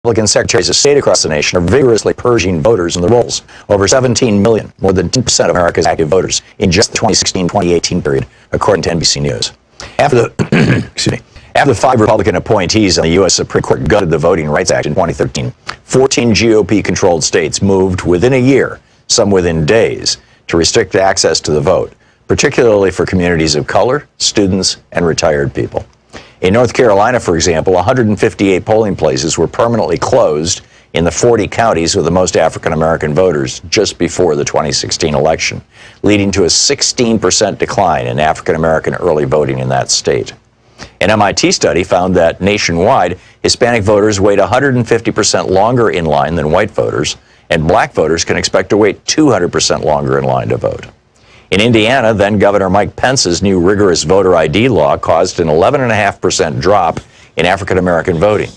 Republican secretaries of state across the nation are vigorously purging voters in the rolls. Over 17 million, more than 10% of America's active voters in just the 2016-2018 period, according to NBC News. After the 5 Republican appointees on the U.S. Supreme Court gutted the Voting Rights Act in 2013, 14 GOP-controlled states moved within a year, some within days, to restrict access to the vote, particularly for communities of color, students, and retired people. In North Carolina, for example, 158 polling places were permanently closed in the 40 counties with the most African-American voters just before the 2016 election, leading to a 16% decline in African-American early voting in that state. An MIT study found that nationwide, Hispanic voters wait 150% longer in line than white voters, and black voters can expect to wait 200% longer in line to vote. In Indiana, then Governor Mike Pence's new rigorous voter ID law caused an 11.5% drop in African-American voting.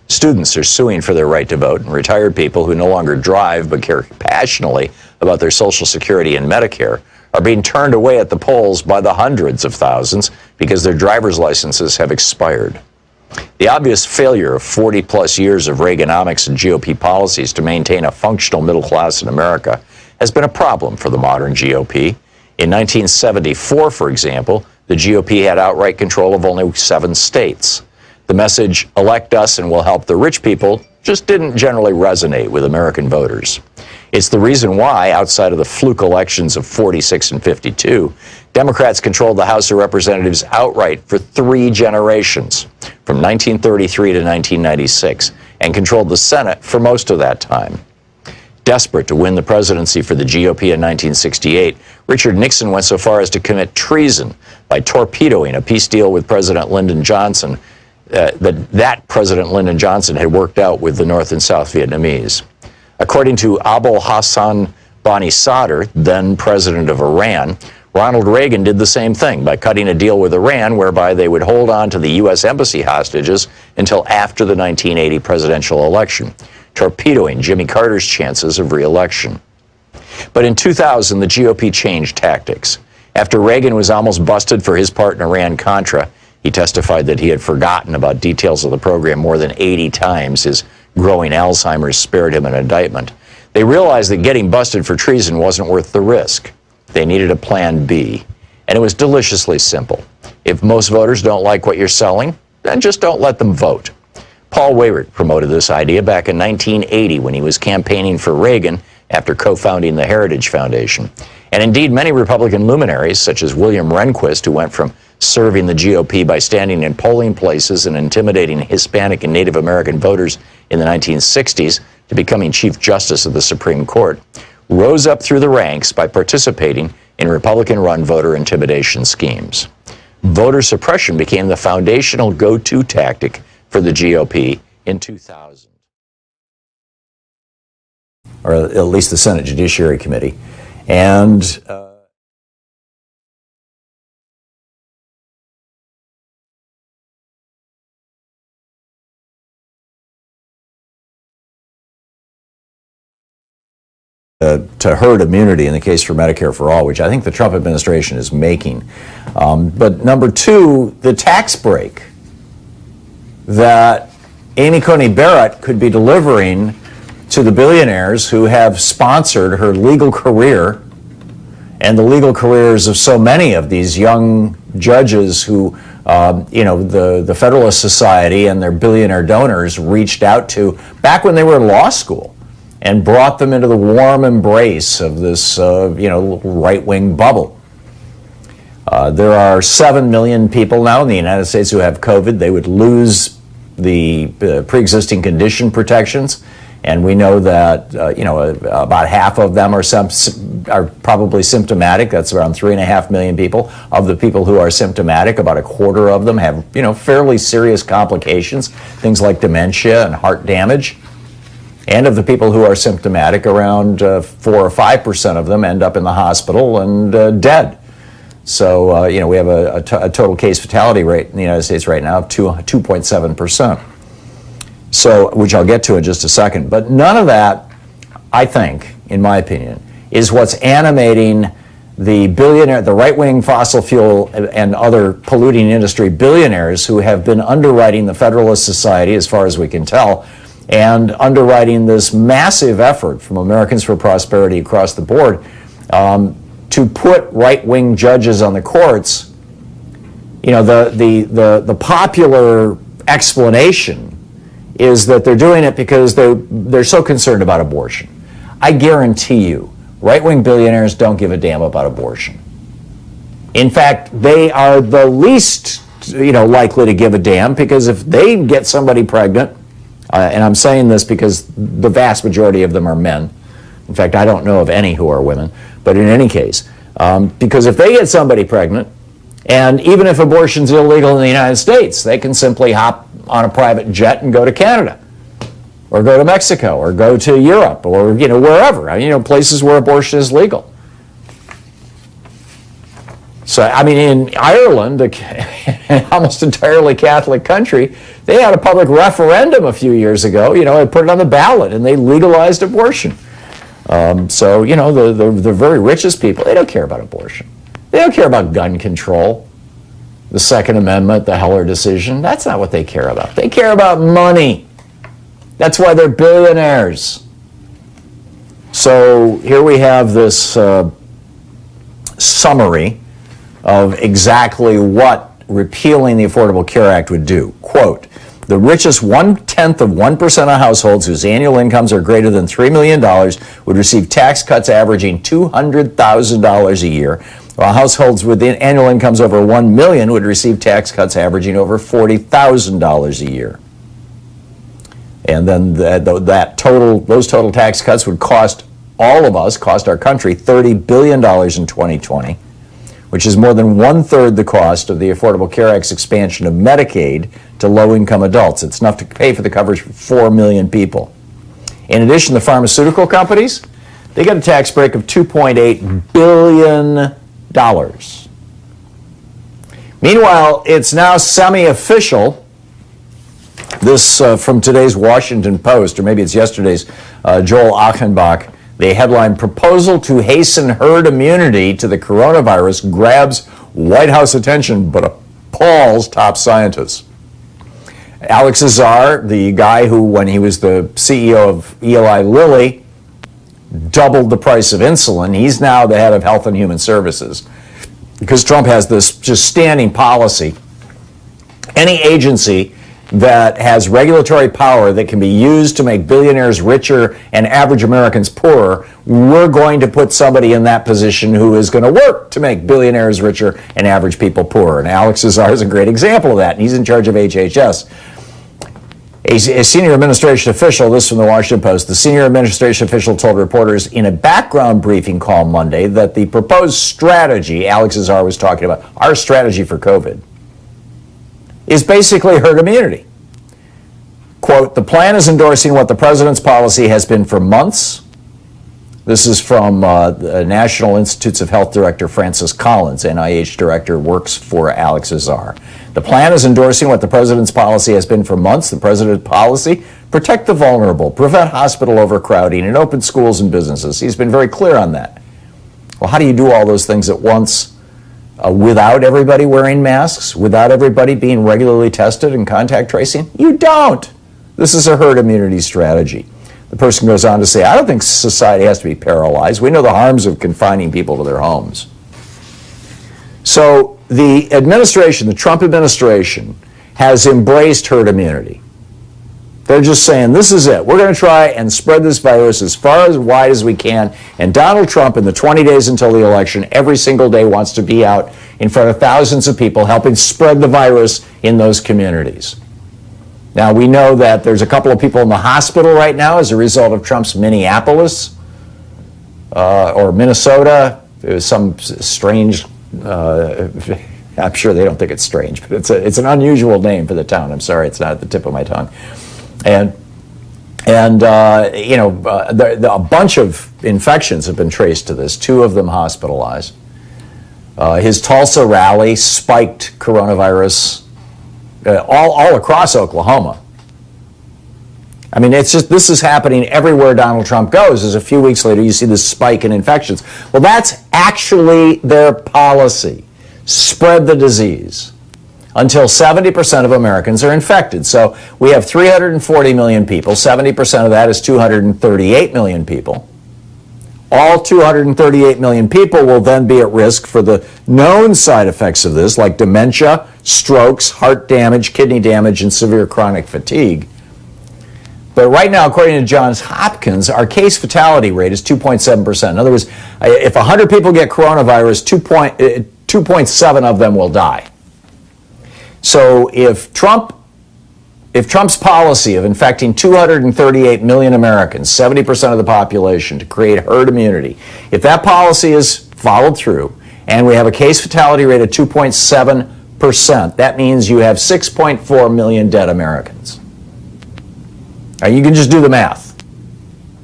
Students are suing for their right to vote, and retired people who no longer drive but care passionately about their Social Security and Medicare are being turned away at the polls by the hundreds of thousands because their driver's licenses have expired. The obvious failure of 40-plus years of Reaganomics and GOP policies to maintain a functional middle class in America has been a problem for the modern GOP. In 1974, for example, the GOP had outright control of only 7 states. The message, elect us and we'll help the rich people, just didn't generally resonate with American voters. It's the reason why, outside of the fluke elections of 46 and 52, Democrats controlled the House of Representatives outright for 3 generations, from 1933 to 1996, and controlled the Senate for most of that time. Desperate to win the presidency for the GOP in 1968, Richard Nixon went so far as to commit treason by torpedoing a peace deal with President Lyndon Johnson that President Lyndon Johnson had worked out with the North and South Vietnamese. According to Abul Hassan Bani Sadr, then president of Iran, Ronald Reagan did the same thing by cutting a deal with Iran whereby they would hold on to the U.S. embassy hostages until after the 1980 presidential election, torpedoing Jimmy Carter's chances of re-election. But in 2000, the GOP changed tactics. After Reagan was almost busted for his part in Iran-Contra, he testified that he had forgotten about details of the program more than 80 times. His growing Alzheimer's spared him an indictment. They realized that getting busted for treason wasn't worth the risk. They needed a plan B, and it was deliciously simple. If most voters don't like what you're selling, then just don't let them vote. Paul Weyrich promoted this idea back in 1980 when he was campaigning for Reagan after co-founding the Heritage Foundation. And indeed, many Republican luminaries, such as William Rehnquist, who went from serving the GOP by standing in polling places and intimidating Hispanic and Native American voters in the 1960s, to becoming Chief Justice of the Supreme Court, rose up through the ranks by participating in Republican-run voter intimidation schemes. Voter suppression became the foundational go-to tactic for the GOP in 2000. Or at least the Senate Judiciary Committee. And to herd immunity in the case for Medicare for All, which I think the Trump administration is making. But number 2, the tax break that Amy Coney Barrett could be delivering to the billionaires who have sponsored her legal career and the legal careers of so many of these young judges who, the Federalist Society and their billionaire donors reached out to back when they were in law school and brought them into the warm embrace of this, right-wing bubble. There are 7 million people now in the United States who have COVID. They would lose the pre-existing condition protections, and we know that about half of them are probably symptomatic. That's around 3.5 million people. Of the people who are symptomatic, about a quarter of them have fairly serious complications, things like dementia and heart damage. And of the people who are symptomatic, around 4 or 5% of them end up in the hospital and dead. So, we have a total case fatality rate in the United States right now of 2.7%. So, which I'll get to in just a second. But none of that, I think, in my opinion, is what's animating the right-wing fossil fuel and other polluting industry billionaires who have been underwriting the Federalist Society, as far as we can tell, and underwriting this massive effort from Americans for Prosperity across the board to put right-wing judges on the courts. You know, the popular explanation is that they're doing it because they're so concerned about abortion. I guarantee you, right-wing billionaires don't give a damn about abortion. In fact, they are the least, likely to give a damn, because if they get somebody pregnant, and I'm saying this because the vast majority of them are men. In fact, I don't know of any who are women, but in any case, because if they get somebody pregnant, and even if abortion's illegal in the United States, they can simply hop on a private jet and go to Canada, or go to Mexico, or go to Europe, or wherever, places where abortion is legal. So, I mean, in Ireland, an almost entirely Catholic country, they had a public referendum a few years ago, and put it on the ballot, and they legalized abortion. So, the very richest people, they don't care about abortion. They don't care about gun control, the Second Amendment, the Heller decision. That's not what they care about. They care about money. That's why they're billionaires. So here we have this summary of exactly what repealing the Affordable Care Act would do. Quote, the richest 0.1% of households whose annual incomes are greater than $3 million would receive tax cuts averaging $200,000 a year, while households with annual incomes over $1 million would receive tax cuts averaging over $40,000 a year. And then those total tax cuts would cost our country $30 billion in 2020, which is more than one-third the cost of the Affordable Care Act's expansion of Medicaid to low-income adults. It's enough to pay for the coverage for 4 million people. In addition, the pharmaceutical companies, they get a tax break of $2.8 billion. Meanwhile, it's now semi-official. This from today's Washington Post, or maybe it's yesterday's Joel Achenbach. The headline, proposal to hasten herd immunity to the coronavirus grabs White House attention but appalls top scientists. Alex Azar, the guy who, when he was the CEO of Eli Lilly, doubled the price of insulin, he's now the head of Health and Human Services. Because Trump has this just standing policy. Any agency that has regulatory power that can be used to make billionaires richer and average Americans poorer, we're going to put somebody in that position who is going to work to make billionaires richer and average people poorer. And Alex Azar is a great example of that, and he's in charge of HHS. A senior administration official, this from the Washington Post, the senior administration official told reporters in a background briefing call Monday that the proposed strategy, Alex Azar was talking about, our strategy for COVID, is basically herd immunity. Quote, the plan is endorsing what the president's policy has been for months. This is from the National Institutes of Health Director Francis Collins, NIH director, works for Alex Azar. The plan is endorsing what the president's policy has been for months. The president's policy, protect the vulnerable, prevent hospital overcrowding, and open schools and businesses. He's been very clear on that. Well, how do you do all those things at once? Without everybody wearing masks, without everybody being regularly tested and contact tracing? You don't. This is a herd immunity strategy. The person goes on to say, I don't think society has to be paralyzed. We know the harms of confining people to their homes. So the administration, the Trump administration, has embraced herd immunity. They're just saying, this is it. We're going to try and spread this virus as far as wide as we can. And Donald Trump, in the 20 days until the election, every single day wants to be out in front of thousands of people helping spread the virus in those communities. Now, we know that there's a couple of people in the hospital right now as a result of Trump's Minneapolis or Minnesota. It was some strange, I'm sure they don't think it's strange, but it's an unusual name for the town. I'm sorry, it's not at the tip of my tongue. And a bunch of infections have been traced to this, 2 of them hospitalized. His Tulsa rally spiked coronavirus all across Oklahoma. I mean, it's just, this is happening everywhere Donald Trump goes. As a few weeks later, you see this spike in infections. Well, that's actually their policy. Spread the disease. until 70% of Americans are infected. So we have 340 million people. 70% of that is 238 million people. All 238 million people will then be at risk for the known side effects of this, like dementia, strokes, heart damage, kidney damage, and severe chronic fatigue. But right now, according to Johns Hopkins, our case fatality rate is 2.7%. In other words, if 100 people get coronavirus, 2.7 of them will die. So if Trump's policy of infecting 238 million Americans, 70% of the population, to create herd immunity, if that policy is followed through and we have a case fatality rate of 2.7%, that means you have 6.4 million dead Americans. Now, you can just do the math.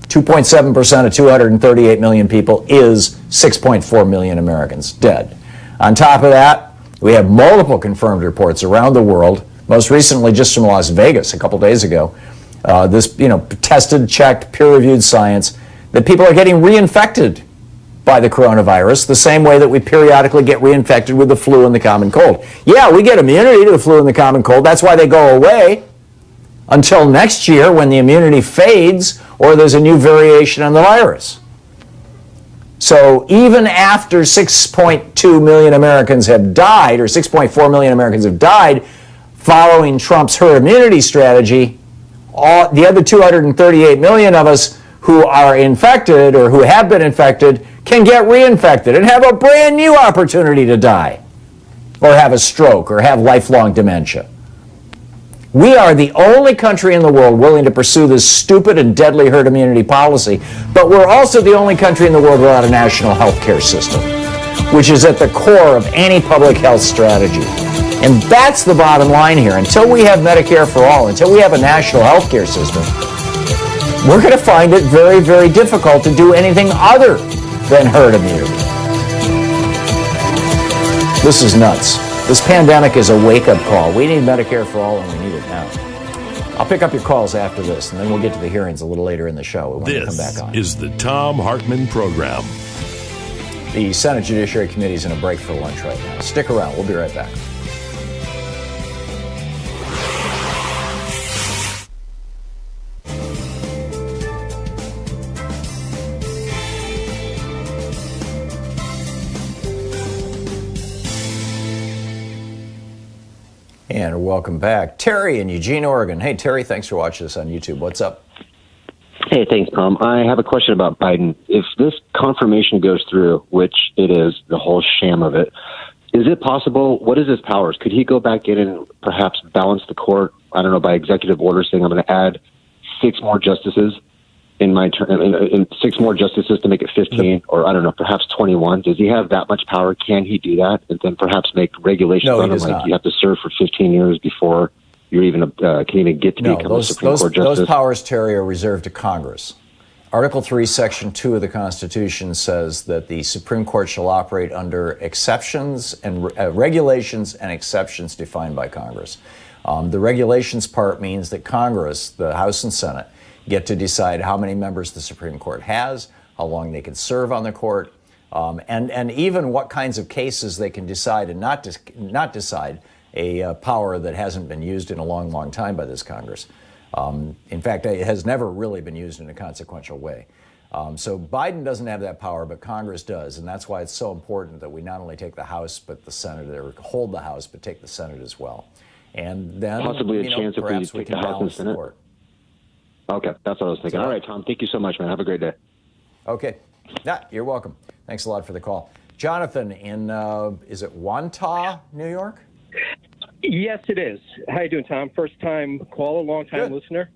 2.7% of 238 million people is 6.4 million Americans dead. On top of that, we have multiple confirmed reports around the world, most recently just from Las Vegas a couple days ago. This, tested, checked, peer-reviewed science that people are getting reinfected by the coronavirus the same way that we periodically get reinfected with the flu and the common cold. Yeah, we get immunity to the flu and the common cold. That's why they go away until next year when the immunity fades or there's a new variation in the virus. So even after 6.2 million Americans have died, or 6.4 million Americans have died following Trump's herd immunity strategy, the other 238 million of us who are infected or who have been infected can get reinfected and have a brand new opportunity to die or have a stroke or have lifelong dementia. We are the only country in the world willing to pursue this stupid and deadly herd immunity policy, but we're also the only country in the world without a national health care system, which is at the core of any public health strategy. And that's the bottom line here. Until we have Medicare for all, until we have a national health care system, we're going to find it very, very difficult to do anything other than herd immunity. This is nuts. This pandemic is a wake-up call. We need Medicare for all, and we need it now. I'll pick up your calls after this, and then we'll get to the hearings a little later in the show when we come back on. This is the Thom Hartmann Program. The Senate Judiciary Committee is in a break for lunch right now. Stick around. We'll be right back. And welcome back. Terry in Eugene, Oregon. Hey, Terry, thanks for watching this on YouTube. What's up? Hey, thanks, Tom. I have a question about Biden. If this confirmation goes through, which it is, the whole sham of it, is it possible, what is his powers? Could he go back in and perhaps balance the court, I don't know, by executive order saying I'm going to add 6 more justices in my term, in 6 more justices to make it 15, or I don't know, perhaps 21? Does he have that much power? Can he do that? And then perhaps make regulations on him, like you have to serve for 15 years before you're even can even get to become a Supreme Court justice? Those powers, Terry, are reserved to Congress. Article 3, Section 2 of the Constitution says that the Supreme Court shall operate under exceptions and regulations and exceptions defined by Congress. The regulations part means that Congress, the House and Senate, get to decide how many members the Supreme Court has, how long they can serve on the court, and even what kinds of cases they can decide and not decide, a power that hasn't been used in a long, long time by this Congress. In fact, it has never really been used in a consequential way. So Biden doesn't have that power, but Congress does, and that's why it's so important that we not only take the House, but the Senate, or hold the House, but take the Senate as well. And then possibly a chance if we take the House and Senate. Court. Okay, that's what I was thinking. All right, Tom, thank you so much, man. Have a great day. Okay. Yeah, you're welcome. Thanks a lot for the call. Jonathan in, is it Wantagh, New York? Yes, it is. How you doing, Tom? First time caller, long time listener.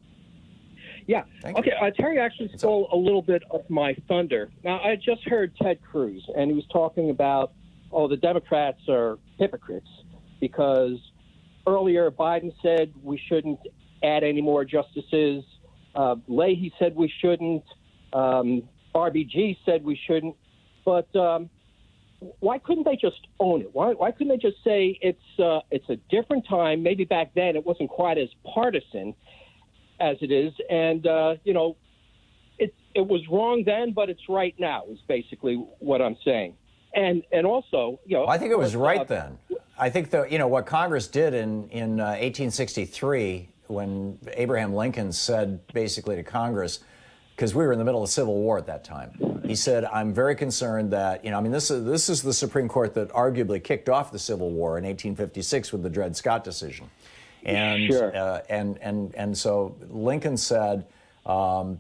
Yeah. Okay. Terry actually stole a little bit of my thunder. Now, I just heard Ted Cruz, and he was talking about, the Democrats are hypocrites because earlier Biden said we shouldn't add any more justices. Leahy said we shouldn't. RBG said we shouldn't. But why couldn't they just own it? Why couldn't they just say it's a different time? Maybe back then it wasn't quite as partisan as it is, and it was wrong then, but it's right now. Is basically what I'm saying. And also, I think it was right then. I think what Congress did in 1863 when Abraham Lincoln said basically to Congress, because we were in the middle of the Civil War at that time, he said, "I'm very concerned that this is the Supreme Court that arguably kicked off the Civil War in 1856 with the Dred Scott decision, and Sure. and so Lincoln said, and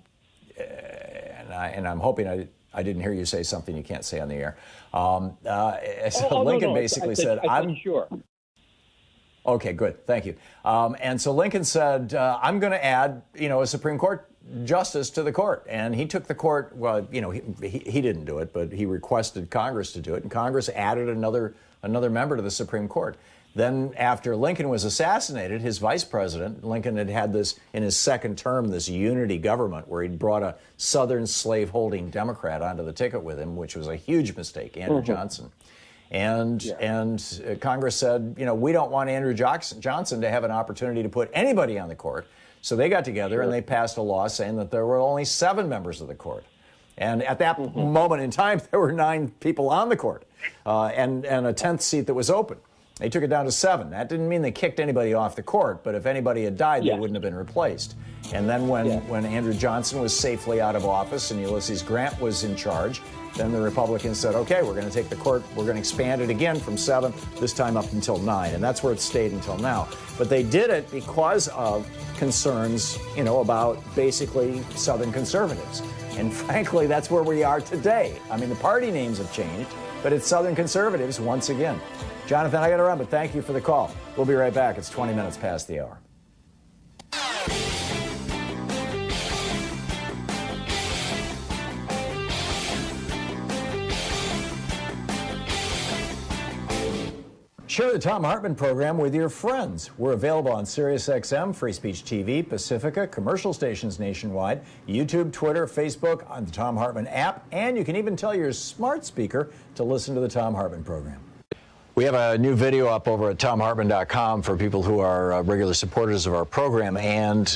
I'm hoping I didn't hear you say something you can't say on the air. Lincoln basically said, I'm sure. Okay, good. Thank you. And so Lincoln said, I'm going to add, a Supreme Court justice to the court. And he took the court, well, he didn't do it, but he requested Congress to do it. And Congress added another member to the Supreme Court. Then after Lincoln was assassinated, his vice president, Lincoln had this in his second term, this unity government where he'd brought a Southern slaveholding Democrat onto the ticket with him, which was a huge mistake, Andrew Johnson. And Congress said, we don't want Andrew Johnson to have an opportunity to put anybody on the court. So they got together and they passed a law saying that there were only 7 members of the court. And at that moment in time, there were 9 people on the court and a 10th seat that was open. They took it down to 7. That didn't mean they kicked anybody off the court, but if anybody had died, they wouldn't have been replaced. And then when Andrew Johnson was safely out of office and Ulysses Grant was in charge, then the Republicans said, okay, we're going to take the court, we're going to expand it again from 7, this time up until 9. And that's where it stayed until now. But they did it because of concerns, about basically Southern conservatives. And frankly, that's where we are today. I mean, the party names have changed, but it's Southern conservatives once again. Jonathan, I got to run, but thank you for the call. We'll be right back. It's 20 minutes past the hour. Share the Thom Hartmann Program with your friends. We're available on SiriusXM, Free Speech TV, Pacifica, commercial stations nationwide, YouTube, Twitter, Facebook, on the Thom Hartmann app, and you can even tell your smart speaker to listen to the Thom Hartmann Program. We have a new video up over at thomhartmann.com for people who are regular supporters of our program, and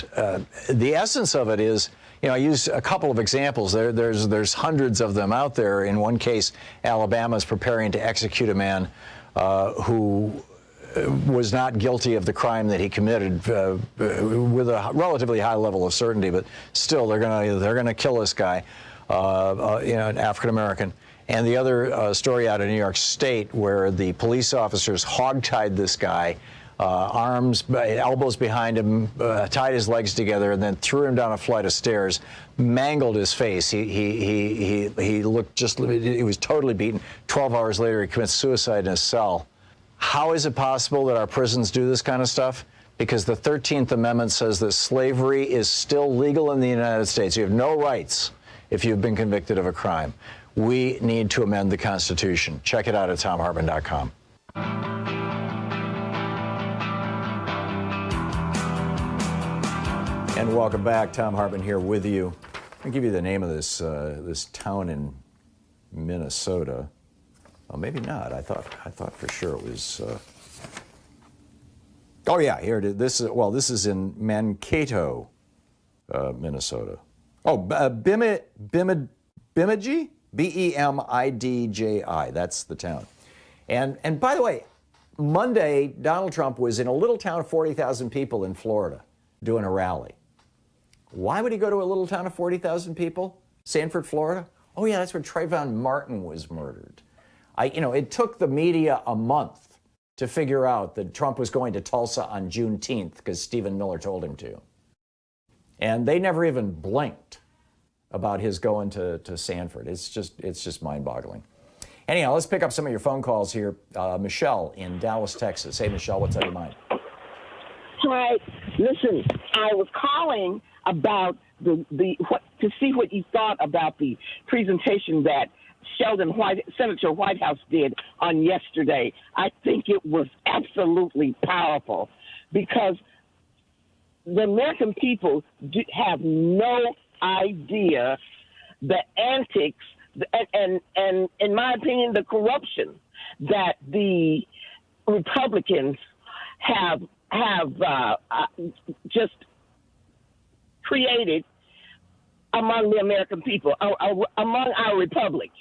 the essence of it is, I use a couple of examples. There's hundreds of them out there. In one case, Alabama is preparing to execute a man who was not guilty of the crime that he committed with a relatively high level of certainty, but still they're gonna kill this guy, an African American. And the other story out of New York State where the police officers hogtied this guy, elbows behind him, tied his legs together, and then threw him down a flight of stairs, mangled his face. He looked he was totally beaten. 12 hours later, he commits suicide in his cell. How is it possible that our prisons do this kind of stuff? Because the 13th Amendment says that slavery is still legal in the United States. You have no rights if you've been convicted of a crime. We need to amend the Constitution. Check it out at thomhartmann.com. And welcome back. Thom Hartmann here with you. I'll give you the name of this town in Minnesota. Well, maybe not. I thought for sure it was. Oh yeah, here it is. This is in Mankato, Minnesota. Oh, Bemidji. Bemidji, that's the town. And by the way, Monday, Donald Trump was in a little town of 40,000 people in Florida doing a rally. Why would he go to a little town of 40,000 people? Sanford, Florida? Oh yeah, that's where Trayvon Martin was murdered. It took the media a month to figure out that Trump was going to Tulsa on Juneteenth because Stephen Miller told him to. And they never even blinked about his going to Sanford. It's just mind-boggling. Anyhow, let's pick up some of your phone calls here. Michelle in Dallas, Texas. Hey, Michelle, what's on your mind? Hi. Listen, I was calling about to see what you thought about the presentation that Senator Whitehouse did on yesterday. I think it was absolutely powerful because the American people have no idea the antics and in my opinion, the corruption that the Republicans have just created among the American people, among our republic.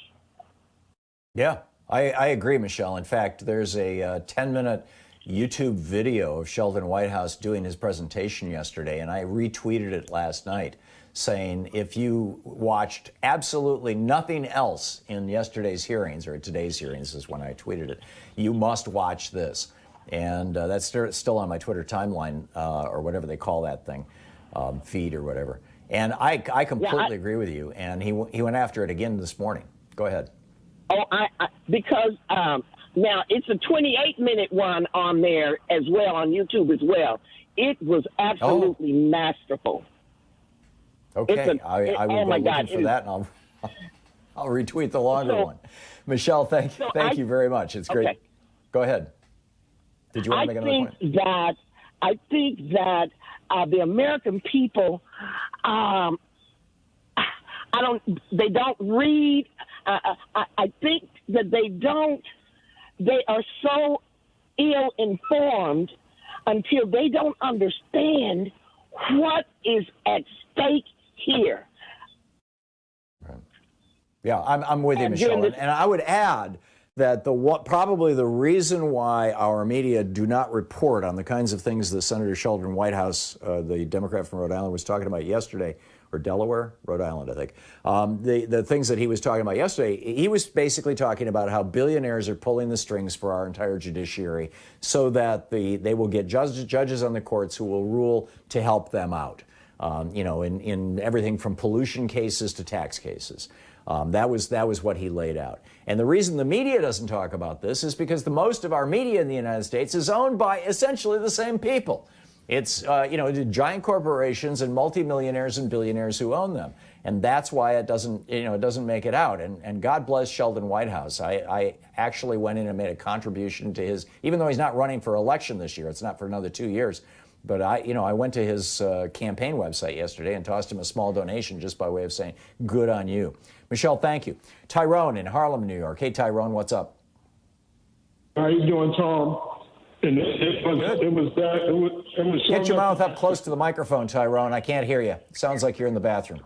Yeah, I agree, Michelle. In fact, there's a 10-minute YouTube video of Sheldon Whitehouse doing his presentation yesterday, and I retweeted it last night saying if you watched absolutely nothing else in yesterday's hearings, or today's hearings is when I tweeted it, you must watch this. And that's still on my Twitter timeline, or whatever they call that thing, feed or whatever. And I completely agree with you. And he went after it again this morning. Go ahead. Oh, because now it's a 28-minute one on there as well, on YouTube as well. It was absolutely masterful. Okay, I will go looking for that, and I'll retweet the longer one. Michelle, thank you very much. It's great. Okay. Go ahead. Did you want to make another point? I think that the American people, they don't read. I think that they are so ill-informed until they don't understand what is at stake here. Right. Yeah, I'm with you, Michelle. And I would add that probably the reason why our media do not report on the kinds of things that Senator Sheldon Whitehouse, the Democrat from Rhode Island, was talking about yesterday, or Delaware, Rhode Island, I think. The things that he was talking about yesterday, he was basically talking about how billionaires are pulling the strings for our entire judiciary so that they will get judges on the courts who will rule to help them out. In everything from pollution cases to tax cases. That was what he laid out. And the reason the media doesn't talk about this is because the most of our media in the United States is owned by essentially the same people. It's, giant corporations and multimillionaires and billionaires who own them. And that's why it doesn't make it out. And God bless Sheldon Whitehouse. I actually went in and made a contribution to his, even though he's not running for election this year, it's not for another 2 years. But I went to his campaign website yesterday and tossed him a small donation just by way of saying, good on you. Michelle, thank you. Tyrone in Harlem, New York. Hey, Tyrone, what's up? How you doing, Tom? And it was Get your mouth up close to the microphone, Tyrone. I can't hear you. It sounds like you're in the bathroom.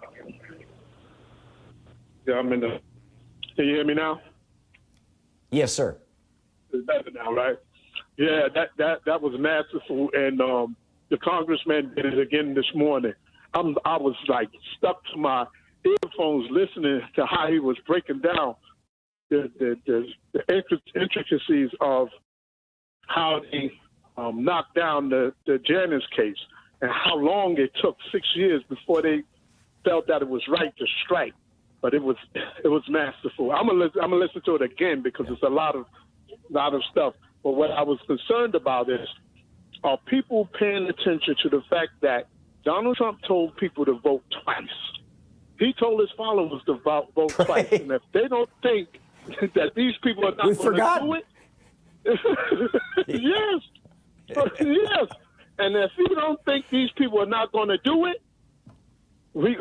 Yeah, I'm in the. Can you hear me now? Yes, sir. It's better now, right? Yeah, that was masterful, and the congressman did it again this morning. I was like stuck to my earphones listening to how he was breaking down the intricacies of how they knocked down the Janus case and how long it took, 6 years before they felt that it was right to strike. But it was masterful. I'm gonna listen to it again because it's a lot of stuff. But what I was concerned about is, are people paying attention to the fact that Donald Trump told people to vote twice? He told his followers to vote twice. And if they don't think that these people are not going to do it, yes. And if you don't think these people are not going to do it, we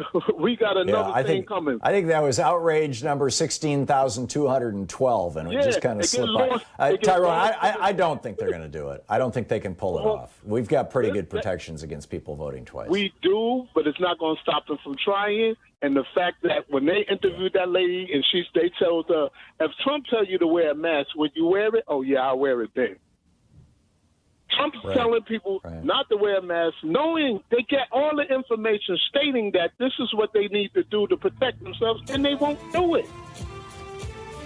got another thing coming. I think that was outrage number 16,212, and it just kind of slipped by. Tyrone, I don't think they're going to do it. I don't think they can pull it off. We've got pretty good protections against people voting twice. We do, but it's not going to stop them from trying. And the fact that when they interviewed that lady and they told her, if Trump tells you to wear a mask, would you wear it? Oh, yeah, I'll wear it then. Trump's telling people not to wear a mask, knowing they get all the information stating that this is what they need to do to protect themselves, and they won't do it.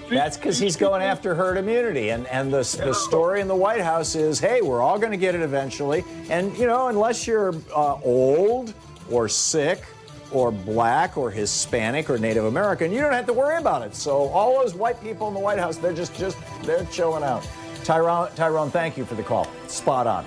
That's because he's going after herd immunity. And the story in the White House is, hey, we're all going to get it eventually. And, unless you're old or sick or black or Hispanic or Native American, you don't have to worry about it. So all those white people in the White House, they're they're chilling out. Tyrone, thank you for the call. Spot on.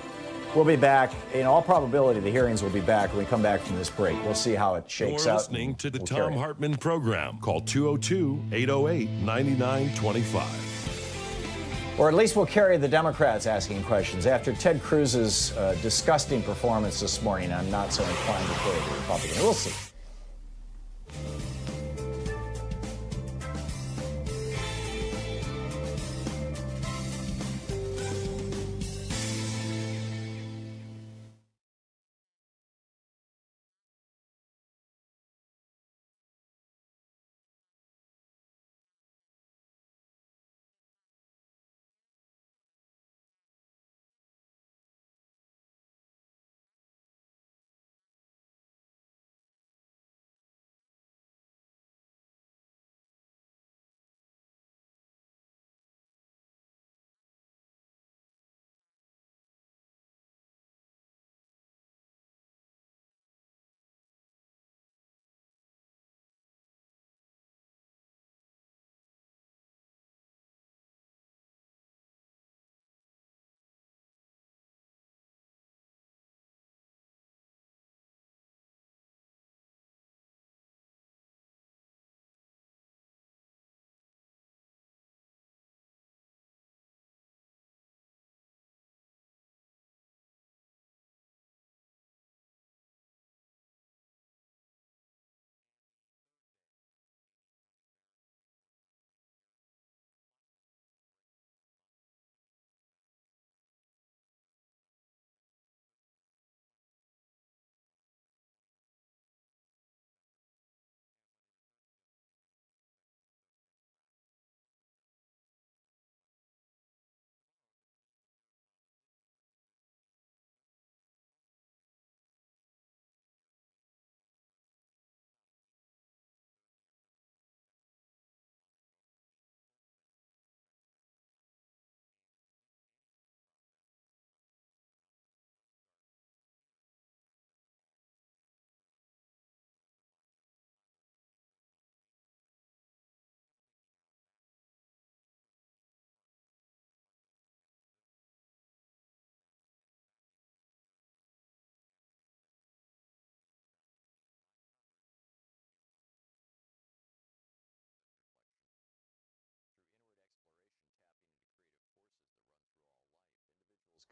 We'll be back. In all probability, the hearings will be back when we come back from this break. We'll see how it shakes out. You're listening to the Thom Hartmann Program. Call 202-808-9925. Or at least we'll carry the Democrats asking questions. After Ted Cruz's disgusting performance this morning, I'm not so inclined to carry the Republican. We'll see.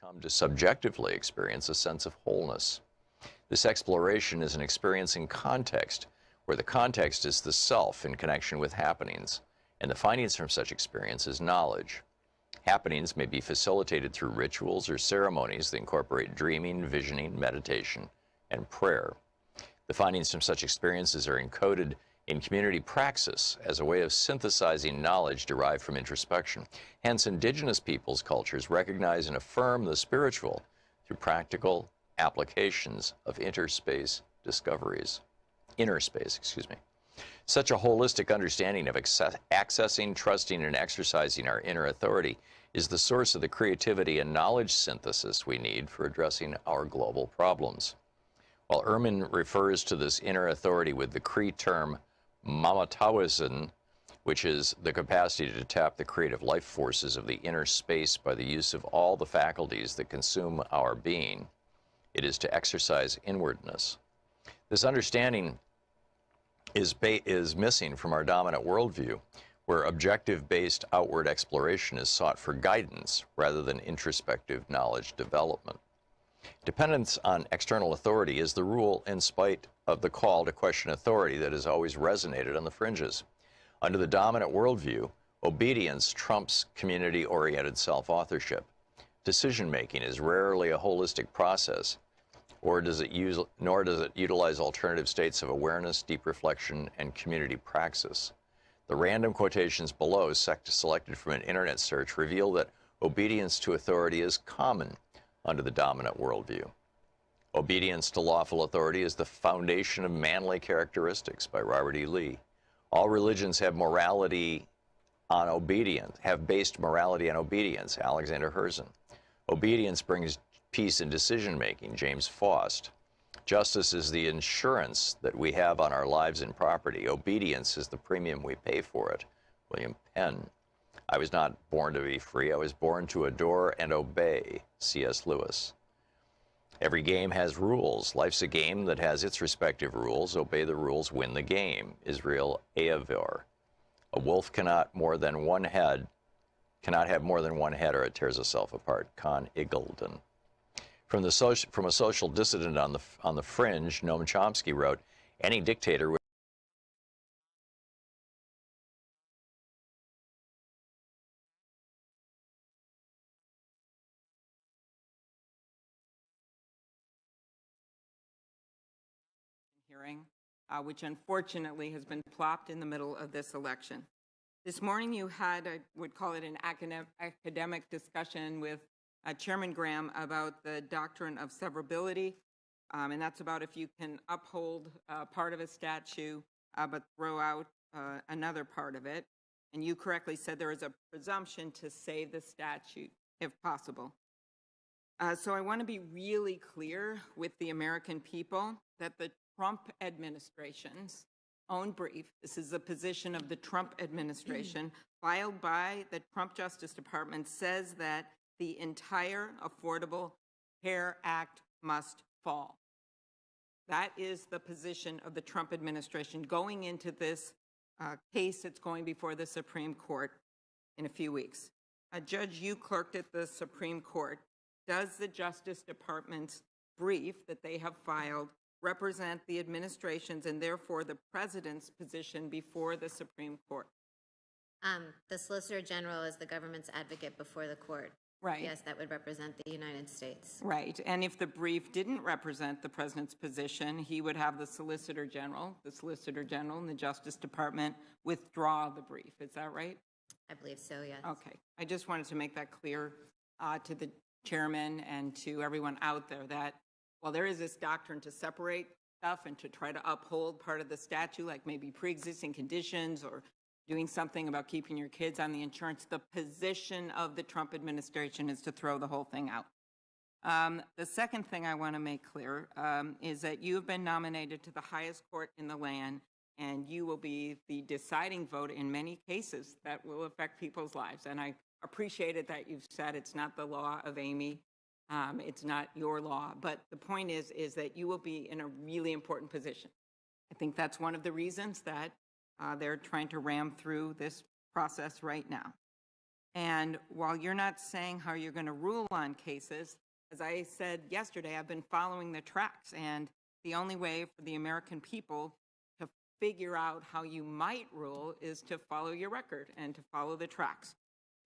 come to subjectively experience a sense of wholeness. This exploration is an experience in context, where the context is the self in connection with happenings, and the findings from such experience is knowledge. Happenings may be facilitated through rituals or ceremonies that incorporate dreaming, visioning, meditation, and prayer. The findings from such experiences are encoded in community praxis as a way of synthesizing knowledge derived from introspection. Hence, indigenous peoples' cultures recognize and affirm the spiritual through practical applications of inner space, excuse me. Such a holistic understanding of accessing, trusting, and exercising our inner authority is the source of the creativity and knowledge synthesis we need for addressing our global problems. While Ehrman refers to this inner authority with the Cree term mamatawisin, which is the capacity to tap the creative life forces of the inner space by the use of all the faculties that consume our being, it is to exercise inwardness. This understanding is missing from our dominant worldview, where objective-based outward exploration is sought for guidance rather than introspective knowledge development. Dependence on external authority is the rule in spite of the call to question authority that has always resonated on the fringes. Under the dominant worldview, obedience trumps community-oriented self-authorship. Decision-making is rarely a holistic process, nor does it utilize alternative states of awareness, deep reflection, and community praxis. The random quotations below, selected from an internet search, reveal that obedience to authority is common under the dominant worldview. Obedience to lawful authority is the foundation of manly characteristics by Robert E. Lee. All religions have based morality on obedience, Alexander Herzen. Obedience brings peace in decision-making, James Faust. Justice is the insurance that we have on our lives and property. Obedience is the premium we pay for it, William Penn. I was not born to be free. I was born to adore and obey, C.S. Lewis. Every game has rules. Life's a game that has its respective rules. Obey the rules, win the game, Israel Ahavor. A wolf cannot have more than one head, or it tears itself apart, Con Iggulden. From a social dissident on the fringe, Noam Chomsky wrote, any dictator would hearing, which unfortunately has been plopped in the middle of this election. This morning you had, I would call it an academic discussion with Chairman Graham about the doctrine of severability, and that's about if you can uphold part of a statute but throw out another part of it. And you correctly said there is a presumption to save the statute if possible. So I want to be really clear with the American people that the Trump administration's own brief, this is the position of the Trump administration, filed by the Trump Justice Department, says that the entire Affordable Care Act must fall. That is the position of the Trump administration going into this case that's going before the Supreme Court in a few weeks. Judge, you clerked at the Supreme Court. Does the Justice Department's brief that they have filed represent the administration's and therefore the president's position before the Supreme Court? The Solicitor General is the government's advocate before the court. Right. Yes, that would represent the United States. Right. And if the brief didn't represent the president's position, he would have the Solicitor General and the Justice Department withdraw the brief. Is that right? I believe so, yes. Okay. I just wanted to make that clear to the chairman and to everyone out there that while there is this doctrine to separate stuff and to try to uphold part of the statute, like maybe pre-existing conditions or doing something about keeping your kids on the insurance, the position of the Trump administration is to throw the whole thing out. The second thing I want to make clear is that you have been nominated to the highest court in the land, and you will be the deciding vote in many cases that will affect people's lives. And I appreciated that you've said it's not the law of Amy. It's not your law. But the point is that you will be in a really important position. I think that's one of the reasons that they're trying to ram through this process right now. And while you're not saying how you're going to rule on cases, as I said yesterday, I've been following the tracks, and the only way for the American people to figure out how you might rule is to follow your record and to follow the tracks.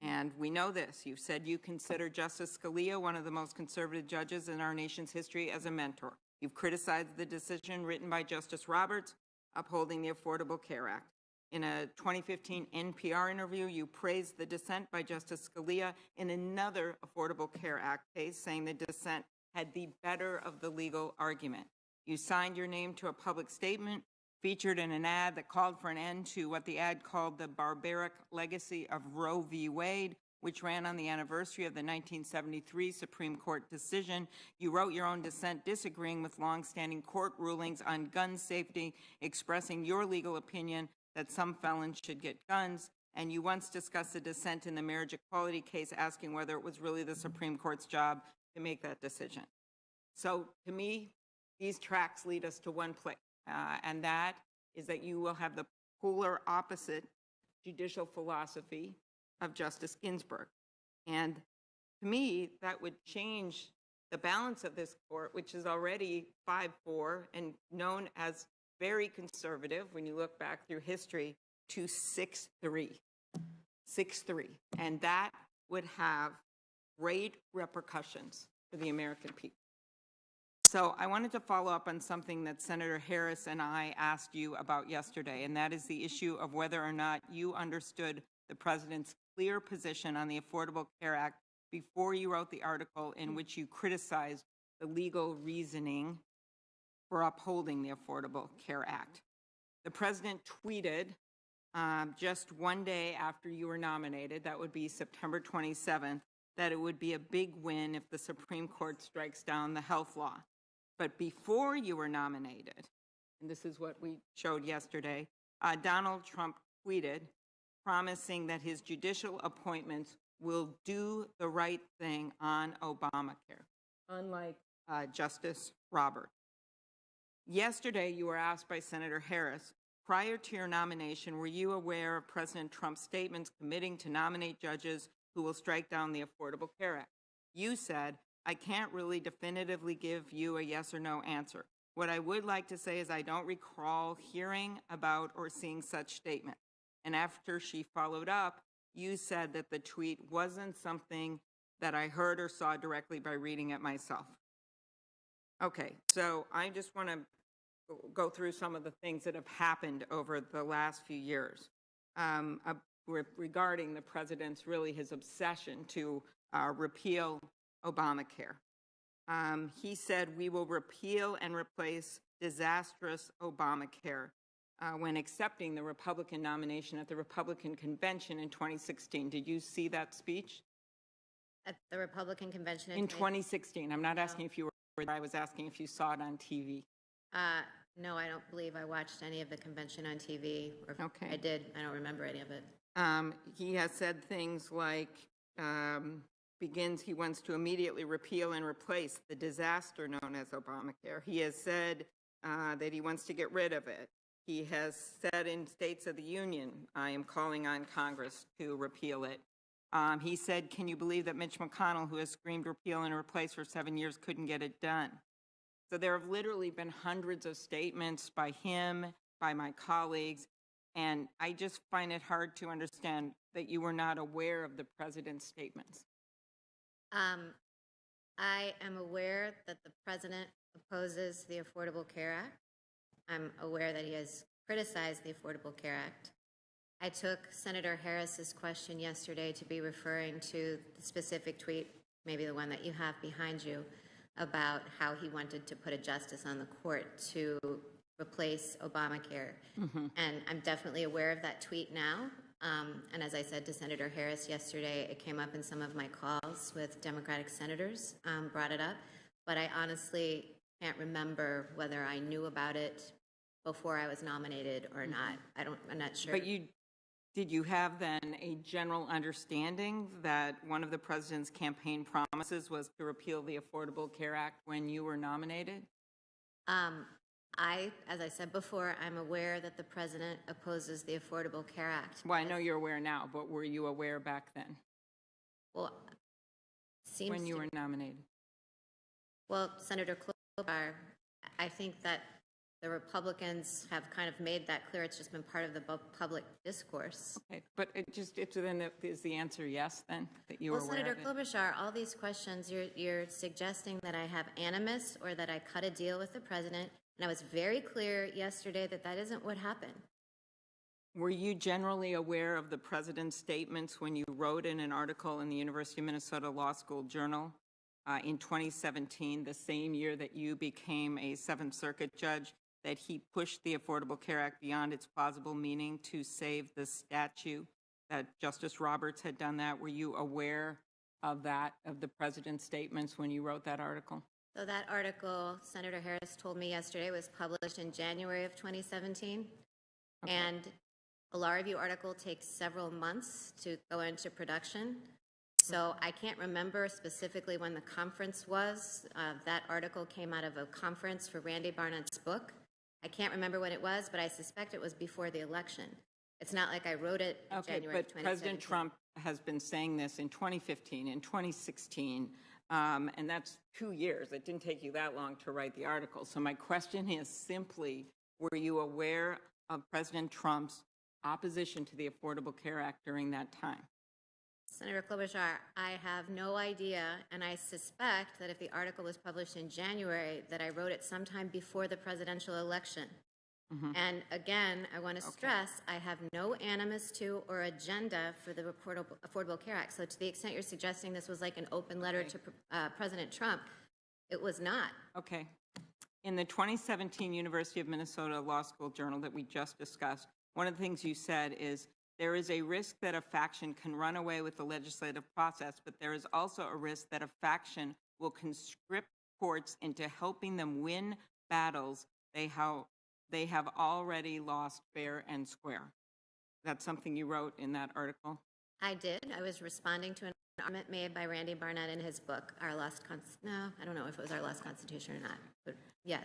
And we know this. You've said you consider Justice Scalia one of the most conservative judges in our nation's history as a mentor. You've criticized the decision written by Justice Roberts upholding the Affordable Care Act. In a 2015 NPR interview, you praised the dissent by Justice Scalia in another Affordable Care Act case, saying the dissent had the better of the legal argument. You signed your name to a public statement featured in an ad that called for an end to what the ad called the barbaric legacy of Roe v. Wade, which ran on the anniversary of the 1973 Supreme Court decision. You wrote your own dissent disagreeing with longstanding court rulings on gun safety, expressing your legal opinion that some felons should get guns, and you once discussed a dissent in the marriage equality case, asking whether it was really the Supreme Court's job to make that decision. So to me, these tracks lead us to one place, and that is that you will have the polar opposite judicial philosophy of Justice Ginsburg. And to me, that would change the balance of this court, which is already 5-4 and known as very conservative when you look back through history, to 6-3. 6-3. And that would have great repercussions for the American people. So I wanted to follow up on something that Senator Harris and I asked you about yesterday, and that is the issue of whether or not you understood the president's clear position on the Affordable Care Act before you wrote the article in which you criticized the legal reasoning for upholding the Affordable Care Act. The president tweeted just one day after you were nominated, that would be September 27th, that it would be a big win if the Supreme Court strikes down the health law. But before you were nominated, and this is what we showed yesterday, Donald Trump tweeted promising that his judicial appointments will do the right thing on Obamacare, unlike Justice Roberts. Yesterday, you were asked by Senator Harris, prior to your nomination, were you aware of President Trump's statements committing to nominate judges who will strike down the Affordable Care Act? You said, I can't really definitively give you a yes or no answer. What I would like to say is I don't recall hearing about or seeing such statements. And after she followed up, you said that the tweet wasn't something that I heard or saw directly by reading it myself. Okay, so I just want to go through some of the things that have happened over the last few years regarding the president's, his obsession to repeal Obamacare. He said, we will repeal and replace disastrous Obamacare when accepting the Republican nomination at the Republican convention in 2016. Did you see that speech? At the Republican convention in 2016. I'm not asking if you were there. I was asking if you saw it on TV. No, I don't believe I watched any of the convention on TV. Or okay. I did. I don't remember any of it. He has said things like, he wants to immediately repeal and replace the disaster known as Obamacare. He has said that he wants to get rid of it. He has said in States of the Union, I am calling on Congress to repeal it. He said, can you believe that Mitch McConnell, who has screamed repeal and replace for 7 years, couldn't get it done? So there have literally been hundreds of statements by him, by my colleagues, and I just find it hard to understand that you were not aware of the president's statements. I am aware that the president opposes the Affordable Care Act. I'm aware that he has criticized the Affordable Care Act. I took Senator Harris's question yesterday to be referring to the specific tweet, maybe the one that you have behind you, about how he wanted to put a justice on the court to replace Obamacare. Mm-hmm. And I'm definitely aware of that tweet now. And as I said to Senator Harris yesterday, it came up in some of my calls with Democratic senators, brought it up. But I honestly can't remember whether I knew about it before I was nominated or not. I'm not sure. But did you have then a general understanding that one of the president's campaign promises was to repeal the Affordable Care Act when you were nominated? As I said before, I'm aware that the president opposes the Affordable Care Act. Well, I know you're aware now, but were you aware back then? Well, seems when you to- were nominated? Well, Senator Klobuchar, I think that the Republicans have kind of made that clear. It's just been part of the public discourse. Okay, but is the answer yes then, that you were Well, aware Senator of it? Klobuchar, all these questions, you're suggesting that I have animus or that I cut a deal with the president, and I was very clear yesterday that that isn't what happened. Were you generally aware of the president's statements when you wrote in an article in the University of Minnesota Law School Journal in 2017, the same year that you became a Seventh Circuit judge, that he pushed the Affordable Care Act beyond its plausible meaning to save the statue, that Justice Roberts had done that? Were you aware of that, of the president's statements when you wrote that article? So that article, Senator Harris told me yesterday, was published in January of 2017. Okay. And a law review article takes several months to go into production. So I can't remember specifically when the conference was. That article came out of a conference for Randy Barnett's book. I can't remember when it was, but I suspect it was before the election. It's not like I wrote it in January of 2017. But President Trump has been saying this in 2015, in 2016, and that's 2 years. It didn't take you that long to write the article. So my question is simply, were you aware of President Trump's opposition to the Affordable Care Act during that time? Senator Klobuchar, I have no idea, and I suspect that if the article was published in January, that I wrote it sometime before the presidential election. Mm-hmm. And again, I want to stress, I have no animus to or agenda for the Affordable Care Act. So to the extent you're suggesting this was like an open letter to President Trump, it was not. Okay. In the 2017 University of Minnesota Law School Journal that we just discussed, one of the things you said is, there is a risk that a faction can run away with the legislative process, but there is also a risk that a faction will conscript courts into helping them win battles they have already lost fair and square. That's something you wrote in that article? I did. I was responding to an argument made by Randy Barnett in his book, Our Lost No, I don't know if it was Our Lost Constitution or not, but yes.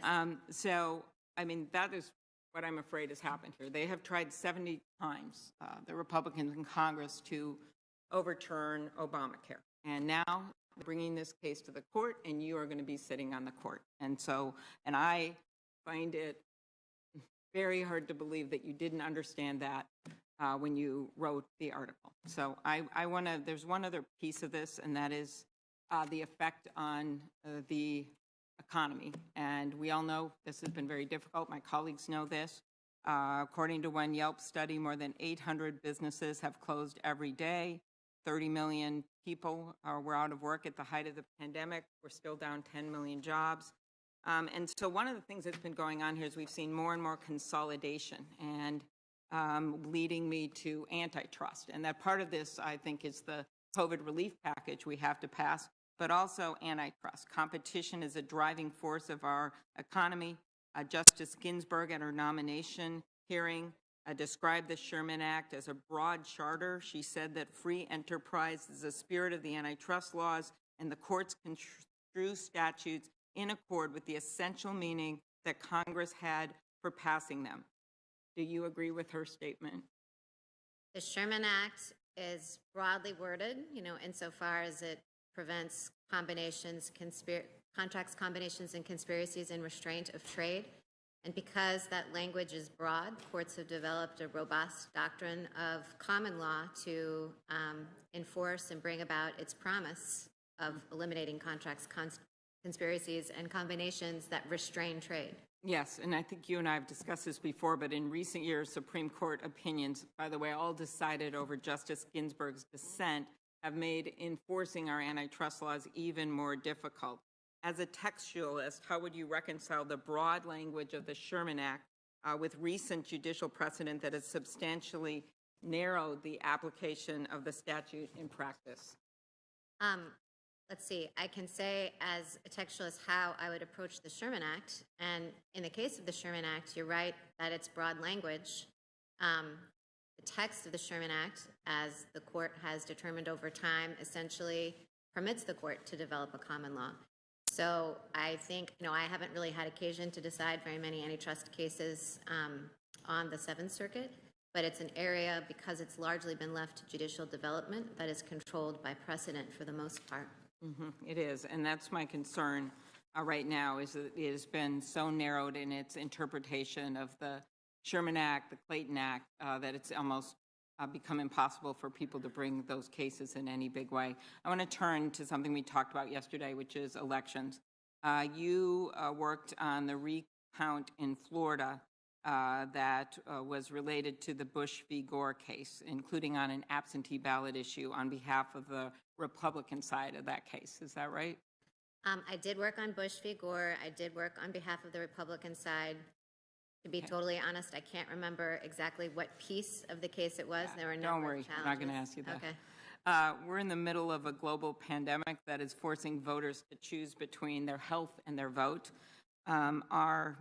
So, I mean, that is what I'm afraid has happened here. They have tried 70 times, the Republicans in Congress, to overturn Obamacare. And now they're bringing this case to the court, and you are going to be sitting on the court. And I find it very hard to believe that you didn't understand that when you wrote the article. So there's one other piece of this, and that is the effect on the economy. And we all know this has been very difficult. My colleagues know this. According to one Yelp study, more than 800 businesses have closed every day. 30 million people were out of work at the height of the pandemic. We're still down 10 million jobs. And so one of the things that's been going on here is we've seen more and more consolidation, and leading me to antitrust. And that part of this, I think, is the COVID relief package we have to pass, but also antitrust. Competition is a driving force of our economy. Justice Ginsburg, at her nomination hearing, described the Sherman Act as a broad charter. She said that free enterprise is the spirit of the antitrust laws, and the courts construe statutes in accord with the essential meaning that Congress had for passing them. Do you agree with her statement? The Sherman Act is broadly worded, insofar as it prevents contracts, combinations, and conspiracies in restraint of trade. And because that language is broad, courts have developed a robust doctrine of common law to enforce and bring about its promise of eliminating contracts, conspiracies, and combinations that restrain trade. Yes, and I think you and I have discussed this before, but in recent years, Supreme Court opinions, by the way, all decided over Justice Ginsburg's dissent, have made enforcing our antitrust laws even more difficult. As a textualist, how would you reconcile the broad language of the Sherman Act with recent judicial precedent that has substantially narrowed the application of the statute in practice? Let's see, I can say as a textualist how I would approach the Sherman Act. And in the case of the Sherman Act, you're right that it's broad language. The text of the Sherman Act, as the court has determined over time, essentially permits the court to develop a common law. So I think, I haven't really had occasion to decide very many antitrust cases on the Seventh Circuit. but it's an area, because it's largely been left to judicial development, that is controlled by precedent for the most part. It is, and that's my concern right now, is that it has been so narrowed in its interpretation of the Sherman Act, the Clayton Act, that it's almost become impossible for people to bring those cases in any big way. I want to turn to something we talked about yesterday, which is elections. You worked on the recount in Florida that was related to the Bush v. Gore case, including on an absentee ballot issue on behalf of the Republican side of that case. Is that right? I did work on Bush v. Gore. I did work on behalf of the Republican side. To be totally honest, I can't remember exactly what piece of the case it was. There were no Don't worry, I'm not going to ask you that. Okay. We're in the middle of a global pandemic that is forcing voters to choose between their health and their vote. Are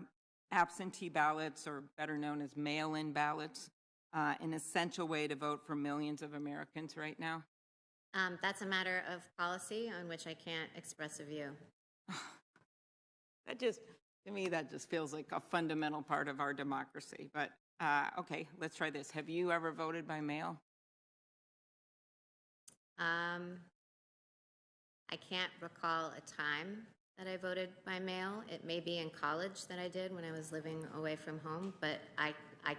absentee ballots, or better known as mail-in ballots, an essential way to vote for millions of Americans right now? That's a matter of policy on which I can't express a view. To me, that just feels like a fundamental part of our democracy. But okay, let's try this. Have you ever voted by mail? I can't recall a time that I voted by mail. It may be in college that I did when I was living away from home, but I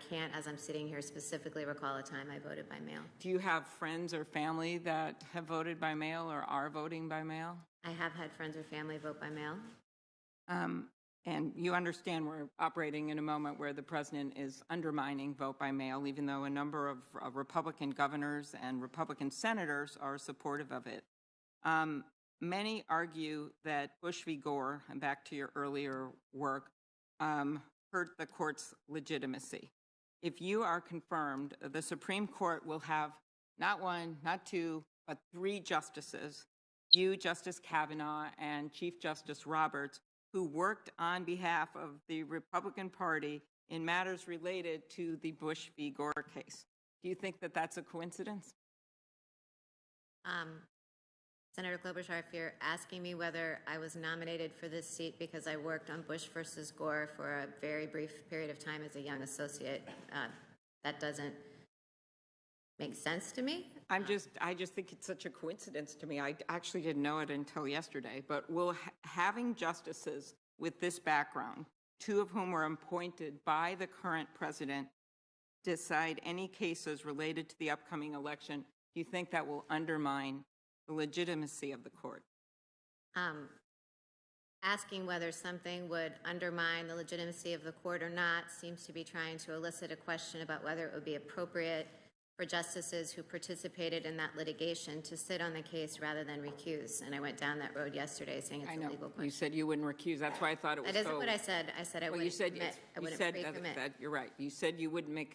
can't, as I'm sitting here, specifically recall a time I voted by mail. Do you have friends or family that have voted by mail or are voting by mail? I have had friends or family vote by mail. And you understand we're operating in a moment where the president is undermining vote by mail, even though a number of Republican governors and Republican senators are supportive of it. Many argue that Bush v. Gore, and back to your earlier work, hurt the court's legitimacy. If you are confirmed, the Supreme Court will have not one, not two, but 3 justices, you, Justice Kavanaugh, and Chief Justice Roberts, who worked on behalf of the Republican Party in matters related to the Bush v. Gore case. Do you think that that's a coincidence? Senator Klobuchar, if you're asking me whether I was nominated for this seat because I worked on Bush versus Gore for a very brief period of time as a young associate, that doesn't make sense to me. I just think it's such a coincidence to me. I actually didn't know it until yesterday. But will having justices with this background, 2 of whom were appointed by the current president, decide any cases related to the upcoming election, do you think that will undermine the legitimacy of the court? Asking whether something would undermine the legitimacy of the court or not seems to be trying to elicit a question about whether it would be appropriate for justices who participated in that litigation to sit on the case rather than recuse. And I went down that road yesterday saying it's a legal question. You said you wouldn't recuse. That's why I thought it was That isn't what I said. I said I wouldn't commit. I wouldn't pre-commit. You're right. You said you wouldn't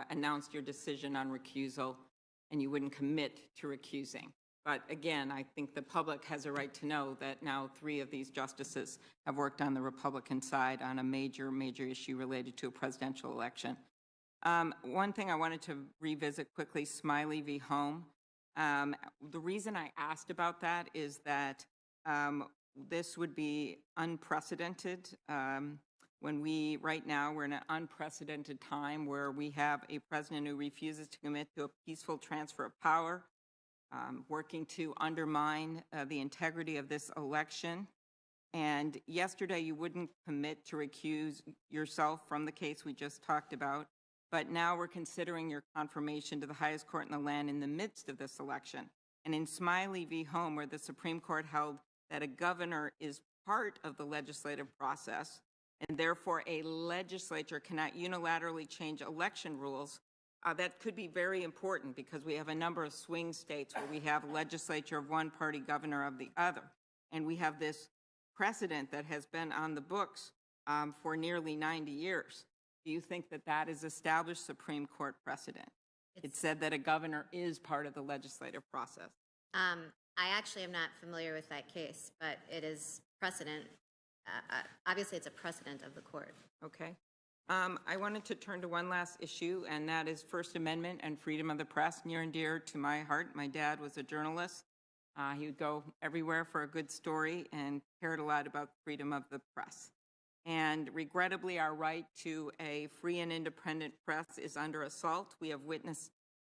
announce your decision on recusal, and you wouldn't commit to recusing. But again, I think the public has a right to know that now 3 of these justices have worked on the Republican side on a major, major issue related to a presidential election. One thing I wanted to revisit quickly, Smiley v. Home. The reason I asked about that is that this would be unprecedented when right now we're in an unprecedented time where we have a president who refuses to commit to a peaceful transfer of power, working to undermine the integrity of this election. And yesterday you wouldn't commit to recuse yourself from the case we just talked about. But now we're considering your confirmation to the highest court in the land in the midst of this election. And in Smiley v. Home, where the Supreme Court held that a governor is part of the legislative process, and therefore a legislature cannot unilaterally change election rules, that could be very important because we have a number of swing states where we have a legislature of one party, governor of the other. And we have this precedent that has been on the books for nearly 90 years. Do you think that that is established Supreme Court precedent? It said that a governor is part of the legislative process. I actually am not familiar with that case, but it is precedent. Obviously, it's a precedent of the court. Okay. I wanted to turn to one last issue, and that is First Amendment and freedom of the press, near and dear to my heart. My dad was a journalist. He would go everywhere for a good story and cared a lot about freedom of the press. And regrettably, our right to a free and independent press is under assault. We have witnessed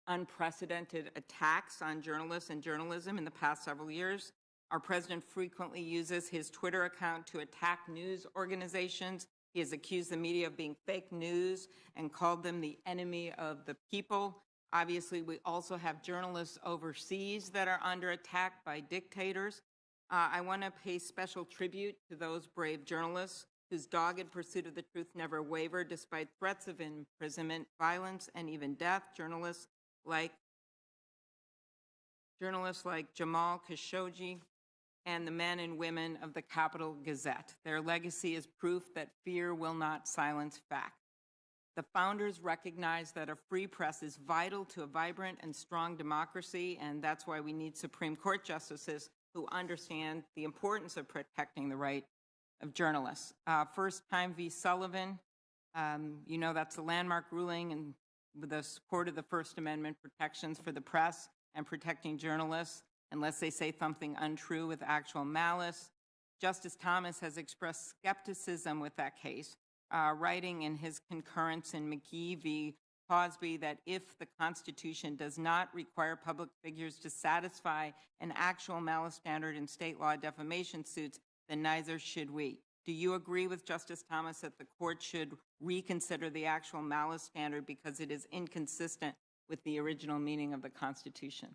unprecedented attacks on journalists and journalism in the past several years. Our president frequently uses his Twitter account to attack news organizations. He has accused the media of being fake news and called them the enemy of the people. Obviously, we also have journalists overseas that are under attack by dictators. I want to pay special tribute to those brave journalists whose dogged pursuit of the truth never wavered despite threats of imprisonment, violence, and even death. Journalists like Jamal Khashoggi and the men and women of the Capitol Gazette. Their legacy is proof that fear will not silence fact. The founders recognized that a free press is vital to a vibrant and strong democracy, and that's why we need Supreme Court justices who understand the importance of protecting the right of journalists. First Time v. Sullivan, you know that's a landmark ruling and with the support of the First Amendment protections for the press and protecting journalists unless they say something untrue with actual malice. Justice Thomas has expressed skepticism with that case, writing in his concurrence in McGee v. Cosby that if the Constitution does not require public figures to satisfy an actual malice standard in state law defamation suits, then neither should we. Do you agree with Justice Thomas that the court should reconsider the actual malice standard because it is inconsistent with the original meaning of the Constitution?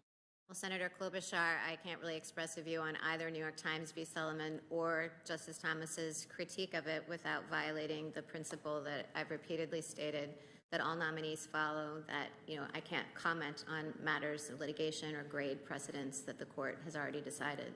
Well, Senator Klobuchar, I can't really express a view on either New York Times v. Sullivan or Justice Thomas's critique of it without violating the principle that I've repeatedly stated that all nominees follow, that, I can't comment on matters of litigation or grade precedents that the court has already decided.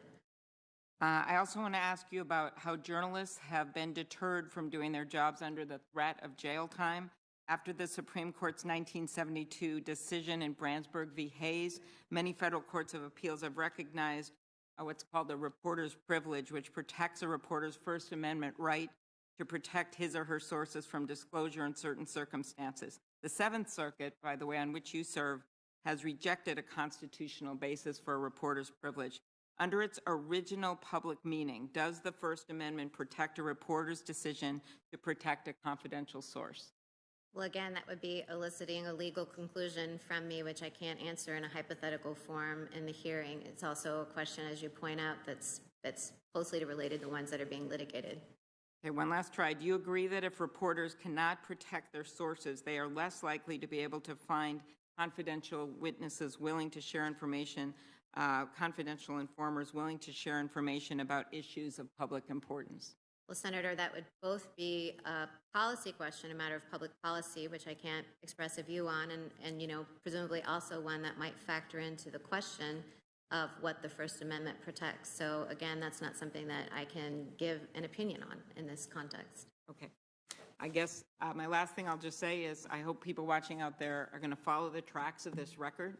I also want to ask you about how journalists have been deterred from doing their jobs under the threat of jail time. After the Supreme Court's 1972 decision in Brandsburg v. Hayes, many federal courts of appeals have recognized what's called the reporter's privilege, which protects a reporter's First Amendment right to protect his or her sources from disclosure in certain circumstances. The Seventh Circuit, by the way, on which you serve, has rejected a constitutional basis for a reporter's privilege. Under its original public meaning, does the First Amendment protect a reporter's decision to protect a confidential source? Well, again, that would be eliciting a legal conclusion from me, which I can't answer in a hypothetical form in the hearing. It's also a question, as you point out, that's closely related to the ones that are being litigated. Okay, one last try. Do you agree that if reporters cannot protect their sources, they are less likely to be able to find confidential witnesses willing to share information, confidential informers willing to share information about issues of public importance? Well, Senator, that would both be a policy question, a matter of public policy, which I can't express a view on, and presumably also one that might factor into the question of what the First Amendment protects. So again, that's not something that I can give an opinion on in this context. Okay. I guess my last thing I'll just say is I hope people watching out there are going to follow the tracks of this record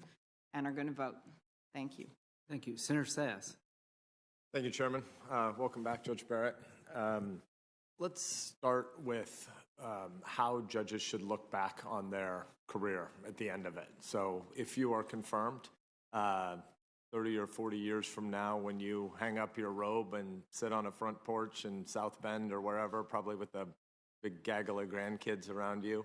and are going to vote. Thank you. Thank you. Senator Sass. Thank you, Chairman. Welcome back, Judge Barrett. Let's start with how judges should look back on their career at the end of it. So if you are confirmed 30 or 40 years from now, when you hang up your robe and sit on a front porch in South Bend or wherever, probably with a big gaggle of grandkids around you,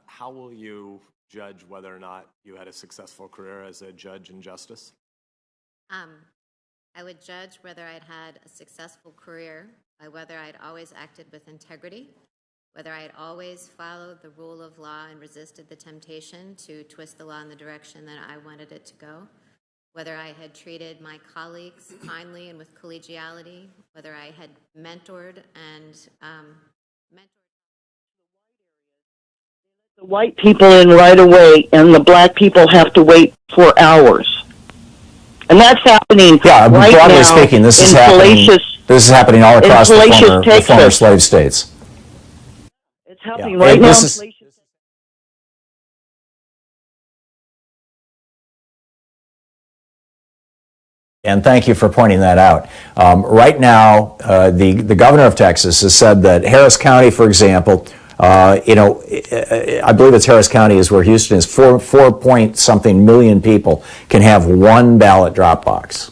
how will you judge whether or not you had a successful career as a judge and justice? I would judge whether I'd had a successful career by whether I'd always acted with integrity, whether I'd always followed the rule of law and resisted the temptation to twist the law in the direction that I wanted it to go, whether I had treated my colleagues kindly and with collegiality, whether I had mentored and the white people in right away, and the black people have to wait for hours. And that's happening right broadly now speaking, this is happening all across the former slave states. It's happening right now in Salacious. And thank you for pointing that out. Right now, the governor of Texas has said that Harris County, for example, I believe it's Harris County is where Houston is, 4-point-something million people can have one ballot drop box.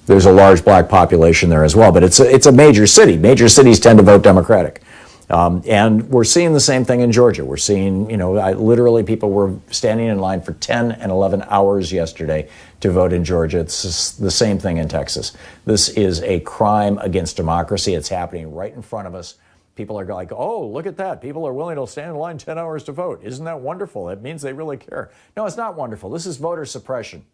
There's a large black population there as well, but it's a major city. Major cities tend to vote Democratic. And we're seeing the same thing in Georgia. We're seeing, literally people were standing in line for 10 and 11 hours yesterday to vote in Georgia. It's the same thing in Texas. This is a crime against democracy. It's happening right in front of us. People are like, oh, look at that. People are willing to stand in line 10 hours to vote. Isn't that wonderful? It means they really care. No, it's not wonderful. This is voter suppression.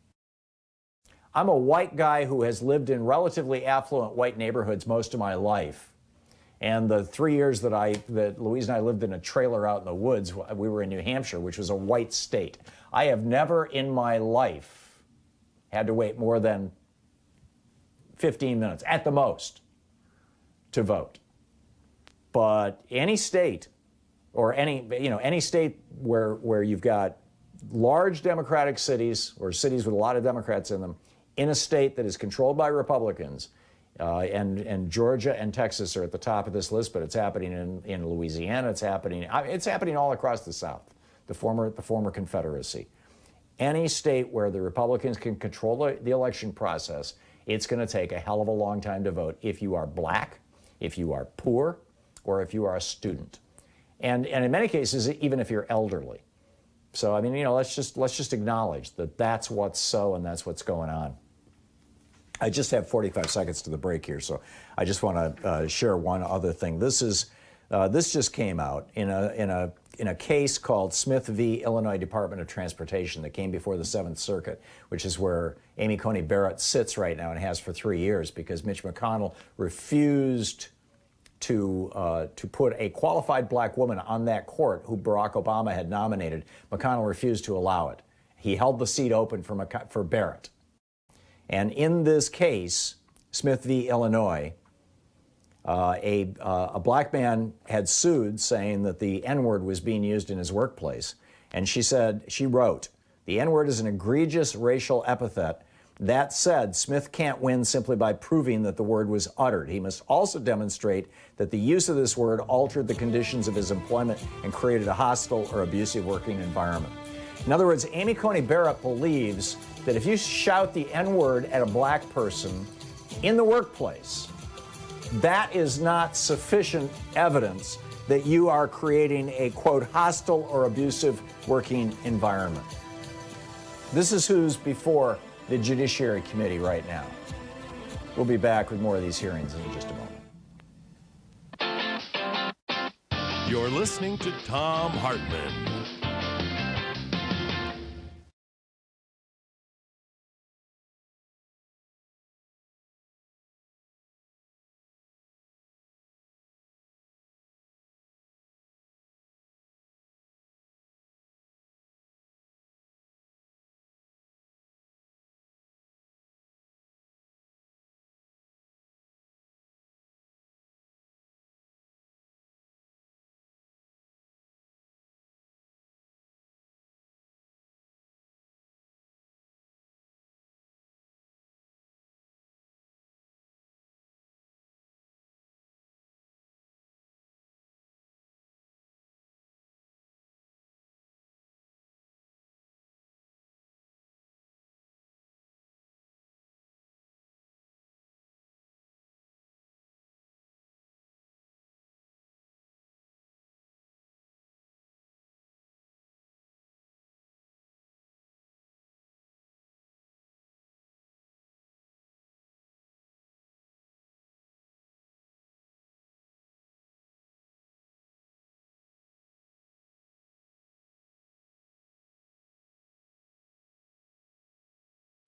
I'm a white guy who has lived in relatively affluent white neighborhoods most of my life. And the 3 years that Louise and I lived in a trailer out in the woods, we were in New Hampshire, which was a white state. I have never in my life had to wait more than 15 minutes at the most to vote. But any state, or any state where you've got large Democratic cities or cities with a lot of Democrats in them, in a state that is controlled by Republicans, and Georgia and Texas are at the top of this list, but it's happening in Louisiana. It's happening all across the South, the former Confederacy. Any state where the Republicans can control the election process, it's going to take a hell of a long time to vote if you are black, if you are poor, or if you are a student, and in many cases, even if you're elderly. So I mean, let's just acknowledge that that's what's so, and that's what's going on. I just have 45 seconds to the break here, so I just want to share one other thing. This just came out in a case called Smith v. Illinois Department of Transportation that came before the Seventh Circuit, which is where Amy Coney Barrett sits right now and has for 3 years because Mitch McConnell refused to put a qualified black woman on that court who Barack Obama had nominated. McConnell refused to allow it. He held the seat open for Barrett. And in this case, Smith v. Illinois, a black man had sued saying that the N-word was being used in his workplace. And she wrote, "The N-word is an egregious racial epithet. That said, Smith can't win simply by proving that the word was uttered. He must also demonstrate that the use of this word altered the conditions of his employment and created a hostile or abusive working environment." In other words, Amy Coney Barrett believes that if you shout the N-word at a black person in the workplace, that is not sufficient evidence that you are creating a, quote, hostile or abusive working environment. This is who's before the Judiciary Committee right now. We'll be back with more of these hearings in just a moment. You're listening to Thom Hartmann.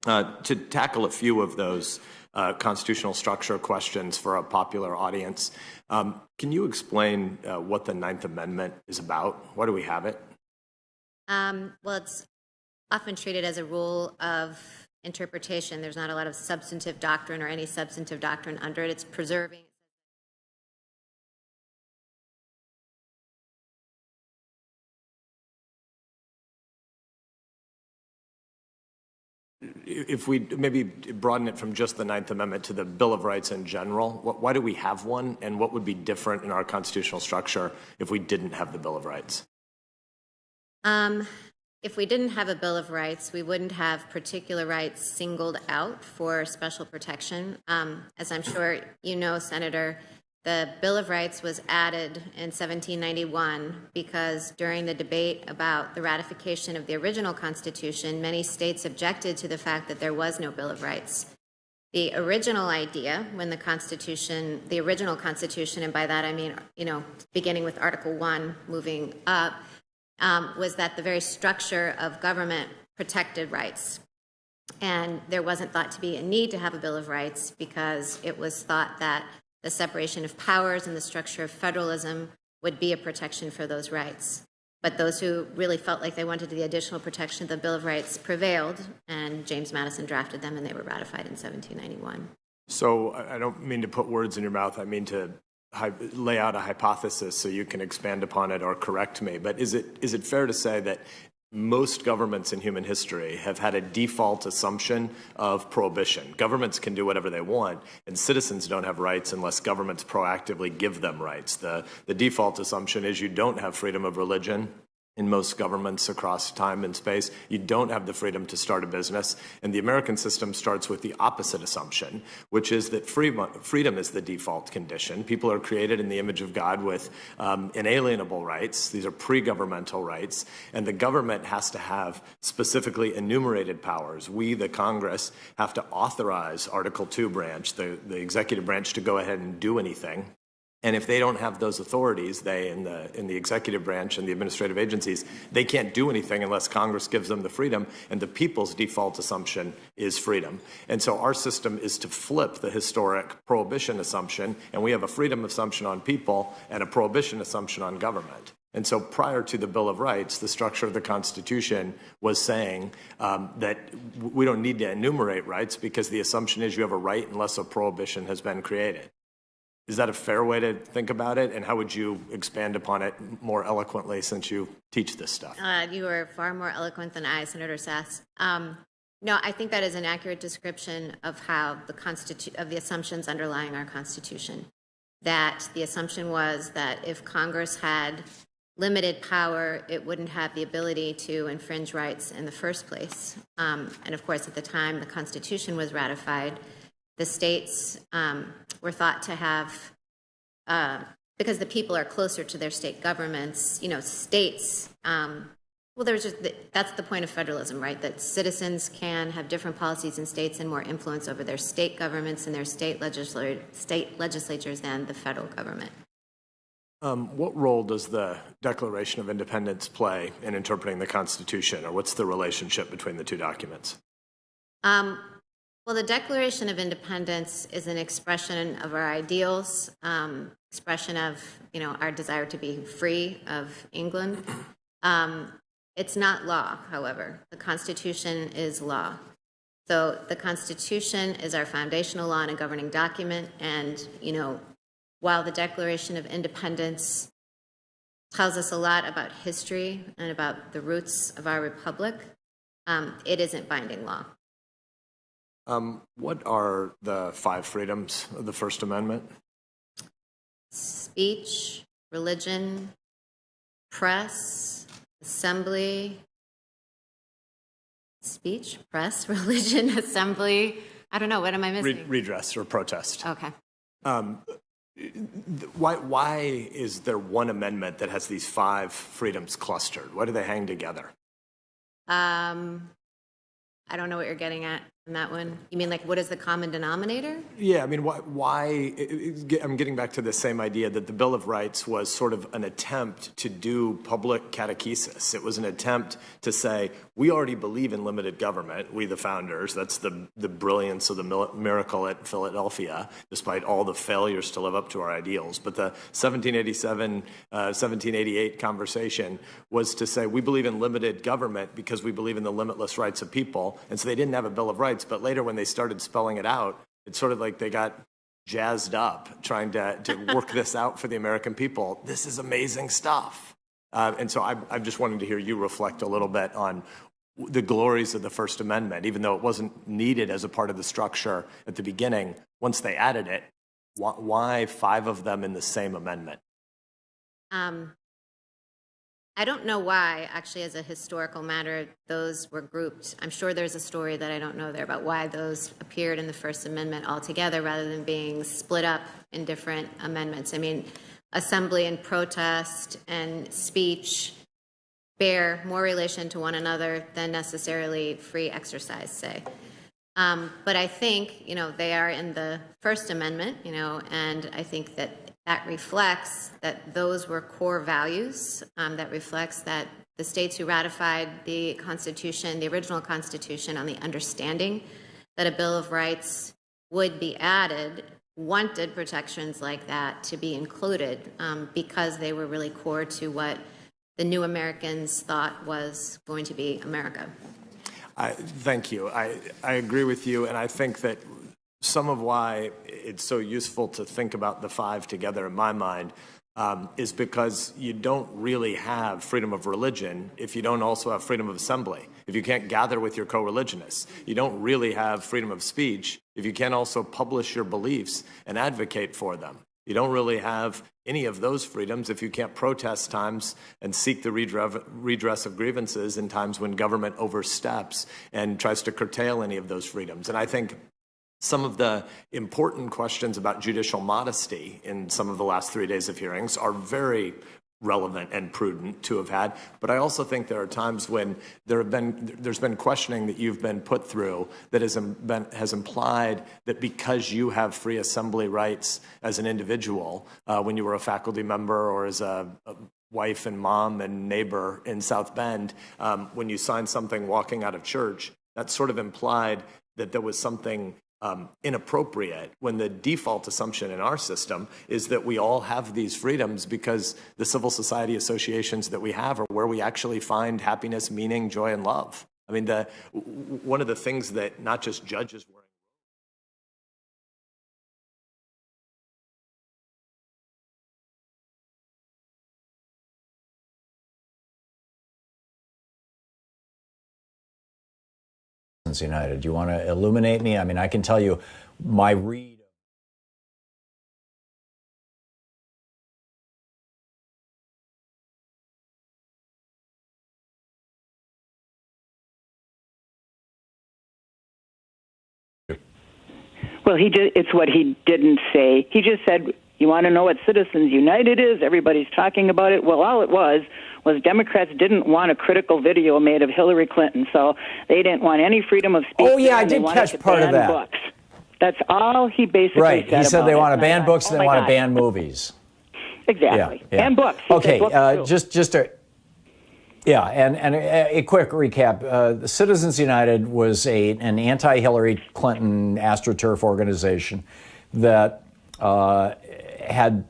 To tackle a few of those constitutional structure questions for a popular audience, can you explain what the Ninth Amendment is about? Why do we have it? Well, it's often treated as a rule of interpretation. There's not a lot of substantive doctrine or any substantive doctrine under it. It's preserving. If we maybe broaden it from just the Ninth Amendment to the Bill of Rights in general, why do we have one, and what would be different in our constitutional structure if we didn't have the Bill of Rights? If we didn't have a Bill of Rights, we wouldn't have particular rights singled out for special protection. As I'm sure you know, Senator, The Bill of Rights was added in 1791 because during the debate about the ratification of the original Constitution, many states objected to the fact that there was no Bill of Rights. The original idea, when the original Constitution, and by that I mean, beginning with Article 1, moving up, was that the very structure of government protected rights. And there wasn't thought to be a need to have a Bill of Rights because it was thought that the separation of powers and the structure of federalism would be a protection for those rights. But those who really felt like they wanted the additional protection of the Bill of Rights prevailed, and James Madison drafted them, and they were ratified in 1791. So I don't mean to put words in your mouth. I mean to lay out a hypothesis so you can expand upon it or correct me. But is it fair to say that most governments in human history have had a default assumption of prohibition? Governments can do whatever they want, and citizens don't have rights unless governments proactively give them rights. The default assumption is you don't have freedom of religion in most governments across time and space. You don't have the freedom to start a business. And the American system starts with the opposite assumption, which is that freedom is the default condition. People are created in the image of God with inalienable rights. These are pre-governmental rights. And the government has to have specifically enumerated powers. We, the Congress, have to authorize Article 2 branch, the executive branch, to go ahead and do anything. And if they don't have those authorities, they in the executive branch and the administrative agencies, they can't do anything unless Congress gives them the freedom, and the people's default assumption is freedom. And so our system is to flip the historic prohibition assumption, and we have a freedom assumption on people and a prohibition assumption on government. And so prior to the Bill of Rights, the structure of the Constitution was saying that we don't need to enumerate rights because the assumption is you have a right unless a prohibition has been created. Is that a fair way to think about it? And how would you expand upon it more eloquently since you teach this stuff? You are far more eloquent than I, Senator Sass. No, I think that is an accurate description of how of the assumptions underlying our Constitution. That the assumption was that if Congress had limited power, it wouldn't have the ability to infringe rights in the first place. And of course, at the time the Constitution was ratified, the states were thought to have, because the people are closer to their state governments, states, that's the point of federalism, right? That citizens can have different policies in states and more influence over their state governments and their state legislatures than the federal government. What role does the Declaration of Independence play in interpreting the Constitution, or what's the relationship between the two documents? Well, the Declaration of Independence is an expression of our ideals, expression of, our desire to be free of England. It's not law, however. The Constitution is law. So the Constitution is our foundational law and a governing document. And, while the Declaration of Independence tells us a lot about history and about the roots of our republic, it isn't binding law. What are the 5 freedoms of the First Amendment? Speech, religion, press, assembly. Speech, press, religion, assembly. I don't know. What am I missing? Redress or protest. Okay. Why is there one amendment that has these 5 freedoms clustered? Why do they hang together? I don't know what you're getting at in that one. You mean what is the common denominator? Yeah, I mean, why I'm getting back to the same idea that the Bill of Rights was sort of an attempt to do public catechesis. It was an attempt to say, we already believe in limited government, we the founders. That's the brilliance of the miracle at Philadelphia, despite all the failures to live up to our ideals. But the 1787, 1788 conversation was to say, we believe in limited government because we believe in the limitless rights of people. And so they didn't have a Bill of Rights. But later when they started spelling it out, it's sort of like they got jazzed up trying to work this out for the American people. This is amazing stuff. And so I'm just wanting to hear you reflect a little bit on the glories of the First Amendment, even though it wasn't needed as a part of the structure at the beginning. Once they added it, why 5 of them in the same amendment? I don't know why, actually, as a historical matter, those were grouped. I'm sure there's a story that I don't know there about why those appeared in the First Amendment altogether rather than being split up in different amendments. I mean, assembly and protest and speech bear more relation to one another than necessarily free exercise, say. But I think, they are in the First Amendment, and I think that reflects that those were core values, that reflects that the states who ratified the Constitution, the original Constitution, on the understanding that a Bill of Rights would be added, wanted protections like that to be included because they were really core to what the new Americans thought was going to be America. Thank you. I agree with you, and I think that some of why it's so useful to think about the five together in my mind is because you don't really have freedom of religion if you don't also have freedom of assembly. If you can't gather with your co-religionists, you don't really have freedom of speech if you can't also publish your beliefs and advocate for them. You don't really have any of those freedoms if you can't protest times and seek the redress of grievances in times when government oversteps and tries to curtail any of those freedoms. And I think some of the important questions about judicial modesty in some of the last 3 days of hearings are very relevant and prudent to have had. But I also think there are times when there's been questioning that you've been put through that has implied that because you have free assembly rights as an individual, when you were a faculty member or as a wife and mom and neighbor in South Bend, when you signed something walking out of church, that sort of implied that there was something inappropriate, when the default assumption in our system is that we all have these freedoms because the civil society associations that we have are where we actually find happiness, meaning, joy, and love. I mean, one of the things that not just judges were United. Do you want to illuminate me? I mean, I can tell you my read. Well, it's what he didn't say. He just said, you want to know what Citizens United is? Everybody's talking about it. Well, all it was Democrats didn't want a critical video made of Hillary Clinton, so they didn't want any freedom of speech. Oh, yeah, I did catch part of that. Books. That's all he basically said. Right, he said they want to ban books and they want to ban movies. Exactly, yeah. And books. Okay, and a quick recap. Citizens United was an anti-Hillary Clinton AstroTurf organization that had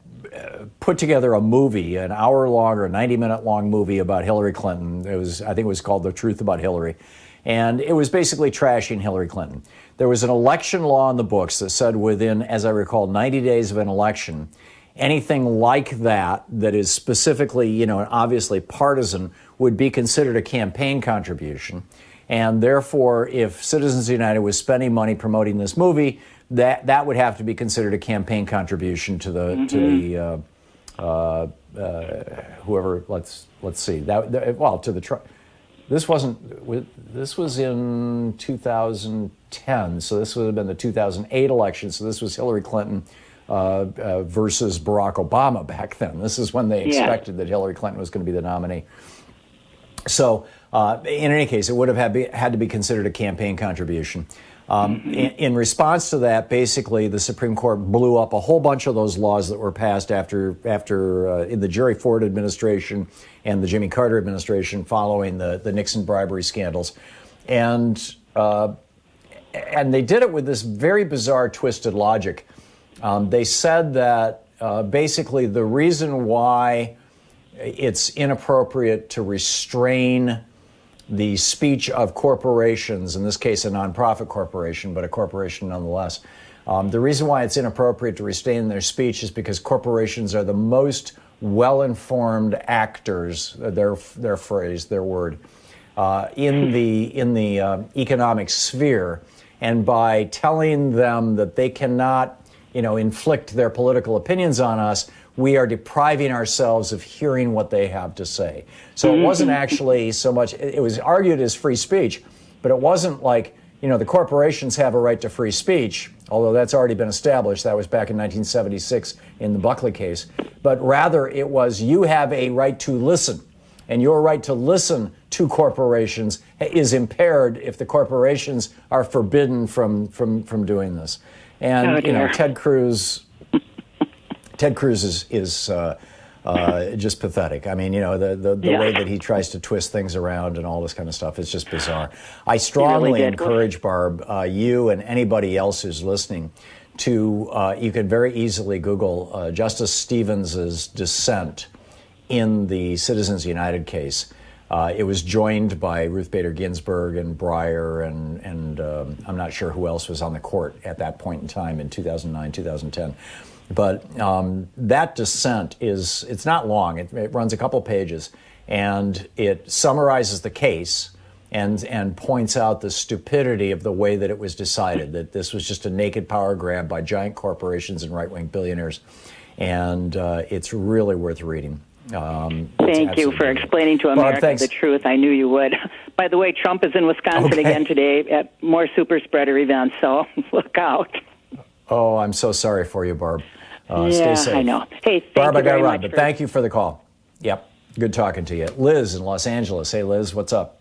put together a movie, an hour-long or 90-minute-long movie about Hillary Clinton. I think it was called The Truth About Hillary. And it was basically trashing Hillary Clinton. There was an election law in the books that said within, as I recall, 90 days of an election, anything like that is specifically, obviously partisan, would be considered a campaign contribution. And therefore, if Citizens United was spending money promoting this movie, that would have to be considered a campaign contribution to the whoever. Let's see to the this was in 2010, so this would have been the 2008 election. So this was Hillary Clinton versus Barack Obama back then. This is when they expected that Hillary Clinton was going to be the nominee. So in any case, it would have had to be considered a campaign contribution. In response to that, basically, the Supreme Court blew up a whole bunch of those laws that were passed after in the Jerry Ford administration and the Jimmy Carter administration following the Nixon bribery scandals. And they did it with this very bizarre, twisted logic. They said that basically the reason why it's inappropriate to restrain the speech of corporations, in this case a nonprofit corporation, but a corporation nonetheless. The reason why it's inappropriate to restrain their speech is because corporations are the most well-informed actors, their phrase, their word, in the economic sphere. And by telling them that they cannot, inflict their political opinions on us, we are depriving ourselves of hearing what they have to say. So it wasn't actually so much, it was argued as free speech, but it wasn't like, the corporations have a right to free speech, although that's already been established. That was back in 1976 in the Buckley case. But rather, it was you have a right to listen, and your right to listen to corporations is impaired if the corporations are forbidden from doing this. And, Ted Cruz is just pathetic. I mean, the way that he tries to twist things around and all this kind of stuff is just bizarre. I strongly encourage, Barb, you and anybody else who's listening to, you could very easily Google Justice Stevens's dissent in the Citizens United case. It was joined by Ruth Bader Ginsburg and Breyer and I'm not sure who else was on the court at that point in time in 2009, 2010. But that dissent it's not long. It runs a couple pages, and it summarizes the case and points out the stupidity of the way that it was decided, that this was just a naked power grab by giant corporations and right-wing billionaires. And it's really worth reading. Thank you for explaining to America the truth. I knew you would. By the way, Trump is in Wisconsin again today at more super spreader events, so look out. Oh, I'm so sorry for you, Barb. Stay safe. I know. Hey, thank Barb, you I got to very run, much but thank you for the call. Yep, good talking to you. Liz in Los Angeles. Hey, Liz, what's up?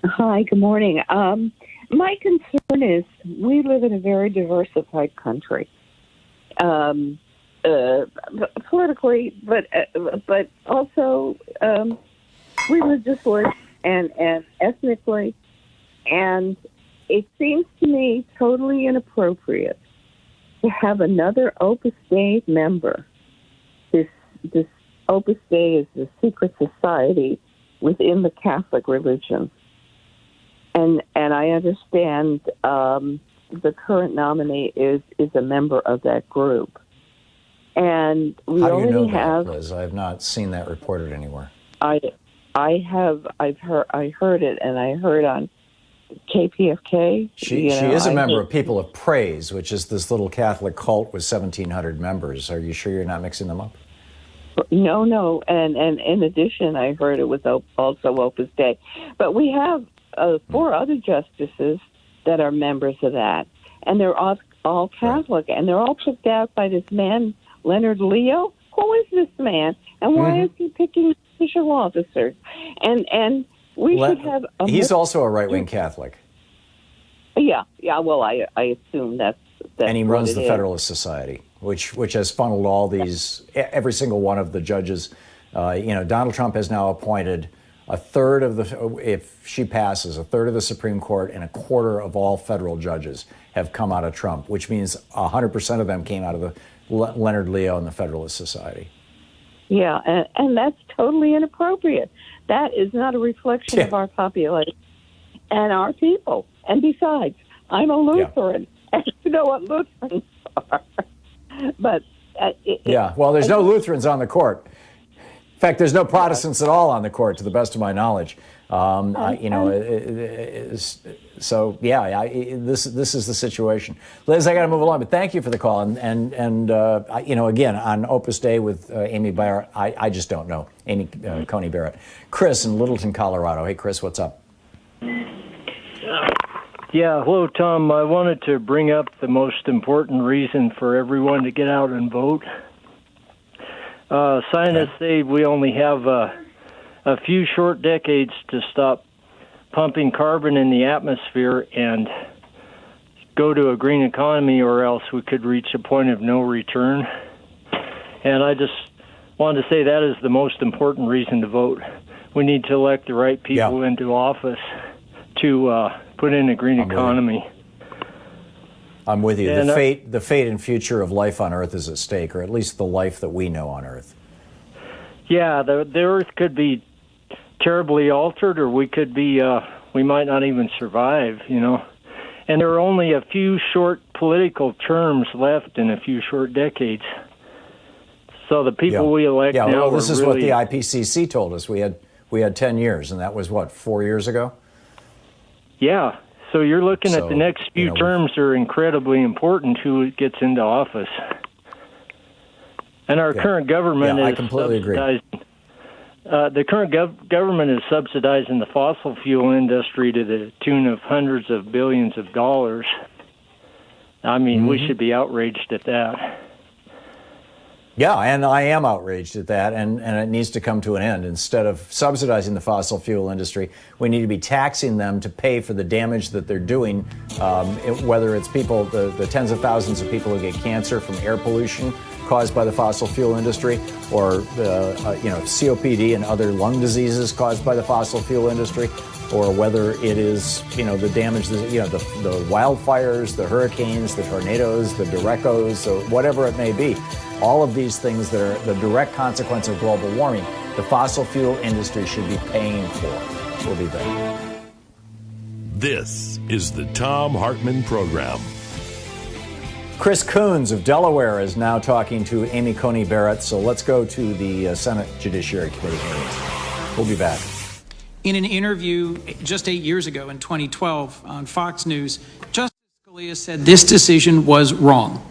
Hi, good morning. My concern is we live in a very diversified country, politically, but also religiously and ethnically, and it seems to me totally inappropriate to have another Opus Dei member. This Opus Dei is a secret society within the Catholic religion. And I understand the current nominee is a member of that group. And we How do you already know have that, Liz? I have not seen that reported anywhere. I've heard it, and I heard on KPFK. She is a member of People of Praise, which is this little Catholic cult with 1,700 members. Are you sure you're not mixing them up? No. And in addition, I heard it was also Opus Dei. But we have 4 other justices that are members of that. And they're all Catholic. Right. And they're all picked out by this man, Leonard Leo. Who is this man? And why is he picking official officers? And we should have... He's also a right-wing Catholic. Yeah. Well, I assume that's and he runs the Federalist Society, which has funneled all these, every single one of the judges. Donald Trump has now appointed a third of if she passes, a third of the Supreme Court and a quarter of all federal judges have come out of Trump, which means 100% of them came out of the Leonard Leo and the Federalist Society. Yeah, and that's totally inappropriate. That is not a reflection of our population and our people. And besides, I'm a Lutheran, and you know what Lutherans are. But well, there's no Lutherans on the court. In fact, there's no Protestants at all on the court, to the best of my knowledge. This is the situation. Liz, I got to move along, but thank you for the call. And again, on Opus Dei with Amy Barrett, I just don't know. Amy Coney Barrett. Chris in Littleton, Colorado. Hey, Chris, what's up? Yeah, hello, Tom. I wanted to bring up the most important reason for everyone to get out and vote. Scientists say we only have a few short decades to stop pumping carbon in the atmosphere and go to a green economy, or else we could reach a point of no return. And I just wanted to say that is the most important reason to vote. We need to elect the right people into office to put in a green economy. I'm with you. And the fate and future of life on Earth is at stake, or at least the life that we know on Earth. Yeah, the Earth could be terribly altered, or we could be, we might not even survive, And there are only a few short political terms left in a few short decades. So the people we elect now well, this is really... what the IPCC told us. We had 10 years, and that was, 4 years ago? Yeah. So you're looking at the next few terms are incredibly important who gets into office. And our current government I is completely agree. subsidizing. The current government is subsidizing the fossil fuel industry to the tune of hundreds of billions of dollars. I mean, we should be outraged at that. Yeah, and I am outraged at that, and it needs to come to an end. Instead of subsidizing the fossil fuel industry, we need to be taxing them to pay for the damage that they're doing, whether it's people, the tens of thousands of people who get cancer from air pollution caused by the fossil fuel industry, or COPD and other lung diseases caused by the fossil fuel industry, or whether it is, the damage, the wildfires, the hurricanes, the tornadoes, the derecos, or whatever it may be. All of these things that are the direct consequence of global warming, the fossil fuel industry should be paying for. We'll be back. This is the Thom Hartmann Program. Chris Coons of Delaware is now talking to Amy Coney Barrett. So let's go to the Senate Judiciary Committee hearings. We'll be back. In an interview just 8 years ago in 2012 on Fox News, Justice Scalia said this decision was wrong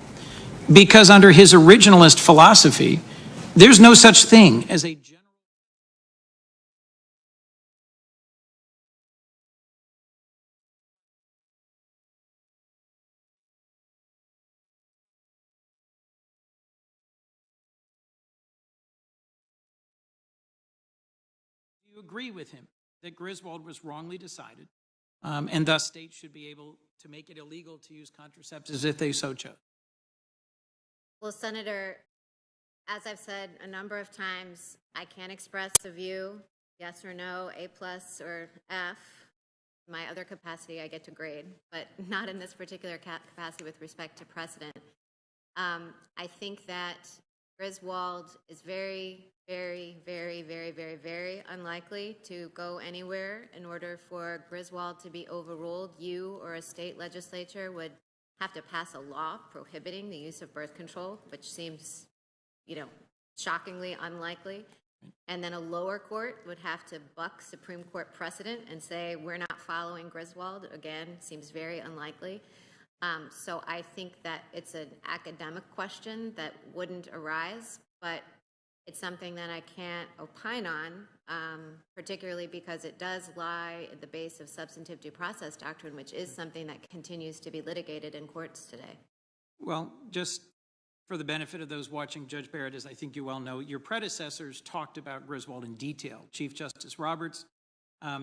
because under his originalist philosophy, there's no such thing as a general. Do you agree with him that Griswold was wrongly decided, and thus states should be able to make it illegal to use contraceptives if they so chose? Well, Senator, as I've said a number of times, I can't express a view, yes or no, A+ or F. In my other capacity, I get to grade, but not in this particular capacity with respect to precedent. I think that Griswold is very, very, very, very, very, very unlikely to go anywhere. In order for Griswold to be overruled, you or a state legislature would have to pass a law prohibiting the use of birth control, which seems, shockingly unlikely. And then a lower court would have to buck Supreme Court precedent and say, we're not following Griswold. Again, seems very unlikely. So I think that it's an academic question that wouldn't arise, but it's something that I can't opine on, particularly because it does lie at the base of substantive due process doctrine, which is something that continues to be litigated in courts today. Well, just for the benefit of those watching, Judge Barrett, as I think you well know, your predecessors talked about Griswold in detail. Chief Justice Roberts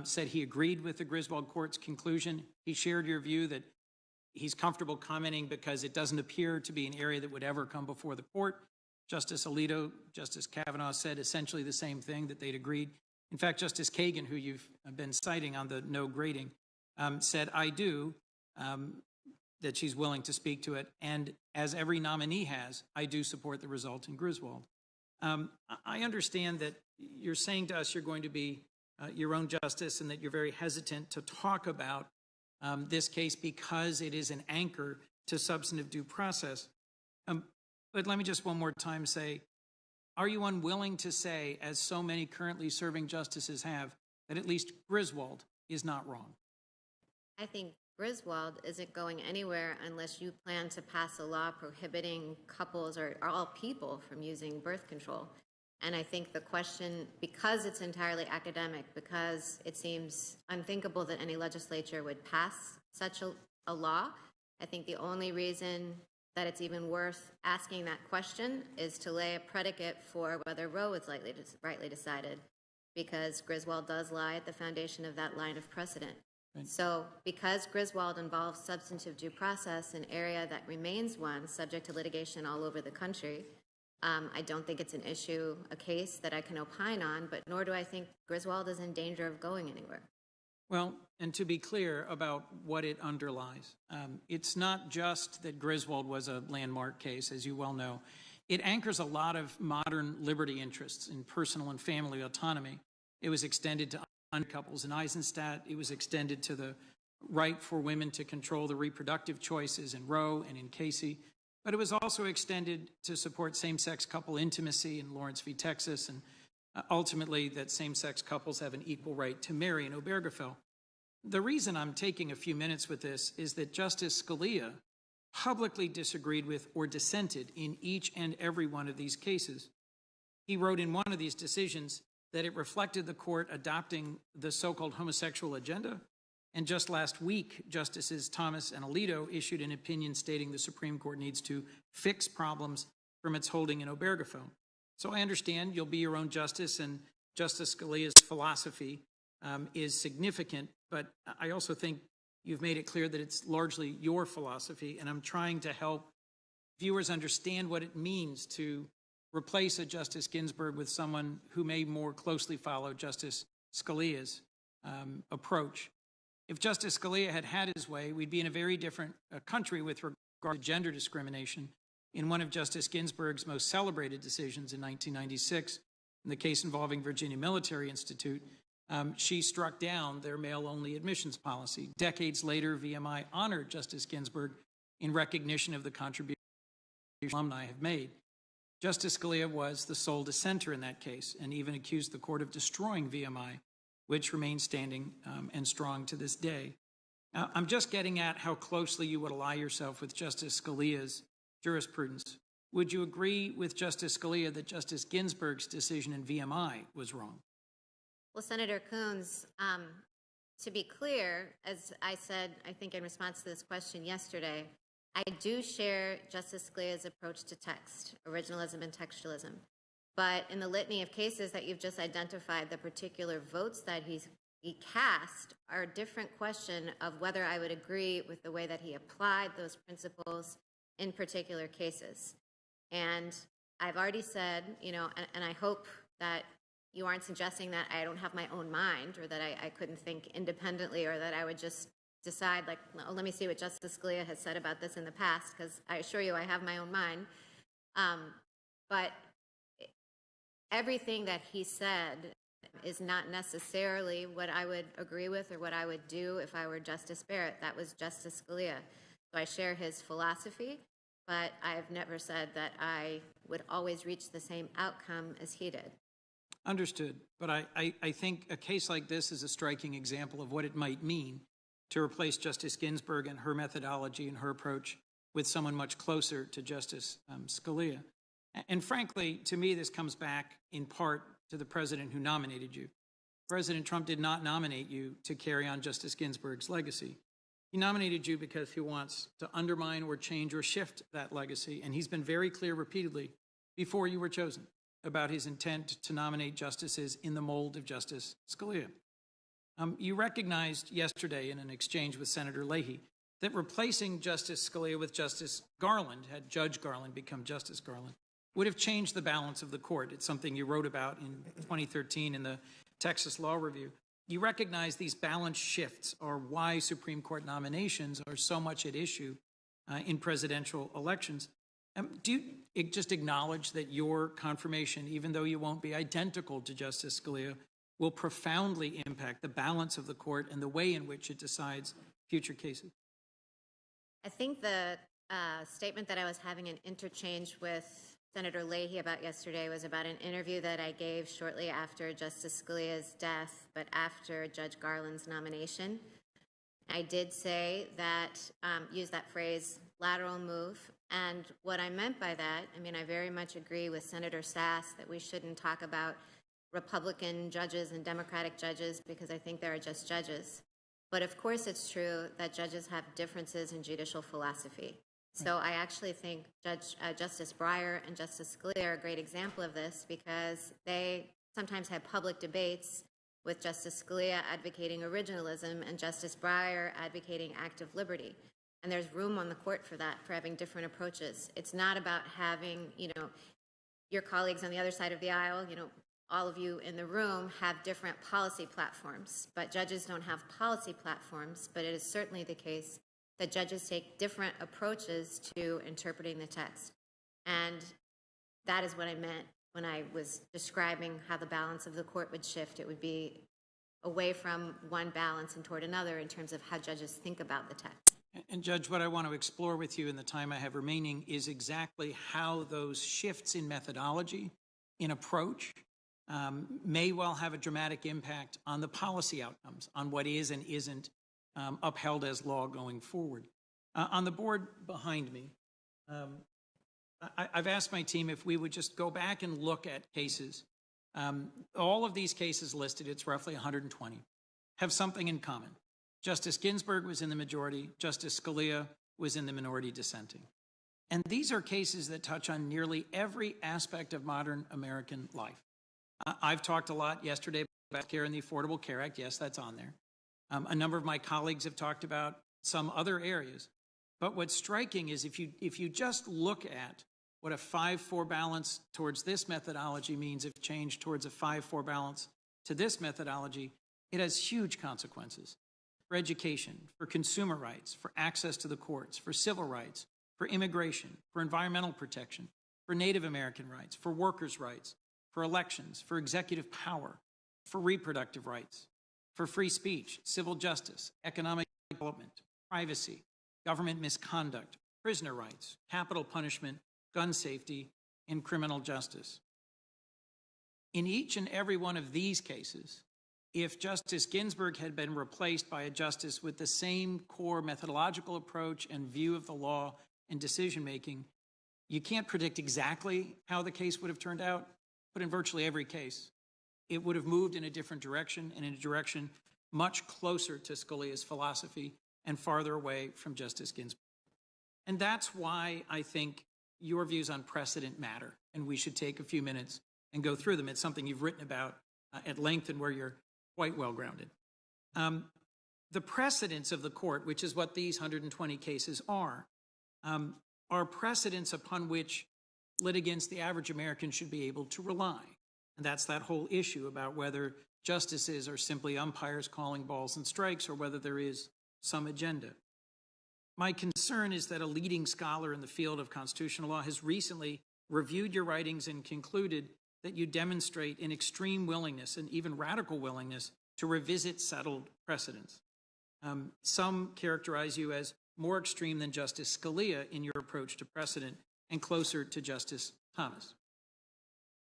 said he agreed with the Griswold court's conclusion. He shared your view that he's comfortable commenting because it doesn't appear to be an area that would ever come before the court. Justice Alito, Justice Kavanaugh said essentially the same thing, that they'd agreed. In fact, Justice Kagan, who you've been citing on the no grading, said, I do, that she's willing to speak to it. And as every nominee has, I do support the result in Griswold. I understand that you're saying to us you're going to be your own justice and that you're very hesitant to talk about this case because it is an anchor to substantive due process. But let me just one more time say, are you unwilling to say, as so many currently serving justices have, that at least Griswold is not wrong? I think Griswold isn't going anywhere unless you plan to pass a law prohibiting couples or all people from using birth control. And I think the question, because it's entirely academic, because it seems unthinkable that any legislature would pass such a law, I think the only reason that it's even worth asking that question is to lay a predicate for whether Roe was rightly decided, because Griswold does lie at the foundation of that line of precedent. Right. So because Griswold involves substantive due process, an area that remains one subject to litigation all over the country, I don't think it's an issue, a case that I can opine on, but nor do I think Griswold is in danger of going anywhere. Well, and to be clear about what it underlies, it's not just that Griswold was a landmark case, as you well know. It anchors a lot of modern liberty interests in personal and family autonomy. It was extended to couples in Eisenstadt. It was extended to the right for women to control the reproductive choices in Roe and in Casey. But it was also extended to support same-sex couple intimacy in Lawrence v. Texas, and ultimately that same-sex couples have an equal right to marry in Obergefell. The reason I'm taking a few minutes with this is that Justice Scalia publicly disagreed with or dissented in each and every one of these cases. He wrote in one of these decisions that it reflected the court adopting the so-called homosexual agenda. And just last week, Justices Thomas and Alito issued an opinion stating the Supreme Court needs to fix problems from its holding in Obergefell. So I understand you'll be your own justice, and Justice Scalia's philosophy is significant, but I also think you've made it clear that it's largely your philosophy, and I'm trying to help viewers understand what it means to replace a Justice Ginsburg with someone who may more closely follow Justice Scalia's approach. If Justice Scalia had had his way, we'd be in a very different country with regard to gender discrimination. In one of Justice Ginsburg's most celebrated decisions in 1996, in the case involving Virginia Military Institute, she struck down their male-only admissions policy. Decades later, VMI honored Justice Ginsburg in recognition of the contribution alumni have made. Justice Scalia was the sole dissenter in that case and even accused the court of destroying VMI, which remains standing and strong to this day. I'm just getting at how closely you would ally yourself with Justice Scalia's jurisprudence. Would you agree with Justice Scalia that Justice Ginsburg's decision in VMI was wrong? Well, Senator Coons, to be clear, as I said, I think in response to this question yesterday, I do share Justice Scalia's approach to text, originalism and textualism. But in the litany of cases that you've just identified, the particular votes that he cast are a different question of whether I would agree with the way that he applied those principles in particular cases. And I've already said, and I hope that you aren't suggesting that I don't have my own mind or that I couldn't think independently or that I would just decide like, oh, let me see what Justice Scalia has said about this in the past, because I assure you I have my own mind. But everything that he said is not necessarily what I would agree with or what I would do if I were Justice Barrett. That was Justice Scalia. So I share his philosophy, but I've never said that I would always reach the same outcome as he did. Understood. But I think a case like this is a striking example of what it might mean to replace Justice Ginsburg and her methodology and her approach with someone much closer to Justice Scalia. And frankly, to me, this comes back in part to the president who nominated you. President Trump did not nominate you to carry on Justice Ginsburg's legacy. He nominated you because he wants to undermine or change or shift that legacy. And he's been very clear repeatedly before you were chosen about his intent to nominate justices in the mold of Justice Scalia. You recognized yesterday in an exchange with Senator Leahy that replacing Justice Scalia with Justice Garland, had Judge Garland become Justice Garland, would have changed the balance of the court. It's something you wrote about in 2013 in the Texas Law Review. You recognize these balance shifts are why Supreme Court nominations are so much at issue in presidential elections. Do you just acknowledge that your confirmation, even though you won't be identical to Justice Scalia, will profoundly impact the balance of the court and the way in which it decides future cases? I think the statement that I was having an interchange with Senator Leahy about yesterday was about an interview that I gave shortly after Justice Scalia's death, but after Judge Garland's nomination. I did say that, use that phrase, lateral move. And what I meant by that, I very much agree with Senator Sass that we shouldn't talk about Republican judges and Democratic judges because I think there are just judges. But of course it's true that judges have differences in judicial philosophy. So I actually think Justice Breyer and Justice Scalia are a great example of this because they sometimes had public debates with Justice Scalia advocating originalism and Justice Breyer advocating active liberty. And there's room on the court for that, for having different approaches. It's not about having, your colleagues on the other side of the aisle, all of you in the room have different policy platforms, but judges don't have policy platforms, but it is certainly the case that judges take different approaches to interpreting the text. And that is what I meant when I was describing how the balance of the court would shift. It would be away from one balance and toward another in terms of how judges think about the text. And Judge, what I want to explore with you in the time I have remaining is exactly how those shifts in methodology, in approach, may well have a dramatic impact on the policy outcomes, on what is and isn't upheld as law going forward. On the board behind me, I've asked my team if we would just go back and look at cases. All of these cases listed, it's roughly 120, have something in common. Justice Ginsburg was in the majority. Justice Scalia was in the minority dissenting. And these are cases that touch on nearly every aspect of modern American life. I've talked a lot yesterday about care and the Affordable Care Act. Yes, that's on there. A number of my colleagues have talked about some other areas. But what's striking is if you just look at what a 5-4 balance towards this methodology means, if change towards a 5-4 balance to this methodology, it has huge consequences for education, for consumer rights, for access to the courts, for civil rights, for immigration, for environmental protection, for Native American rights, for workers' rights, for elections, for executive power, for reproductive rights, for free speech, civil justice, economic development, privacy, government misconduct, prisoner rights, capital punishment, gun safety, and criminal justice. In each and every one of these cases, if Justice Ginsburg had been replaced by a justice with the same core methodological approach and view of the law and decision-making, you can't predict exactly how the case would have turned out, but in virtually every case, it would have moved in a different direction, and in a direction much closer to Scalia's philosophy and farther away from Justice Ginsburg. And that's why I think your views on precedent matter, and we should take a few minutes and go through them. It's something you've written about at length and where you're quite well-grounded. The precedents of the court, which is what these 120 cases are precedents upon which litigants, the average American, should be able to rely. And that's that whole issue about whether justices are simply umpires calling balls and strikes or whether there is some agenda. My concern is that a leading scholar in the field of constitutional law has recently reviewed your writings and concluded that you demonstrate an extreme willingness and even radical willingness to revisit settled precedents. Some characterize you as more extreme than Justice Scalia in your approach to precedent and closer to Justice Thomas.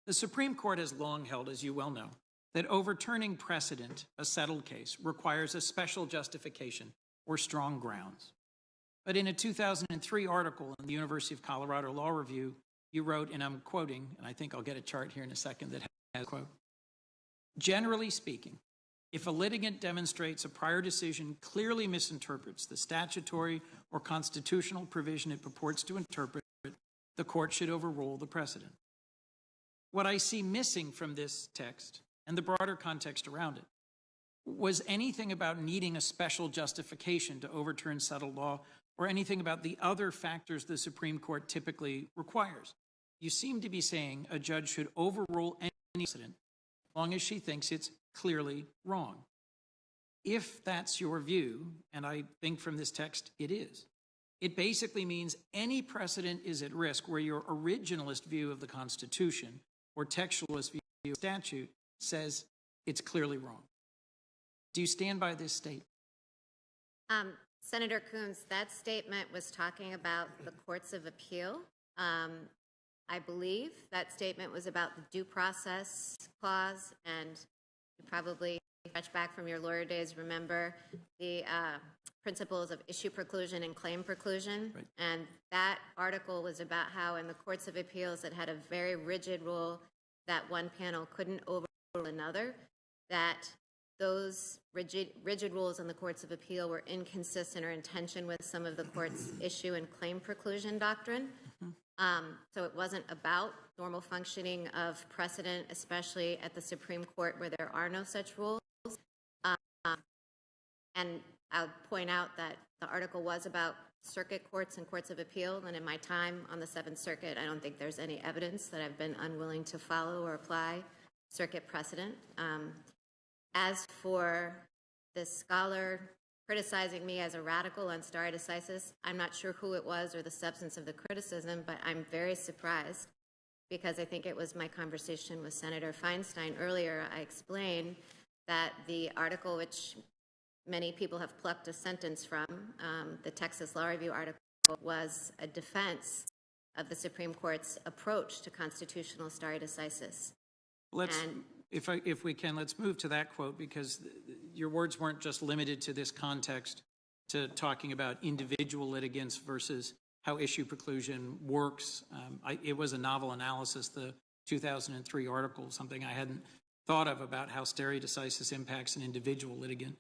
The Supreme Court has long held, as you well know, that overturning precedent, a settled case, requires a special justification or strong grounds. But in a 2003 article in the University of Colorado Law Review, you wrote, and I'm quoting, and I think I'll get a chart here in a second that has a quote, "Generally speaking, if a litigant demonstrates a prior decision clearly misinterprets the statutory or constitutional provision it purports to interpret, the court should overrule the precedent." What I see missing from this text and the broader context around it was anything about needing a special justification to overturn settled law or anything about the other factors the Supreme Court typically requires. You seem to be saying a judge should overrule any precedent as long as she thinks it's clearly wrong. If that's your view, and I think from this text it is, it basically means any precedent is at risk where your originalist view of the Constitution or textualist view of the statute says it's clearly wrong. Do you stand by this statement? Senator Coons, that statement was talking about the courts of appeal. I believe that statement was about the due process clause, and you probably stretch back from your lawyer days, remember the principles of issue preclusion and claim preclusion. Right. And that article was about how in the courts of appeals that had a very rigid rule that one panel couldn't overrule another, that those rigid rules in the courts of appeal were inconsistent or in tension with some of the court's issue and claim preclusion doctrine. So it wasn't about normal functioning of precedent, especially at the Supreme Court where there are no such rules. And I'll point out that the article was about circuit courts and courts of appeal, and in my time on the Seventh Circuit, I don't think there's any evidence that I've been unwilling to follow or apply circuit precedent. As for the scholar criticizing me as a radical on stare decisis, I'm not sure who it was or the substance of the criticism, but I'm very surprised because I think it was my conversation with Senator Feinstein earlier. I explained that the article, which many people have plucked a sentence from, the Texas Law Review article, was a defense of the Supreme Court's approach to constitutional stare decisis. If we can, let's move to that quote, because your words weren't just limited to this context. to talking about individual litigants versus how issue preclusion works. It was a novel analysis, the 2003 article, something I hadn't thought of about how stare decisis impacts an individual litigant.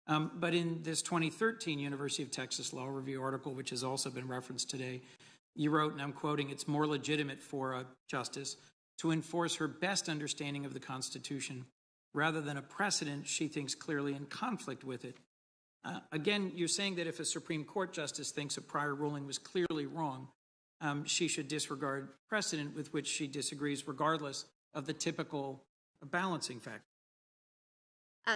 But in this 2013 University of Texas Law Review article, which has also been referenced today, you wrote, and I'm quoting, "It's more legitimate for a justice to enforce her best understanding of the Constitution rather than a precedent she thinks clearly in conflict with it." Again, you're saying that if a Supreme Court justice thinks a prior ruling was clearly wrong, she should disregard precedent with which she disagrees, regardless of the typical balancing factor.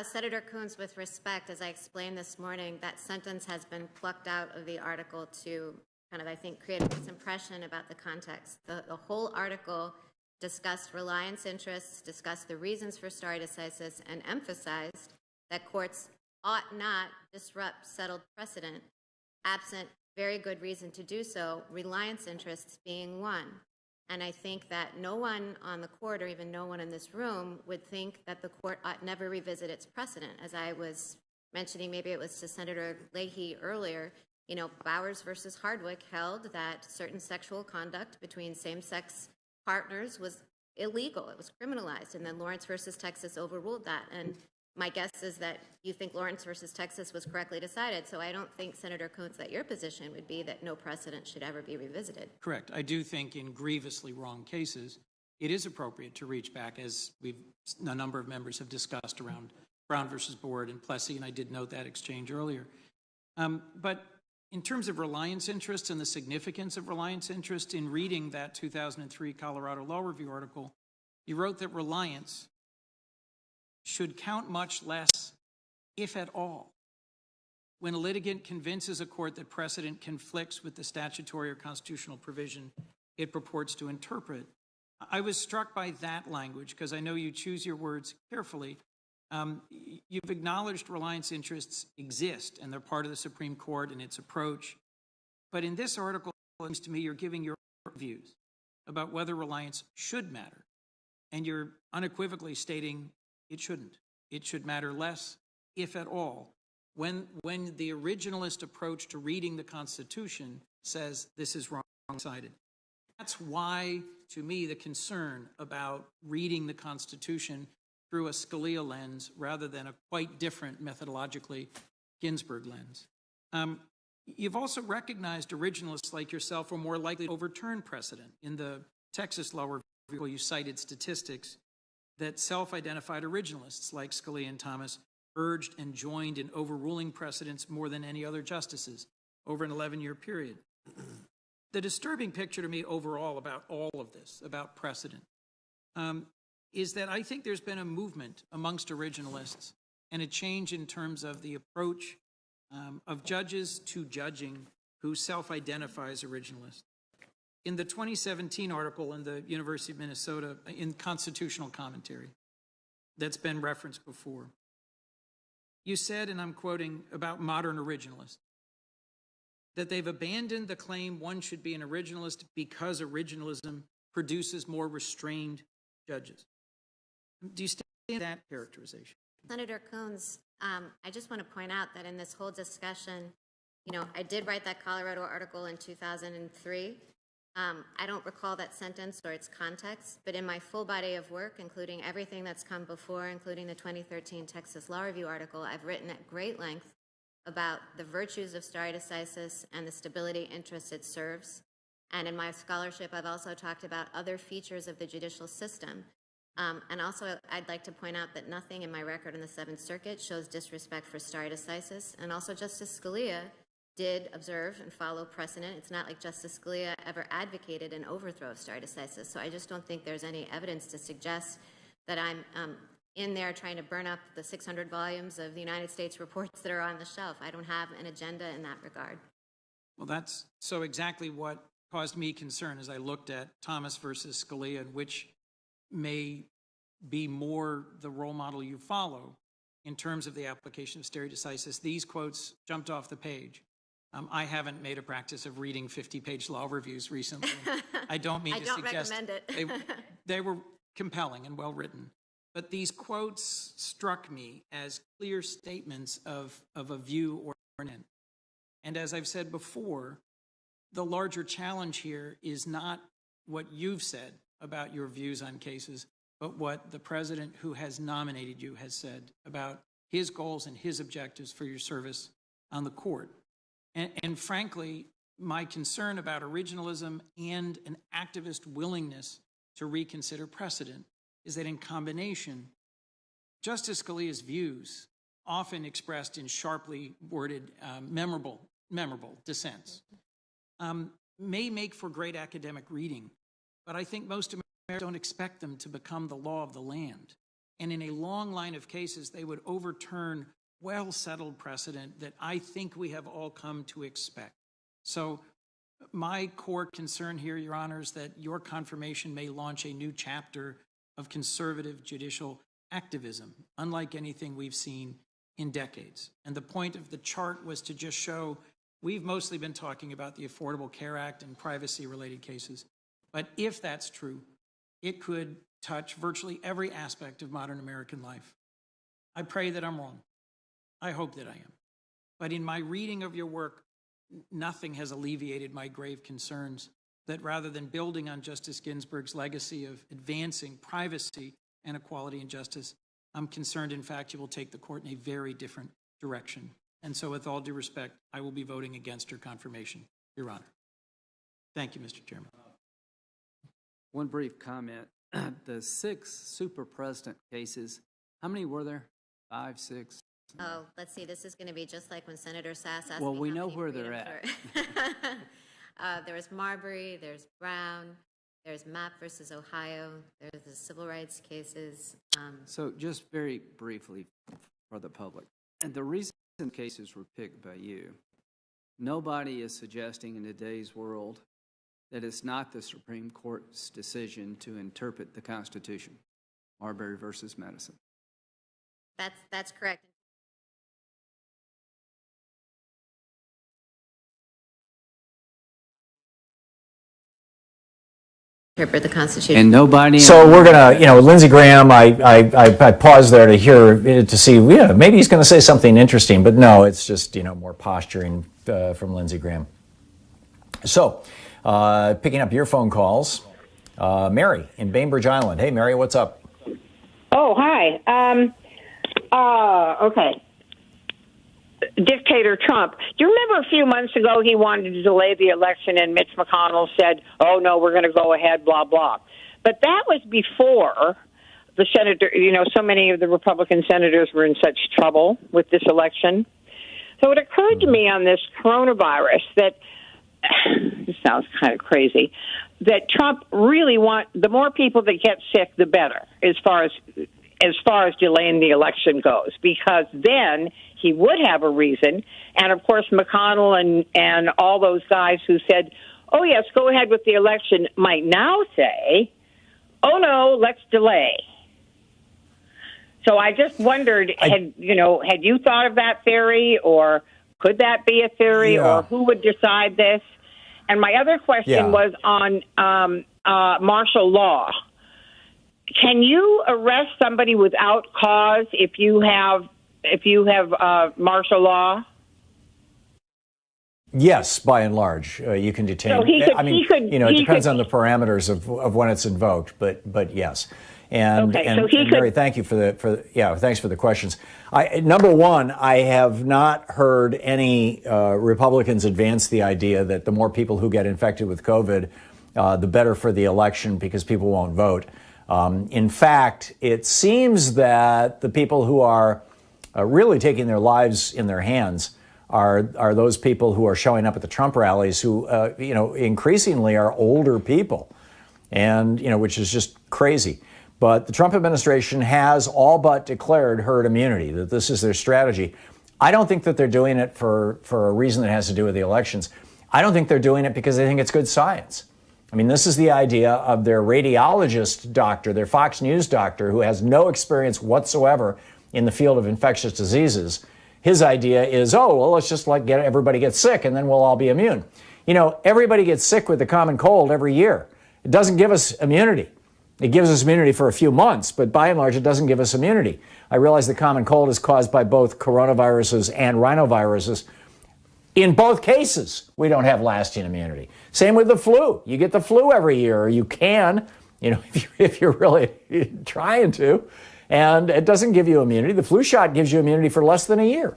Senator Coons, with respect, as I explained this morning, that sentence has been plucked out of the article to kind of, I think, create a misimpression about the context. The whole article discussed reliance interests, discussed the reasons for stare decisis, and emphasized that courts ought not disrupt settled precedent, absent very good reason to do so, reliance interests being one. And I think that no one on the court, or even no one in this room, would think that the court ought never revisit its precedent. As I was mentioning, maybe it was to Senator Leahy earlier, you know, Bowers versus Hardwick held that certain sexual conduct between same-sex partners was illegal. It was criminalized. And then Lawrence versus Texas overruled that. And my guess is that you think Lawrence versus Texas was correctly decided. So I don't think, Senator Coons, that your position would be that no precedent should ever be revisited. Correct. I do think in grievously wrong cases, it is appropriate to reach back, as a number of members have discussed around Brown versus Board and Plessy, and I did note that exchange earlier. But in terms of reliance interest and the significance of reliance interest, in reading that 2003 Colorado Law Review article, you wrote that reliance should count much less, if at all, when a litigant convinces a court that precedent conflicts with the statutory or constitutional provision it purports to interpret. I was struck by that language because I know you choose your words carefully. You've acknowledged reliance interests exist and they're part of the Supreme Court and its approach. But in this article, it seems to me you're giving your views about whether reliance should matter. And you're unequivocally stating it shouldn't. It should matter less, if at all, when the originalist approach to reading the Constitution says this is wrong-sided. That's why, to me, the concern about reading the Constitution through a Scalia lens rather than a quite different, methodologically, Ginsburg lens. You've also recognized originalists like yourself are more likely to overturn precedent. In the Texas Law Review, you cited statistics that self-identified originalists like Scalia and Thomas urged and joined in overruling precedents more than any other justices over an 11-year period. The disturbing picture to me overall about all of this, about precedent, is that I think there's been a movement amongst originalists and a change in terms of the approach of judges to judging who self-identify as originalists. In the 2017 article in the University of Minnesota, in Constitutional Commentary, that's been referenced before, you said, and I'm quoting, about modern originalists, that they've abandoned the claim one should be an originalist because originalism produces more restrained judges. Do you stand by that characterization? Senator Coons, I just want to point out that in this whole discussion, you know, I did write that Colorado article in 2003. I don't recall that sentence or its context, but in my full body of work, including everything that's come before, including the 2013 Texas Law Review article, I've written at great length about the virtues of stare decisis and the stability interests it serves. And in my scholarship, I've also talked about other features of the judicial system. And also, I'd like to point out that nothing in my record in the Seventh Circuit shows disrespect for stare decisis. And also, Justice Scalia did observe and follow precedent. It's not like Justice Scalia ever advocated an overthrow of stare decisis. So I just don't think there's any evidence to suggest that I'm in there trying to burn up the 600 volumes of the United States reports that are on the shelf. I don't have an agenda in that regard. Well, that's so exactly what caused me concern as I looked at Thomas versus Scalia, and which may be more the role model you follow in terms of the application of stare decisis. These quotes jumped off the page. I haven't made a practice of reading 50-page law reviews recently. I don't mean to suggest recommend it. they were compelling and well written. But these quotes struck me as clear statements of a view or an intent. And as I've said before, the larger challenge here is not what you've said about your views on cases, but what the president who has nominated you has said about his goals and his objectives for your service on the court. And frankly, my concern about originalism and an activist willingness to reconsider precedent is that in combination, Justice Scalia's views, often expressed in sharply worded, memorable dissents, may make for great academic reading, but I think most Americans don't expect them to become the law of the land. And in a long line of cases, they would overturn well-settled precedent that I think we have all come to expect. So my core concern here, Your Honor, is that your confirmation may launch a new chapter of conservative judicial activism, unlike anything we've seen in decades. And the point of the chart was to just show we've mostly been talking about the Affordable Care Act and privacy-related cases. But if that's true, it could touch virtually every aspect of modern American life. I pray that I'm wrong. I hope that I am. But in my reading of your work, nothing has alleviated my grave concerns that rather than building on Justice Ginsburg's legacy of advancing privacy and equality and justice, I'm concerned, in fact, you will take the court in a very different direction. And so with all due respect, I will be voting against your confirmation, Your Honor. Thank you, Mr. Chairman. One brief comment. The 6 super president cases, how many were there? 5, 6? Oh, let's see. This is going to be just like when Senator Sass asked Well, me we how know many where they're freedoms were. There was Marbury, there's Brown, there's Mapp versus Ohio, there's the civil rights cases. So just very briefly for the public, and the reason cases were picked by you, nobody is suggesting in today's world that it's not the Supreme Court's decision to interpret the Constitution, Marbury versus Madison. That's correct. Interpret the Constitution. And nobody. So we're gonna, Lindsey Graham. I paused there to hear to see. Yeah, maybe he's gonna say something interesting, but no, it's just more posturing from Lindsey Graham. So, picking up your phone calls, Mary in Bainbridge Island. Hey, Mary, what's up? Oh, hi. Okay. Dictator Trump. Do you remember a few months ago he wanted to delay the election and Mitch McConnell said, oh, no, we're going to go ahead, blah, blah. But that was before the senator, so many of the Republican senators were in such trouble with this election. So it occurred to me on this coronavirus that, this sounds kind of crazy, that Trump really the more people that get sick, the better, as far as delaying the election goes, because then he would have a reason. And, of course, McConnell and all those guys who said, oh, yes, go ahead with the election, might now say, oh, no, let's delay. So I just wondered, had you thought of that theory, or could that be a theory, or who would decide this? And my other question was on martial law. Can you arrest somebody without cause if you have martial law? Yes, by and large, you can detain. So it depends on the parameters of when it's invoked, but yes. And Mary, thank you thanks for the questions. Number one, I have not heard any Republicans advance the idea that the more people who get infected with COVID, the better for the election because people won't vote. In fact, it seems that the people who are really taking their lives in their hands are those people who are showing up at the Trump rallies who, increasingly are older people, and, which is just crazy. But the Trump administration has all but declared herd immunity, that this is their strategy. I don't think that they're doing it for a reason that has to do with the elections. I don't think they're doing it because they think it's good science. I mean, this is the idea of their radiologist doctor, their Fox News doctor, who has no experience whatsoever in the field of infectious diseases. His idea is, let's just everybody get sick and then we'll all be immune. Everybody gets sick with the common cold every year. It doesn't give us immunity. It gives us immunity for a few months, but by and large, it doesn't give us immunity. I realize the common cold is caused by both coronaviruses and rhinoviruses. In both cases, we don't have lasting immunity. Same with the flu. You get the flu every year, or you can, if you're really trying to, and it doesn't give you immunity. The flu shot gives you immunity for less than a year.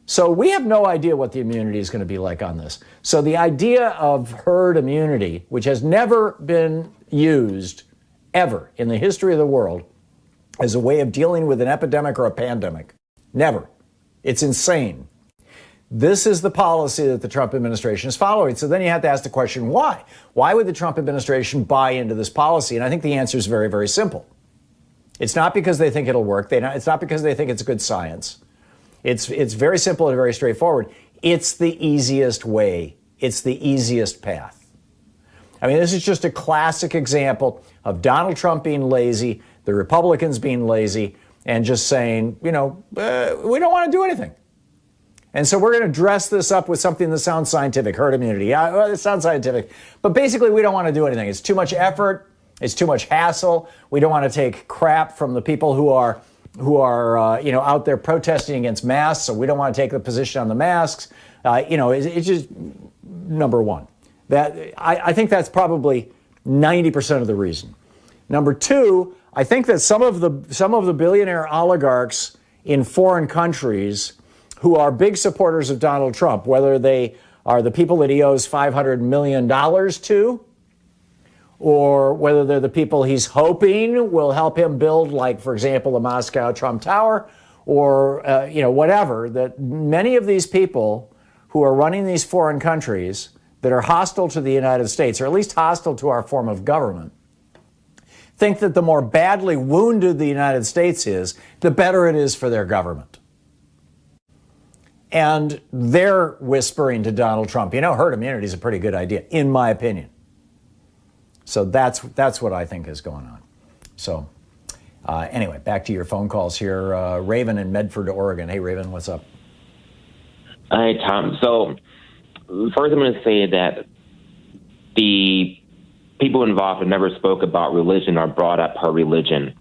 So we have no idea what the immunity is going to be like on this. So the idea of herd immunity, which has never been used ever in the history of the world as a way of dealing with an epidemic or a pandemic, never. It's insane. This is the policy that the Trump administration is following. So then you have to ask the question, why? Why would the Trump administration buy into this policy? And I think the answer is very, very simple. It's not because they think it'll work. It's not because they think it's good science. It's very simple and very straightforward. It's the easiest way. It's the easiest path. I mean, this is just a classic example of Donald Trump being lazy, the Republicans being lazy, and just saying, we don't want to do anything. And so we're going to dress this up with something that sounds scientific, herd immunity. Yeah, well, it sounds scientific. But basically, we don't want to do anything. It's too much effort. It's too much hassle. We don't want to take crap from the people who are out there protesting against masks. So we don't want to take the position on the masks. It's just number one. That I think that's probably 90% of the reason. Number two, I think that some of the billionaire oligarchs in foreign countries who are big supporters of Donald Trump, whether they are the people that he owes $500 million to, or whether they're the people he's hoping will help him build, like, for example, the Moscow Trump Tower, or, whatever, that many of these people who are running these foreign countries that are hostile to the United States, or at least hostile to our form of government, think that the more badly wounded the United States is, the better it is for their government. And they're whispering to Donald Trump, herd immunity is a pretty good idea, in my opinion. So that's what I think is going on. So anyway, back to your phone calls here. Raven in Medford, Oregon. Hey, Raven, what's up? Hi, Tom. So first I'm going to say that the people involved have never spoke about religion or brought up her religion,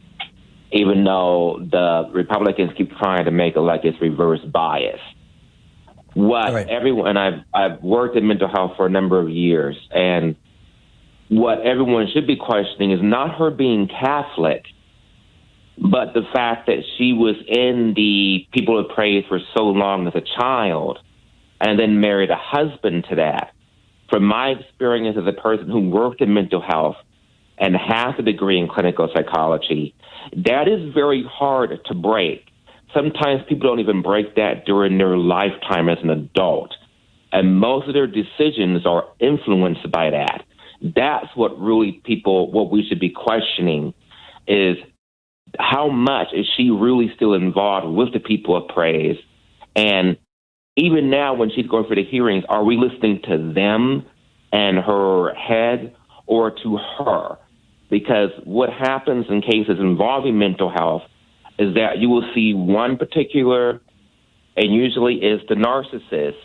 even though the Republicans keep trying to make it like it's reverse bias. I've worked in mental health for a number of years, and what everyone should be questioning is not her being Catholic, but the fact that she was in the People of Praise for so long as a child and then married a husband to that. From my experience as a person who worked in mental health and has a degree in clinical psychology, that is very hard to break. Sometimes people don't even break that during their lifetime as an adult. And most of their decisions are influenced by that. That's what we should be questioning is how much is she really still involved with the People of Praise? And even now when she's going for the hearings, are we listening to them and her head or to her? Because what happens in cases involving mental health is that you will see one particular, and usually is the narcissist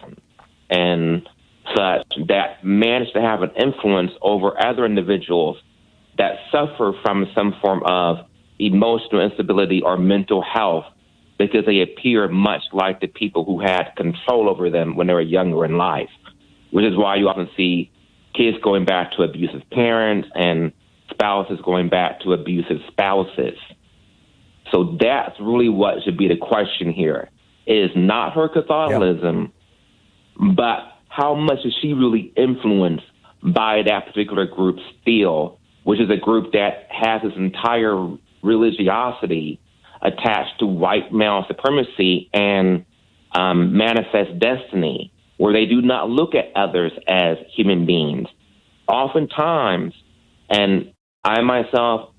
and such, that manage to have an influence over other individuals that suffer from some form of emotional instability or mental health because they appear much like the people who had control over them when they were younger in life, which is why you often see kids going back to abusive parents and spouses going back to abusive spouses. So that's really what should be the question here, is not her Catholicism, but how much is she really influenced by that particular group still, which is a group that has its entire religiosity attached to white male supremacy and manifest destiny, where they do not look at others as human beings. Oftentimes, and I myself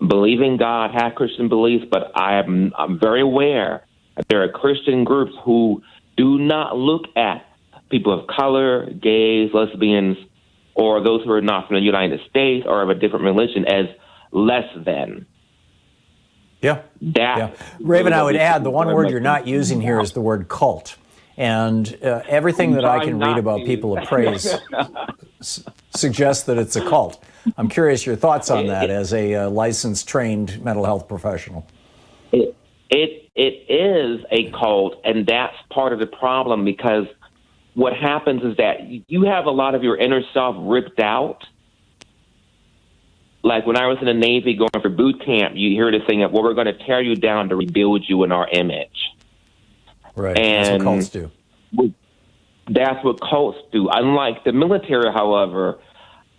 believe in God, have Christian beliefs, but I'm very aware that there are Christian groups who do not look at people of color, gays, lesbians, or those who are not from the United States or of a different religion as less than. Raven, I would add, the one word you're not using here is the word cult. And everything that I can read about People of Praise suggests that it's a cult. I'm curious your thoughts on that as a licensed, trained mental health professional. it is a cult, and that's part of the problem, because what happens is that you have a lot of your inner self ripped out. Like when I was in the Navy going for boot camp, you hear the thing of, well, we're going to tear you down to rebuild you in our image. Right, and that's what cults do. That's what cults do. Unlike the military, however,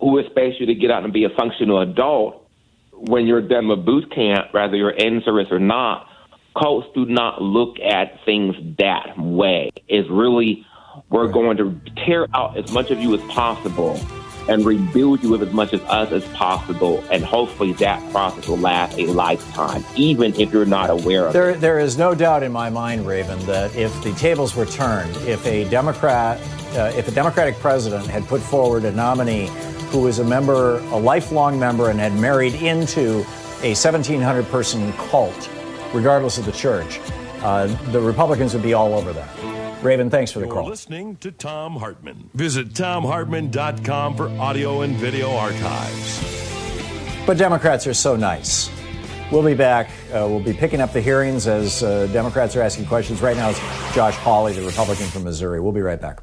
who expects you to get out and be a functional adult when you're done with boot camp, whether you're in service or not, cults do not look at things that way. It's really, we're going to tear out as much of you as possible and rebuild you with as much of us as possible, and hopefully that process will last a lifetime, even if you're not aware of it. There is no doubt in my mind, Raven, that if the tables were turned, if a Democratic president had put forward a nominee who was a lifelong member, and had married into a 1,700-person cult, regardless of the church, the Republicans would be all over that. Raven, thanks for the call. You're listening to Thom Hartmann. Visit ThomHartmann.com for audio and video archives. But Democrats are so nice. We'll be back. We'll be picking up the hearings as Democrats are asking questions. Right now it's Josh Hawley, the Republican from Missouri. We'll be right back.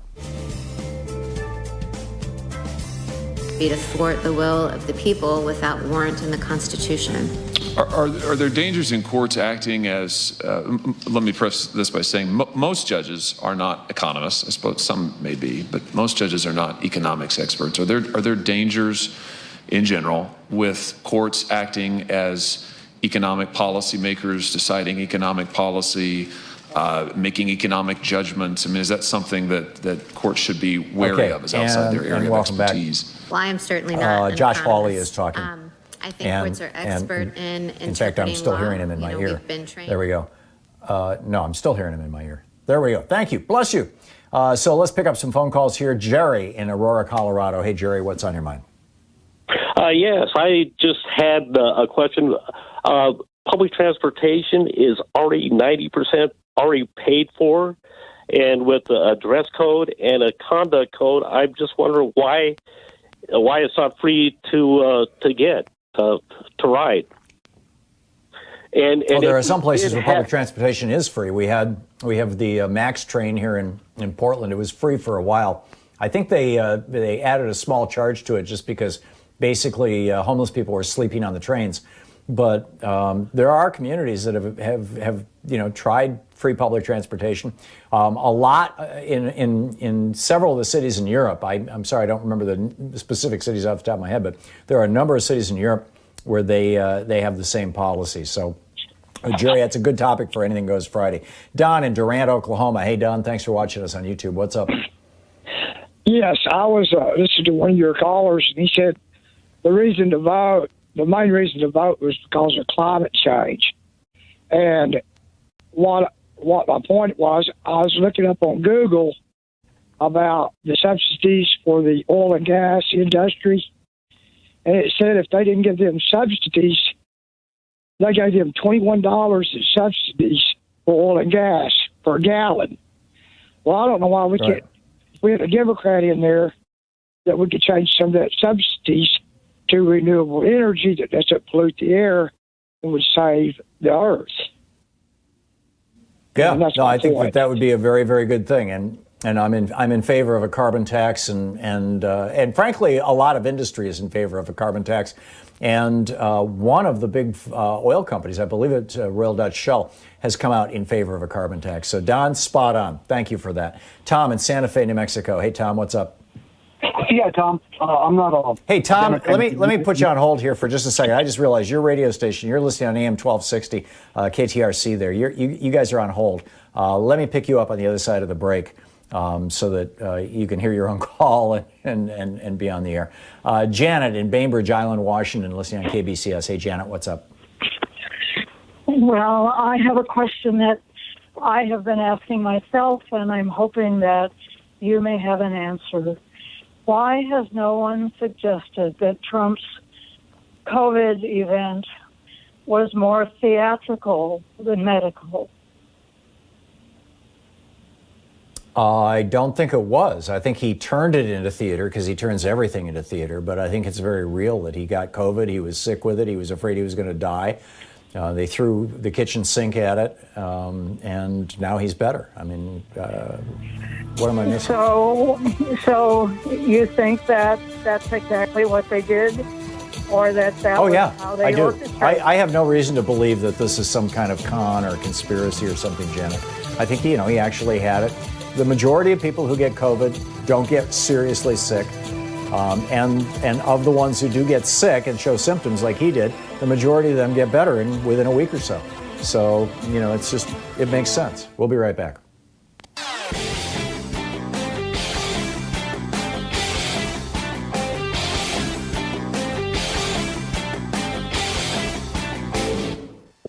Be to thwart the will of the people without warrant in the Constitution. Are there dangers in courts acting as, let me preface this by saying most judges are not economists. I suppose some may be, but most judges are not economics experts. Are there dangers in general with courts acting as economic policymakers, deciding economic policy, making economic judgments? I mean, is that something that courts should be wary of as outside their area of expertise? Well, I am certainly not. Josh Hawley is talking. I think courts are expert in interpreting In fact, I'm still law. hearing him in my ear. We've been trained. There we go. No, I'm still hearing him in my ear. There we go. Thank you. Bless you. So let's pick up some phone calls here. Jerry in Aurora, Colorado. Hey, Jerry, what's on your mind? Yes, I just had a question. Public transportation is already 90% already paid for, and with a dress code and a conduct code, I'm just wondering why it's not free to get to ride. And there are some places where public transportation is free. We have the Max train here in Portland. It was free for a while. I think they added a small charge to it just because basically homeless people were sleeping on the trains. But there are communities that have tried free public transportation. A lot in several of the cities in Europe. I'm sorry, I don't remember the specific cities off the top of my head, but there are a number of cities in Europe where they have the same policy. So, Jerry, that's a good topic for Anything Goes Friday. Don in Durant, Oklahoma. Hey, Don, thanks for watching us on YouTube. What's up? Yes, I was listening to one of your callers, and he said the main reason to vote was because of climate change. And what my point was, I was looking up on Google about the subsidies for the oil and gas industry, and it said if they didn't give them subsidies, they gave them $21 in subsidies for oil and gas per gallon. Well, I don't know why we can't. If we had a Democrat in there, that we could change some of that subsidies to renewable energy that doesn't pollute the air and would save the earth. Yeah, no, I think that would be a very, very good thing, and I'm in favor of a carbon tax, and frankly, a lot of industry is in favor of a carbon tax, and one of the big oil companies, I believe it's Royal Dutch Shell, has come out in favor of a carbon tax. So Don, spot on. Thank you for that. Tom in Santa Fe, New Mexico. Hey, Tom, what's up? Yeah, Tom. I'm not a. Hey, Tom. Let me put you on hold here for just a second. I just realized your radio station. You're listening on AM 1260, KTRC. There, you guys are on hold. Let me pick you up on the other side of the break, so that you can hear your own call and be on the air. Janet in Bainbridge Island, Washington, listening on KBCS. Hey, Janet, what's up? Well, I have a question that I have been asking myself, and I'm hoping that you may have an answer. Why has no one suggested that Trump's COVID event was more theatrical than medical? I don't think it was. I think he turned it into theater because he turns everything into theater. But I think it's very real that he got COVID. He was sick with it. He was afraid he was going to die. They threw the kitchen sink at it, and now he's better. I mean, what am I missing? So you think that that's exactly what they did, or that was how they I do. orchestrated? I have no reason to believe that this is some kind of con or conspiracy or something, Janet. I think he actually had it. The majority of people who get COVID don't get seriously sick. And of the ones who do get sick and show symptoms like he did, the majority of them get better within a week or so. So, it makes sense. We'll be right back.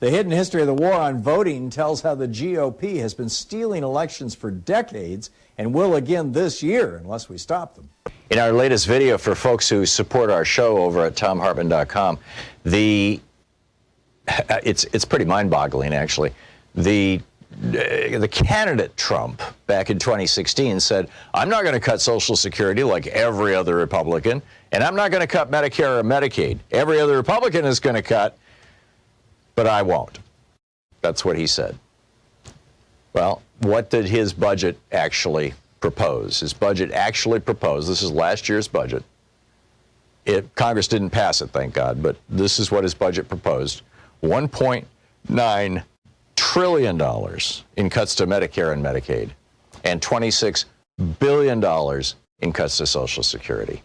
The hidden history of the war on voting tells how the GOP has been stealing elections for decades and will again this year unless we stop them. In our latest video for folks who support our show over at ThomHartmann.com, it's pretty mind-boggling, actually. The candidate Trump back in 2016 said, I'm not going to cut Social Security like every other Republican, and I'm not going to cut Medicare or Medicaid. Every other Republican is going to cut, but I won't. That's what he said. Well, what did his budget actually propose? His budget actually proposed, this is last year's budget. Congress didn't pass it, thank God, but this is what his budget proposed. $1.9 trillion in cuts to Medicare and Medicaid, and $26 billion in cuts to Social Security.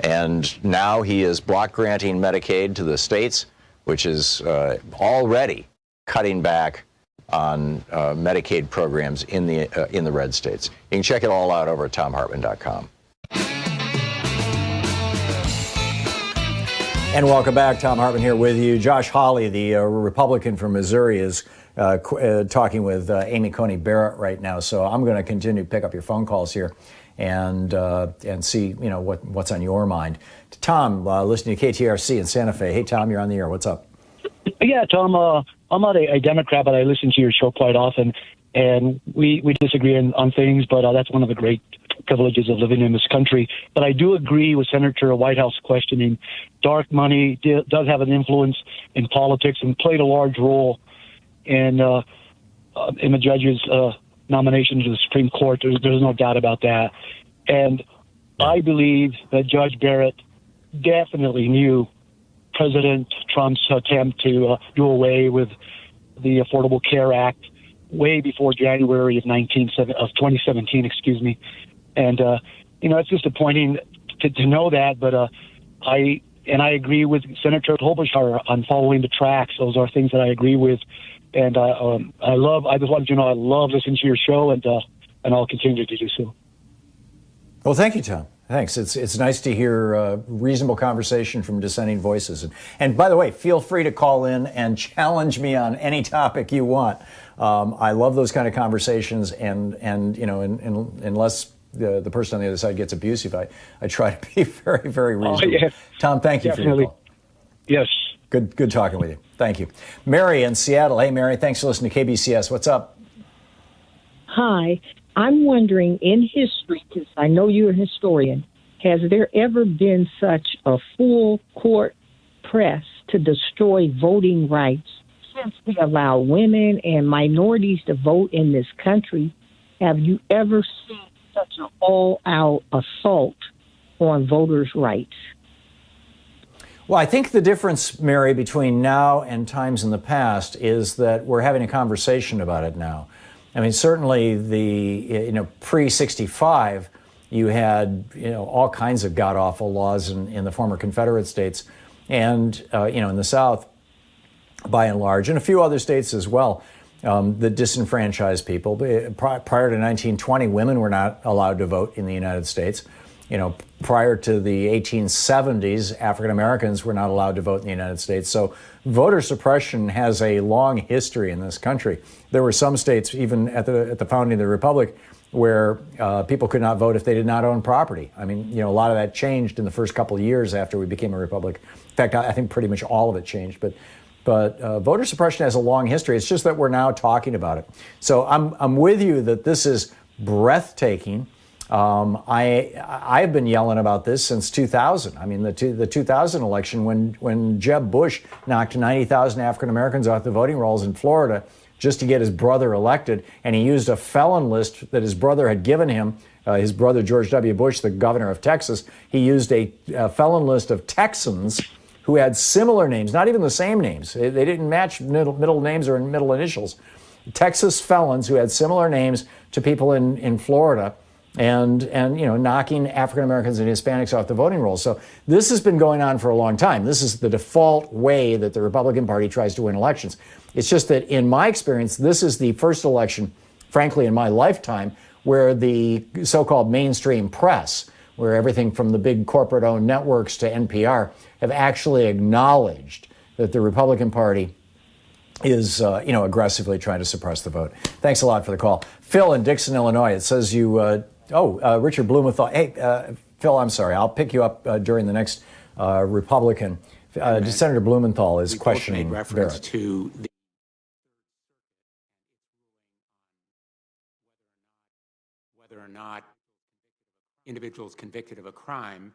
And now he is block granting Medicaid to the states, which is already cutting back on Medicaid programs in the red states. You can check it all out over at ThomHartmann.com. And welcome back. Thom Hartmann here with you. Josh Hawley, the Republican from Missouri, is talking with Amy Coney Barrett right now. So I'm going to continue to pick up your phone calls here and see what's on your mind. Tom, listening to KTRC in Santa Fe. Hey, Tom, you're on the air. What's up? Yeah, Tom, I'm not a Democrat, but I listen to your show quite often, and we disagree on things, but that's one of the great privileges of living in this country. But I do agree with Senator Whitehouse questioning. Dark money does have an influence in politics and played a large role in the judge's nomination to the Supreme Court. There's no doubt about that. And I believe that Judge Barrett definitely knew President Trump's attempt to do away with the Affordable Care Act way before January of 2017, excuse me. And, it's disappointing to know that, but I agree with Senator Klobuchar on following the tracks. Those are things that I agree with. And I just wanted you to know I love listening to your show, and I'll continue to do so. Well, thank you, Tom. Thanks. It's nice to hear reasonable conversation from dissenting voices. And by the way, feel free to call in and challenge me on any topic you want. I love those kind of conversations, and unless the person on the other side gets abusive, I try to be very, very reasonable. Yeah. Tom, thank you Definitely. for Yes. your call. Good talking with you. Thank you. Mary in Seattle. Hey, Mary, thanks for listening to KBCS. What's up? Hi. I'm wondering, in history, because I know you're a historian, has there ever been such a full court press to destroy voting rights since we allow women and minorities to vote in this country? Have you ever seen such an all-out assault on voters' rights? Well, I think the difference, Mary, between now and times in the past is that we're having a conversation about it now. I mean, certainly the, pre-65, you had, all kinds of god-awful laws in the former Confederate states and, in the South, by and large, and a few other states as well, that disenfranchised people. Prior to 1920, women were not allowed to vote in the United States. Prior to the 1870s, African Americans were not allowed to vote in the United States. So voter suppression has a long history in this country. There were some states, even at the founding of the Republic, where people could not vote if they did not own property. I mean, a lot of that changed in the first couple of years after we became a republic. In fact, I think pretty much all of it changed. But voter suppression has a long history. It's just that we're now talking about it. So I'm with you that this is breathtaking. I've been yelling about this since 2000. I mean, the 2000 election when Jeb Bush knocked 90,000 African Americans off the voting rolls in Florida just to get his brother elected, and he used a felon list that his brother had given him. His brother George W. Bush, the governor of Texas, he used a felon list of Texans who had similar names, not even the same names. They didn't match middle names or middle initials. Texas felons who had similar names to people in Florida, and knocking African Americans and Hispanics off the voting rolls. So this has been going on for a long time. This is the default way that the Republican Party tries to win elections. It's just that in my experience, this is the first election, frankly, in my lifetime, where the so-called mainstream press, where everything from the big corporate-owned networks to NPR have actually acknowledged that the Republican Party is, aggressively trying to suppress the vote. Thanks a lot for the call. Phil in Dixon, Illinois, it says you, Richard Blumenthal. Hey, Phil, I'm sorry. I'll pick you up during the next Republican. Senator Blumenthal is questioning reference Barrett. To the whether or not individuals convicted of a crime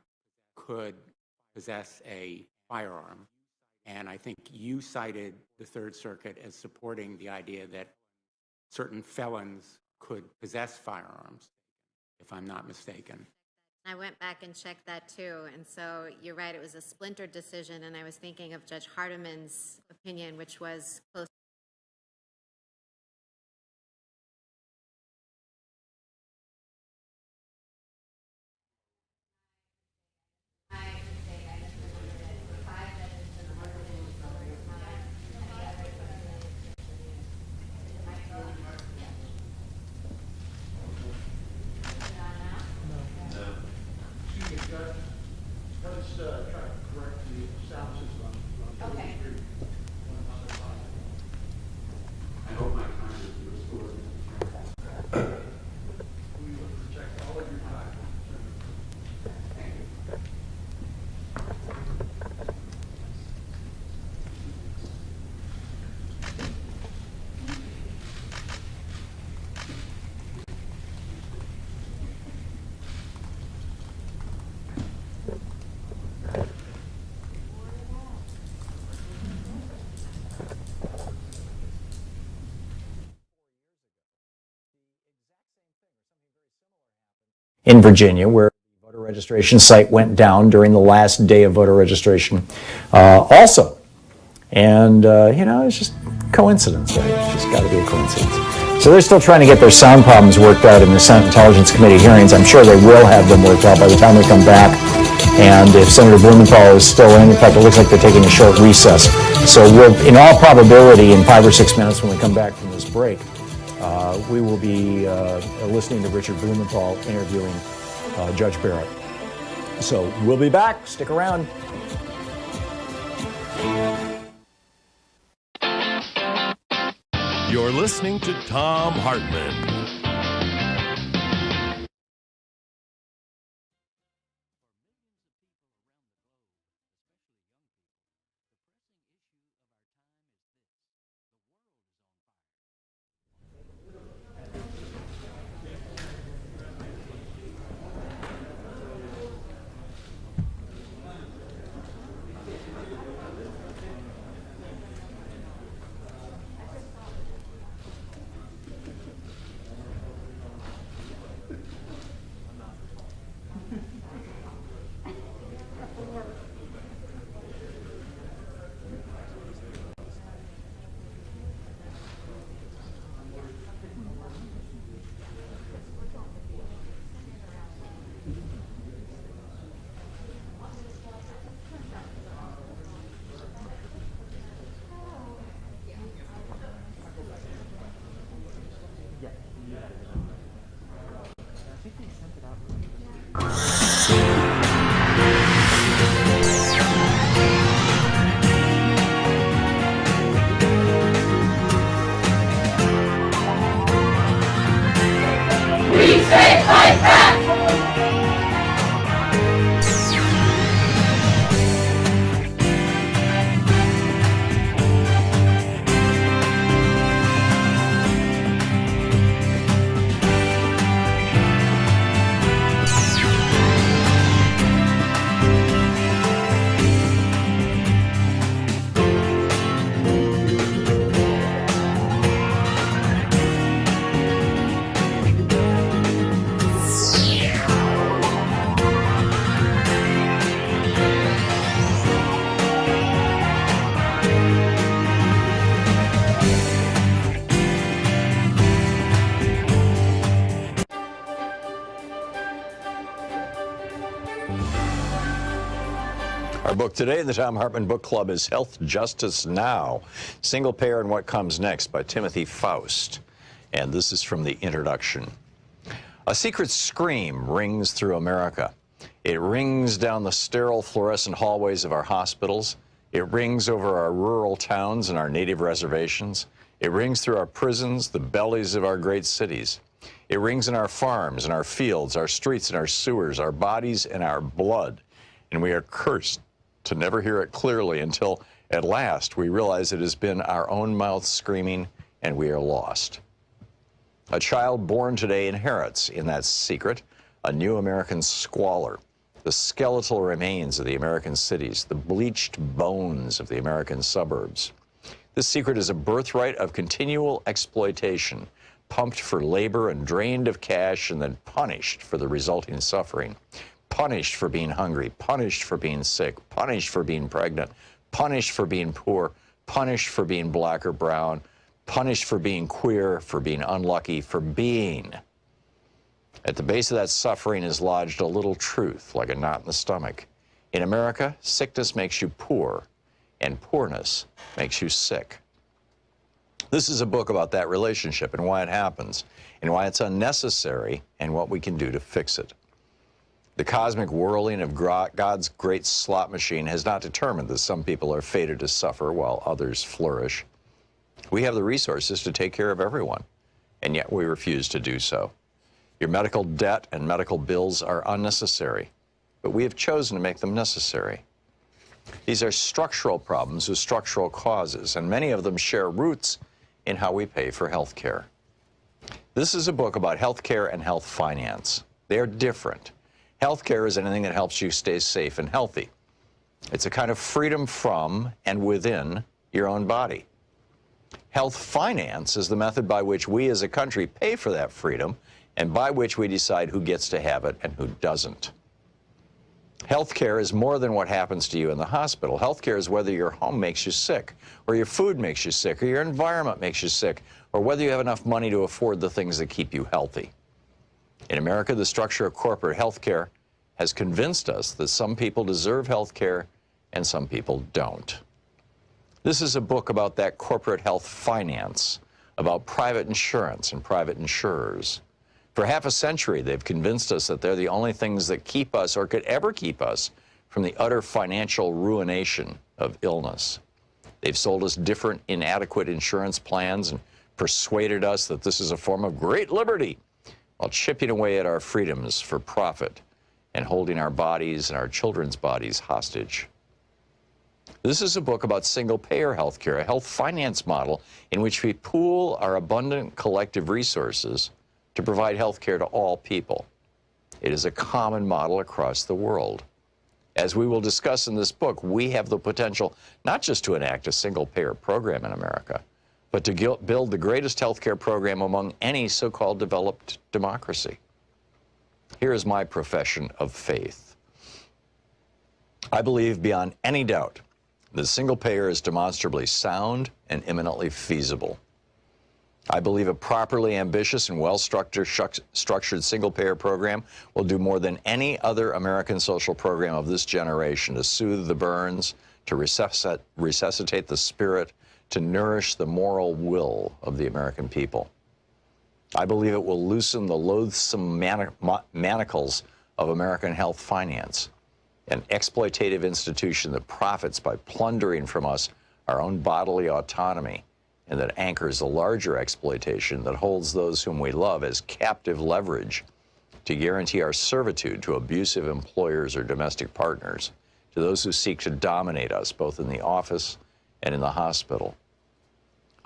could possess a firearm. And I think you cited the Third Circuit as supporting the idea that certain felons could possess firearms, if I'm not mistaken. I went back and checked that too. And so you're right, it was a splintered decision. And I was thinking of Judge Hardiman's opinion, which was close. Let's try to correct the sound system. Okay. I hope my time is restored. We will protect all of your time. Thank you. In Virginia, where the voter registration site went down during the last day of voter registration also. And, it's just coincidence, right? It's just got to be a coincidence. So they're still trying to get their sound problems worked out in the Senate Intelligence Committee hearings. I'm sure they will have them worked out by the time we come back. And if Senator Blumenthal is still in fact, it looks like they're taking a short recess. So we'll, in all probability, in 5 or 6 minutes when we come back from this break, we will be listening to Richard Blumenthal interviewing Judge Barrett. So we'll be back. Stick around. You're listening to Thom Hartmann. Our book today in the Thom Hartmann Book Club is Health Justice Now, Single Payer and What Comes Next by Timothy Faust. And this is from the introduction. A secret scream rings through America. It rings down the sterile fluorescent hallways of our hospitals. It rings over our rural towns and our native reservations. It rings through our prisons, the bellies of our great cities. It rings in our farms, in our fields, our streets and our sewers, our bodies and our blood. And we are cursed to never hear it clearly until at last we realize it has been our own mouth screaming and we are lost. A child born today inherits in that secret a new American squalor, the skeletal remains of the American cities, the bleached bones of the American suburbs. This secret is a birthright of continual exploitation, pumped for labor and drained of cash and then punished for the resulting suffering. Punished for being hungry, punished for being sick, punished for being pregnant, punished for being poor, punished for being black or brown, punished for being queer, for being unlucky, for being. At the base of that suffering is lodged a little truth, like a knot in the stomach. In America, sickness makes you poor, and poorness makes you sick. This is a book about that relationship and why it happens, and why it's unnecessary, and what we can do to fix it. The cosmic whirling of God's great slot machine has not determined that some people are fated to suffer while others flourish. We have the resources to take care of everyone, and yet we refuse to do so. Your medical debt and medical bills are unnecessary, but we have chosen to make them necessary. These are structural problems with structural causes, and many of them share roots in how we pay for health care. This is a book about health care and health finance. They are different. Healthcare is anything that helps you stay safe and healthy. It's a kind of freedom from and within your own body. Health finance is the method by which we as a country pay for that freedom and by which we decide who gets to have it and who doesn't. Healthcare is more than what happens to you in the hospital. Healthcare is whether your home makes you sick, or your food makes you sick, or your environment makes you sick, or whether you have enough money to afford the things that keep you healthy. In America, the structure of corporate health care has convinced us that some people deserve health care and some people don't. This is a book about that corporate health finance, about private insurance and private insurers. For half a century, they've convinced us that they're the only things that keep us or could ever keep us from the utter financial ruination of illness. They've sold us different inadequate insurance plans and persuaded us that this is a form of great liberty, while chipping away at our freedoms for profit and holding our bodies and our children's bodies hostage. This is a book about single-payer health care, a health finance model in which we pool our abundant collective resources to provide health care to all people. It is a common model across the world. As we will discuss in this book, we have the potential not just to enact a single-payer program in America, but to build the greatest healthcare program among any so-called developed democracy. Here is my profession of faith. I believe beyond any doubt that single payer is demonstrably sound and imminently feasible. I believe a properly ambitious and well-structured single-payer program will do more than any other American social program of this generation to soothe the burns, to resuscitate the spirit, to nourish the moral will of the American people. I believe it will loosen the loathsome manacles of American health finance, an exploitative institution that profits by plundering from us our own bodily autonomy, and that anchors a larger exploitation that holds those whom we love as captive leverage to guarantee our servitude to abusive employers or domestic partners, to those who seek to dominate us both in the office and in the hospital.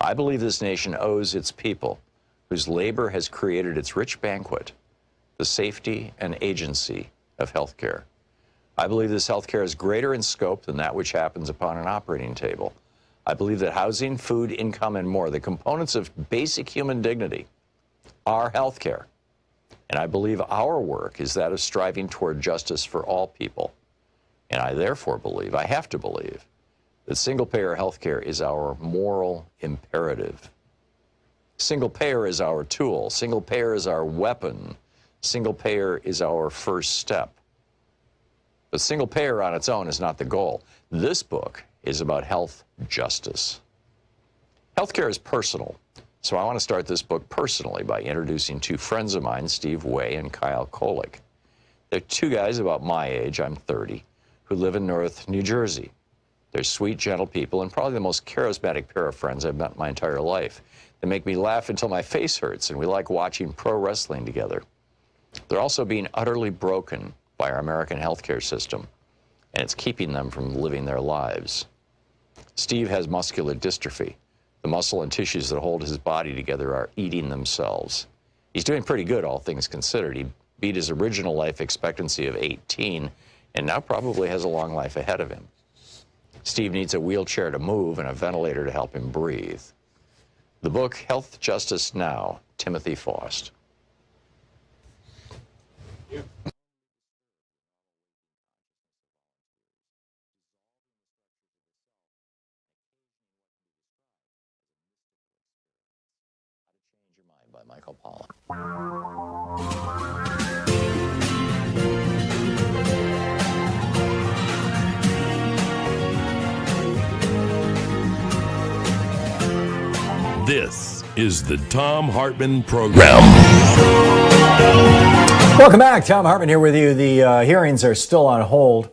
I believe this nation owes its people, whose labor has created its rich banquet, the safety and agency of health care. I believe this health care is greater in scope than that which happens upon an operating table. I believe that housing, food, income, and more, the components of basic human dignity, are health care. And I believe our work is that of striving toward justice for all people. And I therefore believe, I have to believe, that single-payer health care is our moral imperative. Single-payer is our tool. Single-payer is our weapon. Single-payer is our first step. But single payer on its own is not the goal. This book is about health justice. Healthcare is personal, so I want to start this book personally by introducing two friends of mine, Steve Way and Kyle Kolick. They're two guys about my age, I'm 30, who live in North New Jersey. They're sweet, gentle people, and probably the most charismatic pair of friends I've met my entire life. They make me laugh until my face hurts, and we like watching pro wrestling together. They're also being utterly broken by our American healthcare system, and it's keeping them from living their lives. Steve has muscular dystrophy. The muscle and tissues that hold his body together are eating themselves. He's doing pretty good, all things considered. He beat his original life expectancy of 18, and now probably has a long life ahead of him. Steve needs a wheelchair to move and a ventilator to help him breathe. The book, Health Justice Now, Timothy Faust. By Michael Pollan. This is the Thom Hartmann Program. Welcome back. Thom Hartmann here with you. The hearings are still on hold.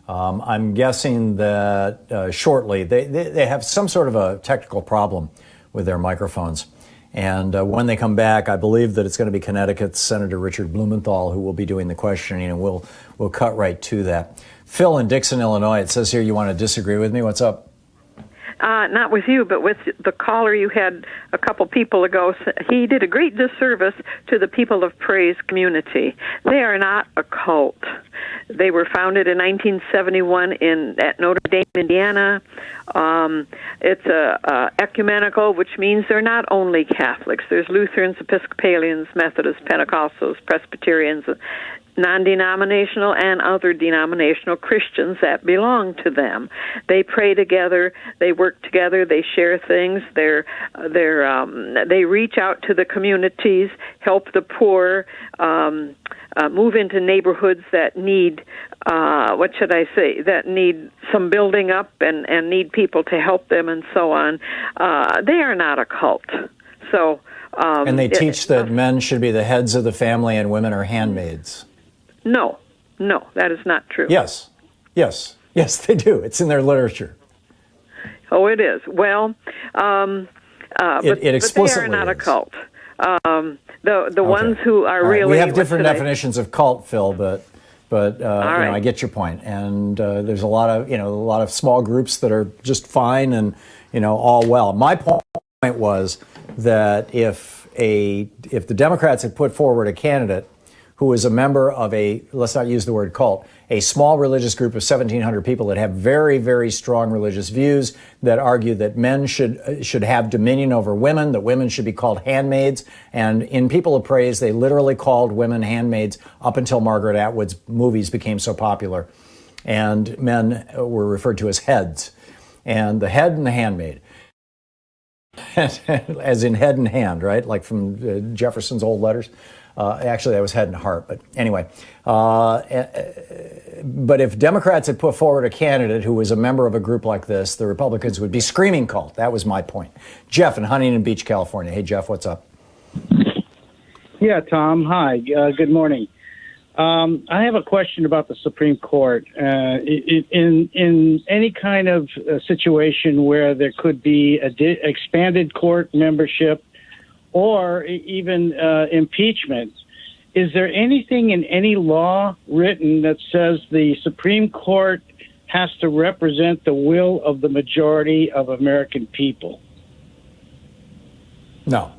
I'm guessing that shortly they have some sort of a technical problem with their microphones. And when they come back, I believe that it's going to be Connecticut's Senator Richard Blumenthal who will be doing the questioning, and we'll cut right to that. Phil in Dixon, Illinois, it says here you want to disagree with me. What's up? Not with you, but with the caller you had a couple people ago. He did a great disservice to the People of Praise community. They are not a cult. They were founded in 1971 at Notre Dame, Indiana. It's ecumenical, which means they're not only Catholics. There's Lutherans, Episcopalians, Methodists, Pentecostals, Presbyterians, non-denominational and other denominational Christians that belong to them. They pray together, they work together, they share things, they reach out to the communities, help the poor, move into neighborhoods that need, that need some building up and need people to help them and so on. They are not a cult. So, and they teach that men should be the heads of the family and women are handmaids. No, that is not true. Yes, they do. It's in their literature. Oh, it is. Well, it explicitly but they are not is. a cult. The ones who are really... We have different definitions of cult, Phil, but I get your point. And there's a lot of small groups that are just fine and all well. My point was that if the Democrats had put forward a candidate who is a member of let's not use the word cult, a small religious group of 1,700 people that have very, very strong religious views that argue that men should have dominion over women, that women should be called handmaids. And in People of Praise, they literally called women handmaids up until Margaret Atwood's movies became so popular. And men were referred to as heads. And the head and the handmaid. As in head and hand, right? Like from Jefferson's old letters. Actually, that was head and heart. But anyway, but if Democrats had put forward a candidate who was a member of a group like this, the Republicans would be screaming cult. That was my point. Jeff in Huntington Beach, California. Hey, Jeff, what's up? Yeah, Tom. Hi. Good morning. I have a question about the Supreme Court. In any kind of situation where there could be expanded court membership or even impeachment, is there anything in any law written that says the Supreme Court has to represent the will of the majority of American people? No.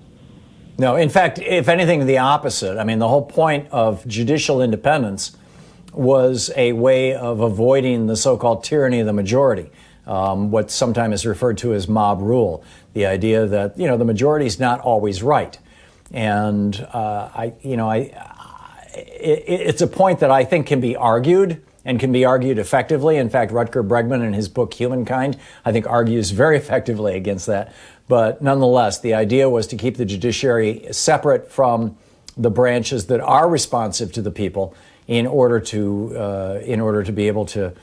In fact, if anything, the opposite. I mean, the whole point of judicial independence was a way of avoiding the so-called tyranny of the majority, what sometimes is referred to as mob rule. The idea that, the majority is not always right. And, it's a point that I think can be argued and can be argued effectively. In fact, Rutger Bregman in his book Humankind, I think argues very effectively against that. But nonetheless, the idea was to keep the judiciary separate from the branches that are responsive to the people in order to be able to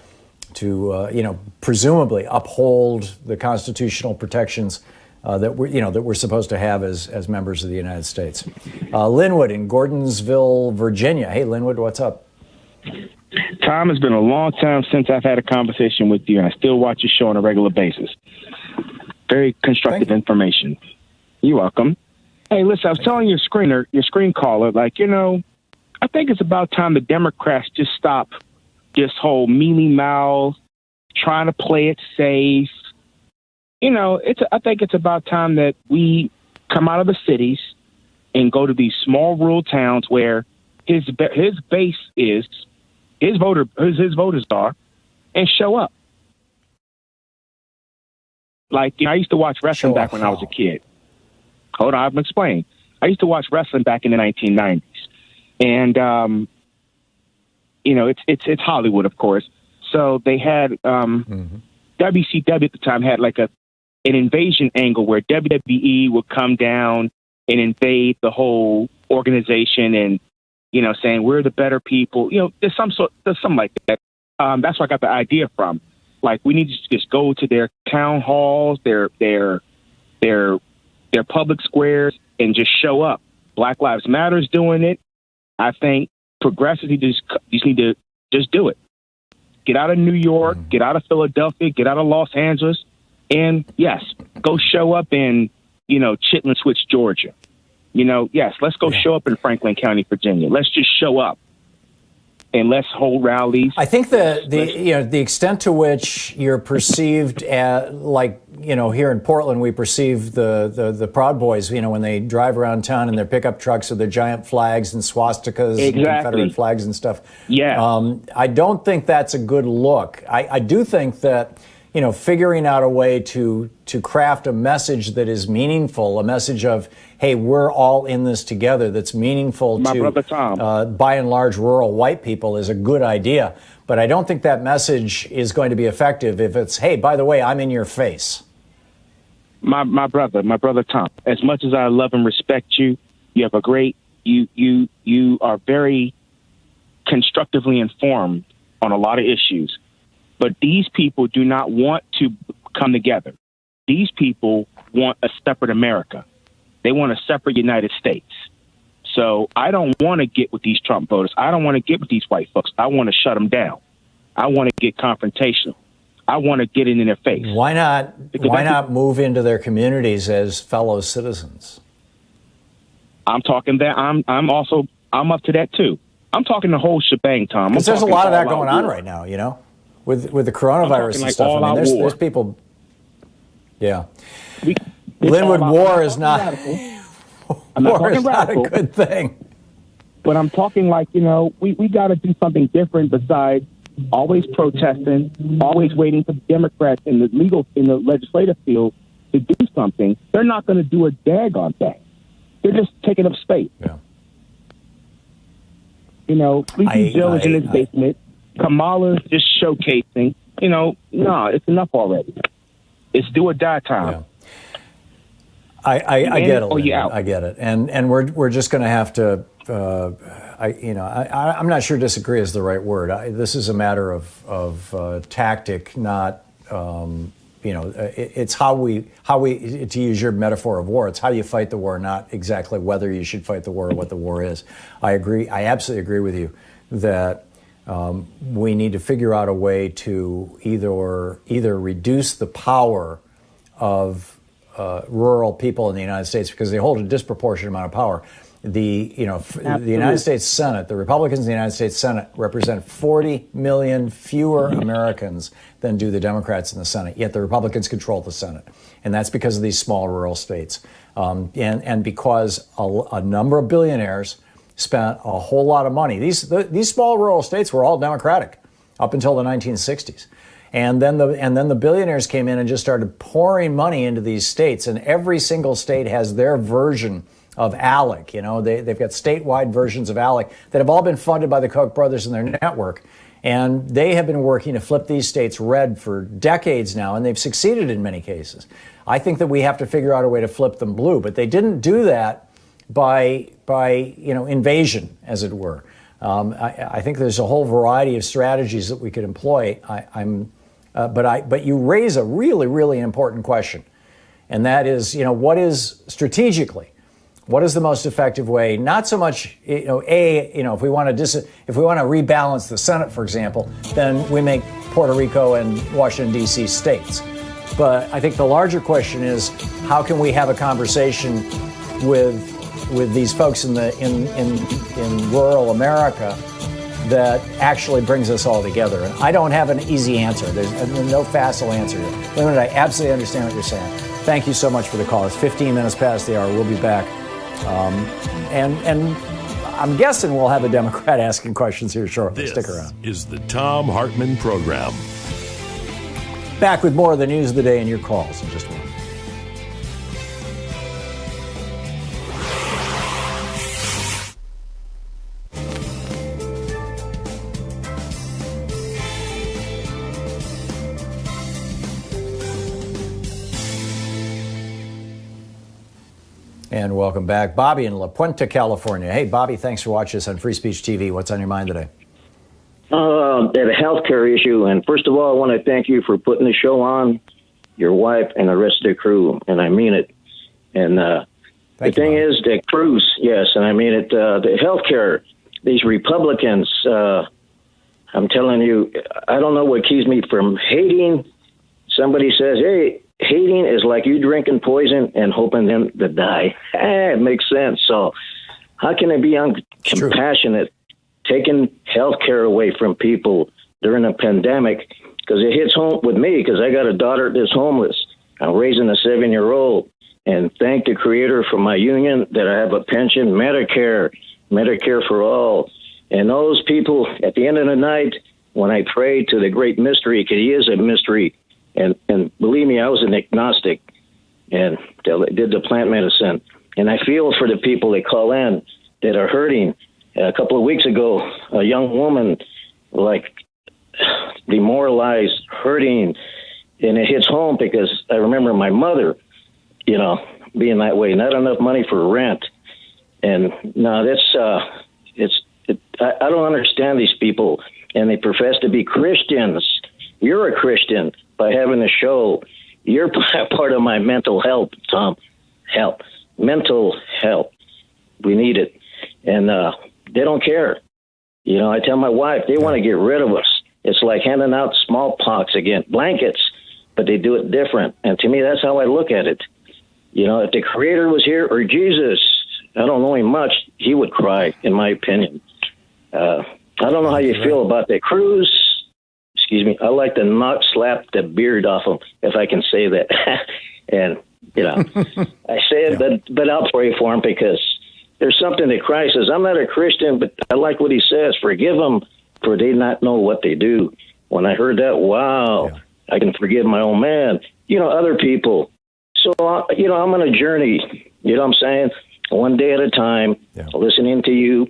presumably uphold the constitutional protections that we're supposed to have as members of the United States. Linwood in Gordonsville, Virginia. Hey, Linwood, what's up? Tom, it's been a long time since I've had a conversation with you, and I still watch your show on a regular basis. Very constructive information. You're welcome. Hey, listen, I was telling your screen caller, I think it's about time the Democrats just stop this whole mealy mouth, trying to play it safe. I think it's about time that we come out of the cities and go to these small rural towns where his base is, his voters are, and show up. I used to watch wrestling back when I was a kid. Hold on, I'm explaining. I used to watch wrestling back in the 1990s, and it's Hollywood, of course. So they had WCW at the time had an invasion angle where WWE would come down and invade the whole organization, and saying we're the better people. There's something like that. That's where I got the idea from. We need to just go to their town halls, their public squares, and just show up. Black Lives Matter is doing it. I think progressives just need to just do it. Get out of New York, get out of Philadelphia, get out of Los Angeles, and yes, go show up in Chitlin Switch, Georgia. Yes, let's go show up in Franklin County, Virginia. Let's just show up and let's hold rallies. I think the extent to which you're perceived as, here in Portland, we perceive the Proud Boys, when they drive around town in their pickup trucks with their giant flags and swastikas and Confederate flags and stuff. Yeah. I don't think that's a good look. I do think that, figuring out a way to craft a message that is meaningful, a message of, hey, we're all in this together, that's meaningful to, by and large, rural white people is a good idea. But I don't think that message is going to be effective if it's, hey, by the way, I'm in your face. My brother Tom, as much as I love and respect you, you have you are very constructively informed on a lot of issues. But these people do not want to come together. These people want a separate America. They want a separate United States. So I don't want to get with these Trump voters. I don't want to get with these white folks. I want to shut them down. I want to get confrontational. I want to get in their face. Why not move into their communities as fellow citizens? I'm talking that. I'm up to that too. I'm talking the whole shebang, Tom. Because there's a lot of that going on right now, with the coronavirus and stuff. I mean, there's people. Yeah. Linwood, war is not. I'm not war talking is radical, not a good thing. But I'm talking we got to do something different besides always protesting, always waiting for the Democrats in the legislative field to do something. They're not going to do a daggone thing. They're just taking up space. Yeah. Sleepy Joe is in his basement. Kamala's just showcasing. No, it's enough already. It's do or die time. Yeah. I get it. I get it, and we're just going to have to. I'm not sure disagree is the right word. This is a matter of tactic, not. It's how we to use your metaphor of war. It's how you fight the war, not exactly whether you should fight the war or what the war is. I agree. I absolutely agree with you that we need to figure out a way to either reduce the power of rural people in the United States because they hold a disproportionate amount of power. The United States Senate, the Republicans in the United States Senate represent 40 million fewer Americans than do the Democrats in the Senate. Yet the Republicans control the Senate, and that's because of these small rural states, and because a number of billionaires spent a whole lot of money. These small rural states were all Democratic up until the 1960s. And then the billionaires came in and just started pouring money into these states, and every single state has their version of ALEC. They've got statewide versions of ALEC that have all been funded by the Koch brothers and their network. And they have been working to flip these states red for decades now, and they've succeeded in many cases. I think that we have to figure out a way to flip them blue, but they didn't do that by invasion, as it were. I think there's a whole variety of strategies that we could employ. But you raise a really, really important question, and that is, what is strategically, what is the most effective way? Not so much, if we want to rebalance the Senate, for example, then we make Puerto Rico and Washington D.C. states. But I think the larger question is, how can we have a conversation with these folks in rural America that actually brings us all together? And I don't have an easy answer. There's no facile answer here. Leonard, I absolutely understand what you're saying. Thank you so much for the call. It's 15 minutes past the hour. We'll be back. And I'm guessing we'll have a Democrat asking questions here shortly. Stick around. This is the Thom Hartmann Program. Back with more of the news of the day and your calls in just a moment. And welcome back. Bobby in La Puente, California. Hey, Bobby, thanks for watching us on Free Speech TV. What's on your mind today? A healthcare issue. And first of all, I want to thank you for putting the show on, your wife and the rest of the crew. And I mean it. And the thing is, the Cruz, yes, and I mean it, the healthcare, these Republicans, I'm telling you, I don't know what keeps me from hating. Somebody says, hey, hating is like you drinking poison and hoping them to die. It makes sense. So how can it be uncompassionate, taking health care away from people during a pandemic? Because it hits home with me, because I got a daughter that's homeless. I'm raising a 7-year-old. And thank the Creator for my union that I have a pension, Medicare for all. And those people, at the end of the night, when I pray to the great mystery, because he is a mystery, and believe me, I was an agnostic and did the plant medicine. And I feel for the people that call in that are hurting. A couple of weeks ago, a young woman, demoralized, hurting, and it hits home because I remember my mother, being that way, not enough money for rent. And no, I don't understand these people, and they profess to be Christians. You're a Christian by having a show. You're part of my mental health, Tom. Mental health. We need it. And they don't care. I tell my wife, they want to get rid of us. It's like handing out smallpox again, blankets, but they do it different. And to me, that's how I look at it. If the Creator was here, or Jesus, I don't know him much, he would cry, in my opinion. I don't know how you feel about that. Cruz, excuse me, I like to not slap the beard off him, if I can say that. And, I say it, but I'll pray for him, because there's something that Christ says. I'm not a Christian, but I like what he says. Forgive them, for they not know what they do. When I heard that, wow, I can forgive my own man. Other people. So, I'm on a journey, what I'm saying? One day at a time, listening to you,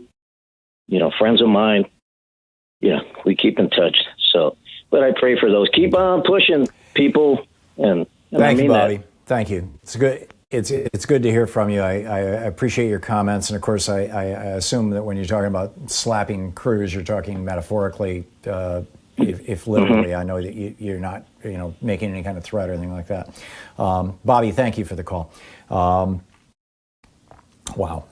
friends of mine, we keep in touch. So, but I pray for those. Keep on pushing, people. And Thank I mean you, Bobby. that. Thank you. It's good. It's good to hear from you. I appreciate your comments. And of course, I assume that when you're talking about slapping Cruz, you're talking metaphorically, if literally. I know that you're not, making any kind of threat or anything like that. Bobby, thank you for the call. Wow.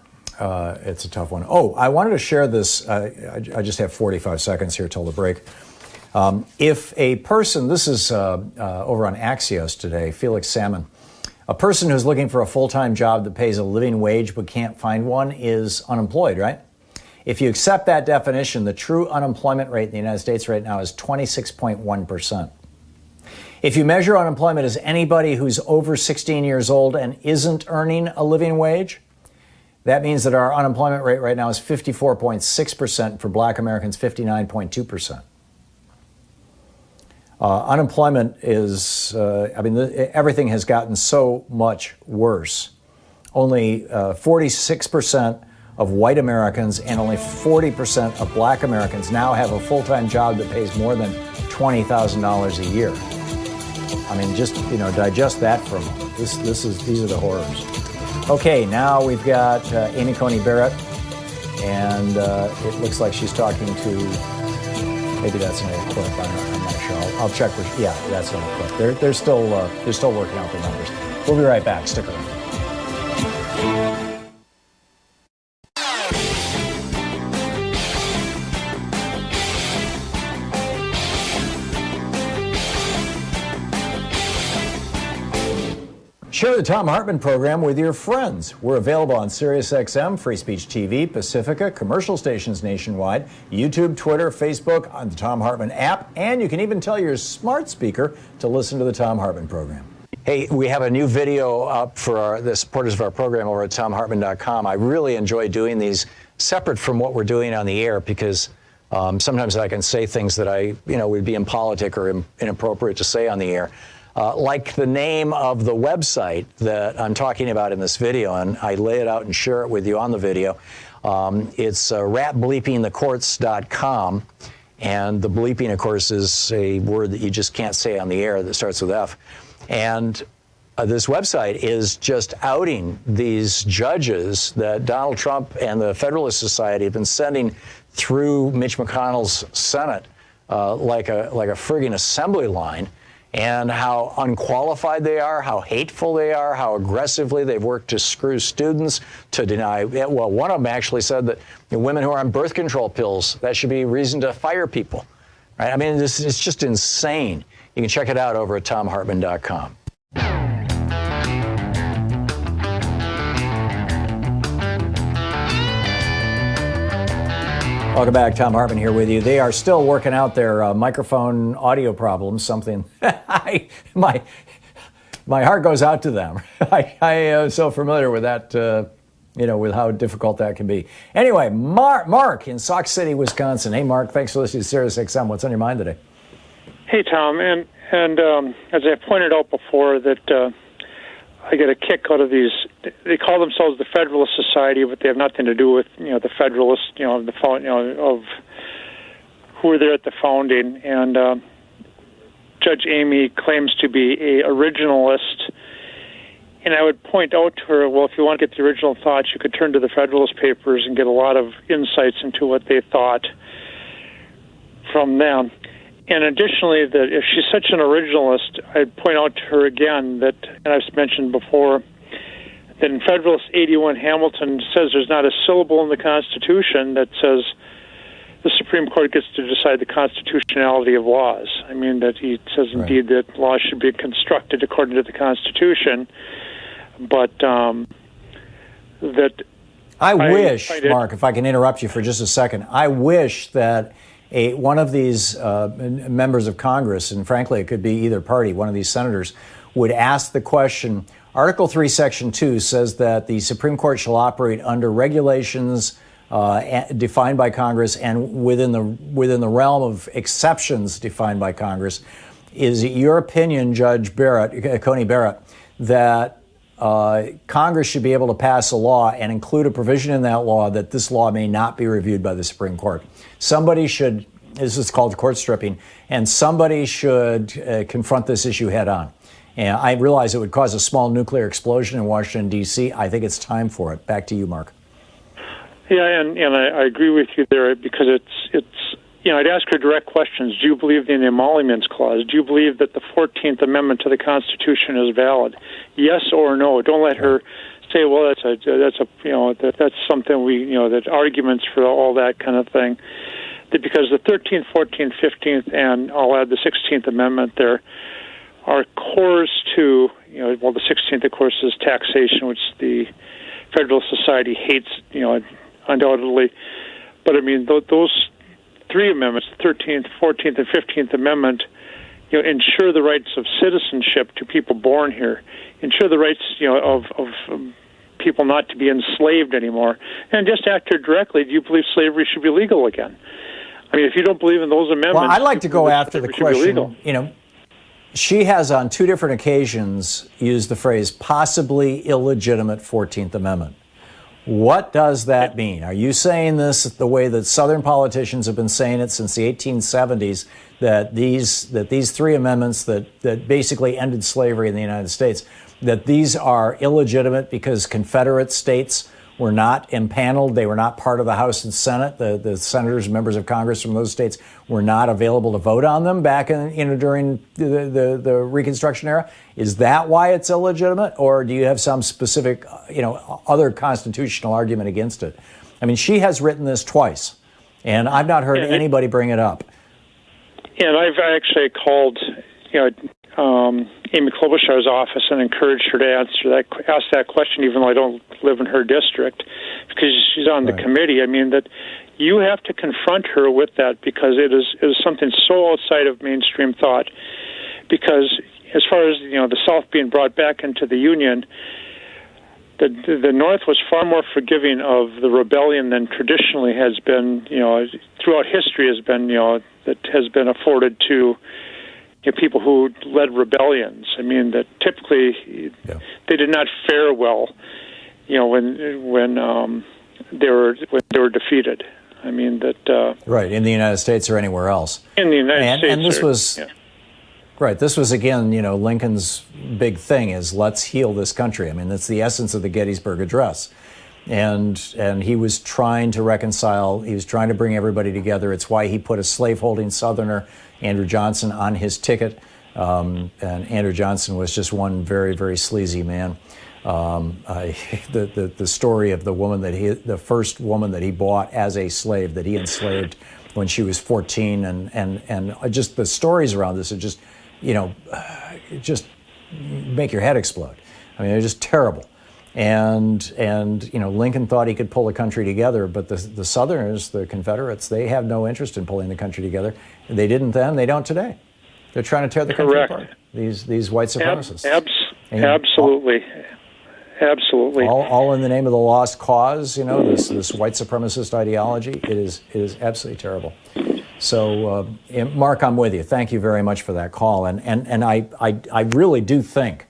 It's a tough one. Oh, I wanted to share this. I just have 45 seconds here till the break. If a person, this is over on Axios today, Felix Salmon, a person who's looking for a full-time job that pays a living wage but can't find one is unemployed, right? If you accept that definition, the true unemployment rate in the United States right now is 26.1%. If you measure unemployment as anybody who's over 16 years old and isn't earning a living wage, that means that our unemployment rate right now is 54.6%, for Black Americans, 59.2%. Unemployment is, everything has gotten so much worse. Only 46% of white Americans and only 40% of Black Americans now have a full-time job that pays more than $20,000 a year. Just, digest that for a moment. These are the horrors. Okay, now we've got Amy Coney Barrett, and it looks like she's talking to, maybe that's another clip, I'm not sure. I'll check with, yeah, that's another clip. They're still working out the numbers. We'll be right back. Stick around. Share the Thom Hartmann Program with your friends. We're available on SiriusXM, Free Speech TV, Pacifica, commercial stations nationwide, YouTube, Twitter, Facebook, on the Thom Hartmann app, and you can even tell your smart speaker to listen to the Thom Hartmann Program. Hey, we have a new video up for the supporters of our program over at thomhartmann.com. I really enjoy doing these separate from what we're doing on the air because sometimes I can say things that would be impolitic or inappropriate to say on the air. Like the name of the website that I'm talking about in this video, and I lay it out and share it with you on the video. It's ratbleepingthecourts.com, and the bleeping, of course, is a word that you just can't say on the air that starts with F. And this website is just outing these judges that Donald Trump and the Federalist Society have been sending through Mitch McConnell's Senate like a friggin' assembly line, and how unqualified they are, how hateful they are, how aggressively they've worked to screw students, to deny. Well, one of them actually said that women who are on birth control pills, that should be reason to fire people. Right? I mean, it's just insane. You can check it out over at thomhartmann.com. Welcome back. Thom Hartmann here with you. They are still working out their microphone audio problems, something my heart goes out to them. I am so familiar with that, with how difficult that can be. Anyway, Mark in Sauk City, Wisconsin. Hey, Mark, thanks for listening to SiriusXM. What's on your mind today? Hey, Tom, and as I pointed out before, that I get a kick out of these. They call themselves the Federalist Society, but they have nothing to do with the Federalists, of who were there at the founding. And Judge Amy claims to be a originalist, and I would point out to her, well, if you want to get the original thoughts, you could turn to the Federalist Papers and get a lot of insights into what they thought from them. And additionally, that if she's such an originalist, I'd point out to her again that, and I've mentioned before, that in Federalist 81, Hamilton says there's not a syllable in the Constitution that says the Supreme Court gets to decide the constitutionality of laws. I mean, that he says indeed that laws should be constructed according to the Constitution, but that... I wish, Mark, if I can interrupt you for just a second, I wish that one of these members of Congress, and frankly it could be either party, one of these senators, would ask the question, Article 3, Section 2 says that the Supreme Court shall operate under regulations defined by Congress and within the realm of exceptions defined by Congress. Is it your opinion, Judge Barrett, Coney Barrett, that Congress should be able to pass a law and include a provision in that law that this law may not be reviewed by the Supreme Court? Somebody should, this is called court stripping, and somebody should confront this issue head on. And I realize it would cause a small nuclear explosion in Washington, D.C. I think it's time for it. Back to you, Mark. Yeah, and I agree with you there because it's I'd ask her direct questions. Do you believe in the Emoluments Clause? Do you believe that the 14th Amendment to the Constitution is valid? Yes or no. Don't let her say, well, that's something that arguments for all that kind of thing. Because the 13th, 14th, 15th, and I'll add the 16th Amendment there are cores to, the 16th, of course, is taxation, which the Federalist Society hates, undoubtedly. But I mean, those three amendments, the 13th, 14th, and 15th Amendment, ensure the rights of citizenship to people born here, ensure the rights, of people not to be enslaved anymore. And just ask her directly, do you believe slavery should be legal again? I mean, if you don't believe in those amendments... Well, I'd like to go after the question, she has on two different occasions used the phrase possibly illegitimate 14th Amendment. What does that mean? Are you saying this the way that Southern politicians have been saying it since the 1870s, that these three amendments that basically ended slavery in the United States that these are illegitimate because Confederate states were not impaneled. They were not part of the House and Senate. The senators, members of Congress from those states were not available to vote on them back in, during the Reconstruction era. Is that why it's illegitimate? Or do you have some specific, other constitutional argument against it? I mean, she has written this twice, and I've not heard anybody bring it up. Yeah, and I've actually called, Amy Klobuchar's office and encouraged her to ask that question, even though I don't live in her district, because she's on the committee. I mean, that you have to confront her with that, because it is something so outside of mainstream thought. Because as far as the South being brought back into the Union, the North was far more forgiving of the rebellion than traditionally has been, throughout history has been, that has been afforded to people who led rebellions. I mean, that typically they did not fare well, when they were defeated. I mean that right in the United States or anywhere else. In the United States, and this was right. This was again, Lincoln's big thing is let's heal this country. I mean, that's the essence of the Gettysburg Address. And he was trying to reconcile. He was trying to bring everybody together. It's why he put a slaveholding Southerner, Andrew Johnson, on his ticket. And Andrew Johnson was just one very, very sleazy man. The story of the first woman that he bought as a slave, that he enslaved when she was 14, and just the stories around this are just, just make your head explode. I mean, they're just terrible. And Lincoln thought he could pull the country together, but the Southerners, the Confederates, they have no interest in pulling the country together. They didn't then, they don't today. They're trying to tear the country apart. These white supremacists. Absolutely. Absolutely. All in the name of the lost cause, this white supremacist ideology. It is absolutely terrible. So, Mark, I'm with you. Thank you very much for that call. And I really do think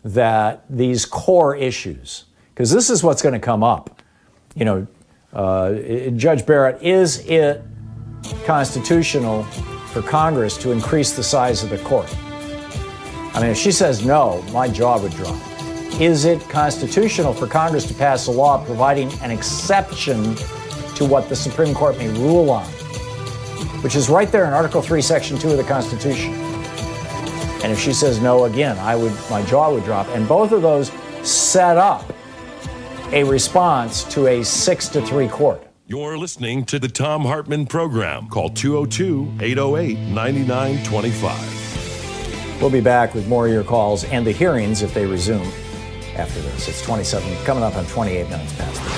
that these core issues, because this is what's going to come up. Judge Barrett, is it constitutional for Congress to increase the size of the court? I mean, if she says no, my jaw would drop. Is it constitutional for Congress to pass a law providing an exception to what the Supreme Court may rule on, which is right there in Article 3, Section 2 of the Constitution? And if she says no again, my jaw would drop. And both of those set up a response to a 6-3 court. You're listening to the Thom Hartmann Program. Call 202-808-9925. We'll be back with more of your calls and the hearings if they resume after this. It's 27, coming up on 28 minutes past the hour.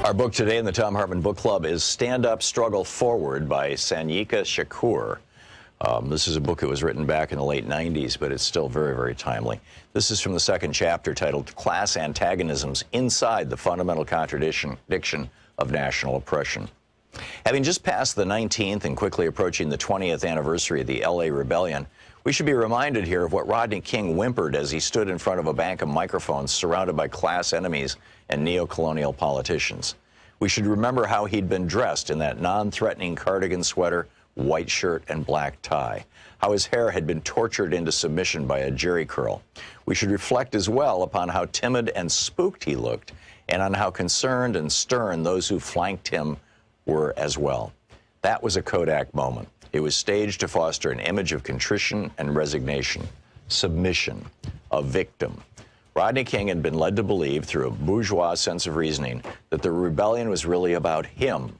Our book today in the Thom Hartmann Book Club is Stand Up, Struggle Forward by Sanyika Shakur. This is a book that was written back in the late 90s, but it's still very, very timely. This is from the second chapter titled Class Antagonisms Inside the Fundamental Contradiction of National Oppression. Having just passed the 19th and quickly approaching the 20th anniversary of the L.A. Rebellion, we should be reminded here of what Rodney King whimpered as he stood in front of a bank of microphones surrounded by class enemies and neo-colonial politicians. We should remember how he'd been dressed in that non-threatening cardigan sweater, white shirt, and black tie, how his hair had been tortured into submission by a jerry curl. We should reflect as well upon how timid and spooked he looked, and on how concerned and stern those who flanked him were as well. That was a Kodak moment. It was staged to foster an image of contrition and resignation, submission, a victim. Rodney King had been led to believe, through a bourgeois sense of reasoning, that the rebellion was really about him,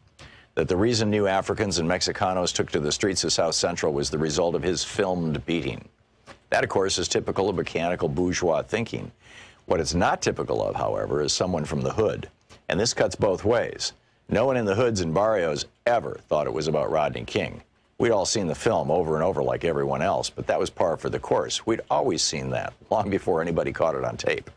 that the reason new Africans and Mexicanos took to the streets of South Central was the result of his filmed beating. That, of course, is typical of mechanical bourgeois thinking. What it's not typical of, however, is someone from the hood. And this cuts both ways. No one in the hoods and barrios ever thought it was about Rodney King. We'd all seen the film over and over like everyone else, but that was par for the course. We'd always seen that, long before anybody caught it on tape.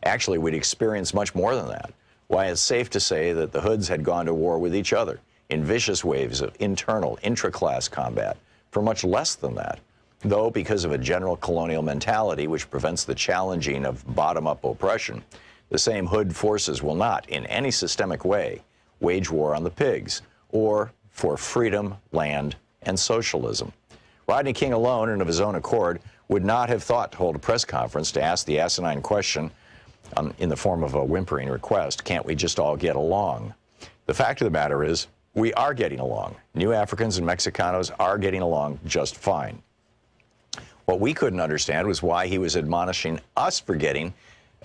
Actually, we'd experienced much more than that. Why, it's safe to say that the hoods had gone to war with each other in vicious waves of internal, intra-class combat, for much less than that. Though, because of a general colonial mentality which prevents the challenging of bottom-up oppression, the same hood forces will not, in any systemic way, wage war on the pigs, or for freedom, land, and socialism. Rodney King alone and of his own accord would not have thought to hold a press conference to ask the asinine question in the form of a whimpering request, can't we just all get along? The fact of the matter is, we are getting along. New Africans and Mexicanos are getting along just fine. What we couldn't understand was why he was admonishing us for getting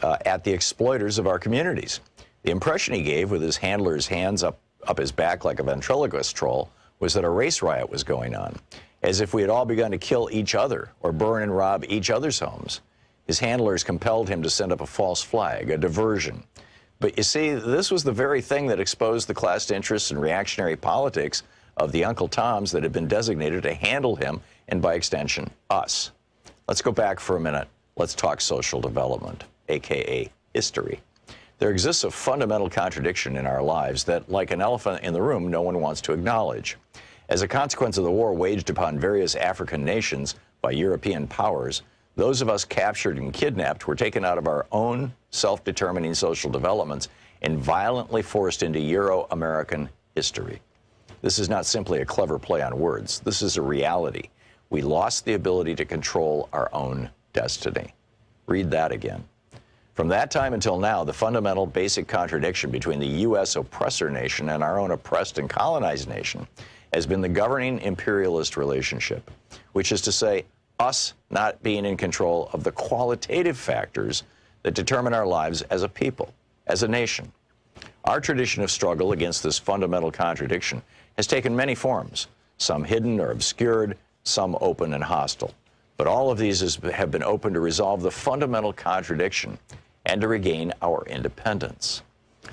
at the exploiters of our communities. The impression he gave with his handler's hands up his back like a ventriloquist troll was that a race riot was going on, as if we had all begun to kill each other or burn and rob each other's homes. His handlers compelled him to send up a false flag, a diversion. But you see, this was the very thing that exposed the class interests and reactionary politics of the Uncle Toms that had been designated to handle him and, by extension, us. Let's go back for a minute. Let's talk social development, a.k.a. history. There exists a fundamental contradiction in our lives that, like an elephant in the room, no one wants to acknowledge. As a consequence of the war waged upon various African nations by European powers, those of us captured and kidnapped were taken out of our own self-determining social developments and violently forced into Euro-American history. This is not simply a clever play on words. This is a reality. We lost the ability to control our own destiny. Read that again. From that time until now, the fundamental basic contradiction between the U.S. oppressor nation and our own oppressed and colonized nation has been the governing imperialist relationship, which is to say, us not being in control of the qualitative factors that determine our lives as a people, as a nation. Our tradition of struggle against this fundamental contradiction has taken many forms, some hidden or obscured, some open and hostile. But all of these have been open to resolve the fundamental contradiction and to regain our independence.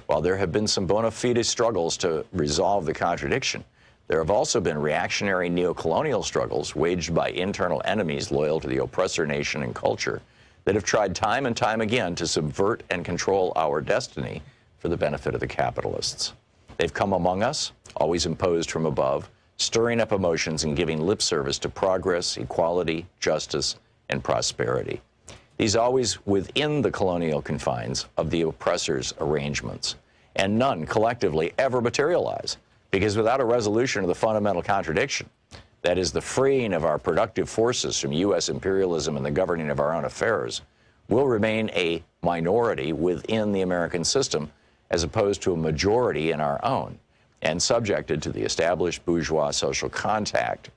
While there have been some bona fide struggles to resolve the contradiction, there have also been reactionary neocolonial struggles waged by internal enemies loyal to the oppressor nation and culture that have tried time and time again to subvert and control our destiny for the benefit of the capitalists. They've come among us, always imposed from above, stirring up emotions and giving lip service to progress, equality, justice, and prosperity. These always within the colonial confines of the oppressor's arrangements, and none collectively ever materialize. Because without a resolution of the fundamental contradiction, that is the freeing of our productive forces from U.S. imperialism and the governing of our own affairs, we'll remain a minority within the American system as opposed to a majority in our own, and subjected to the established bourgeois social contract,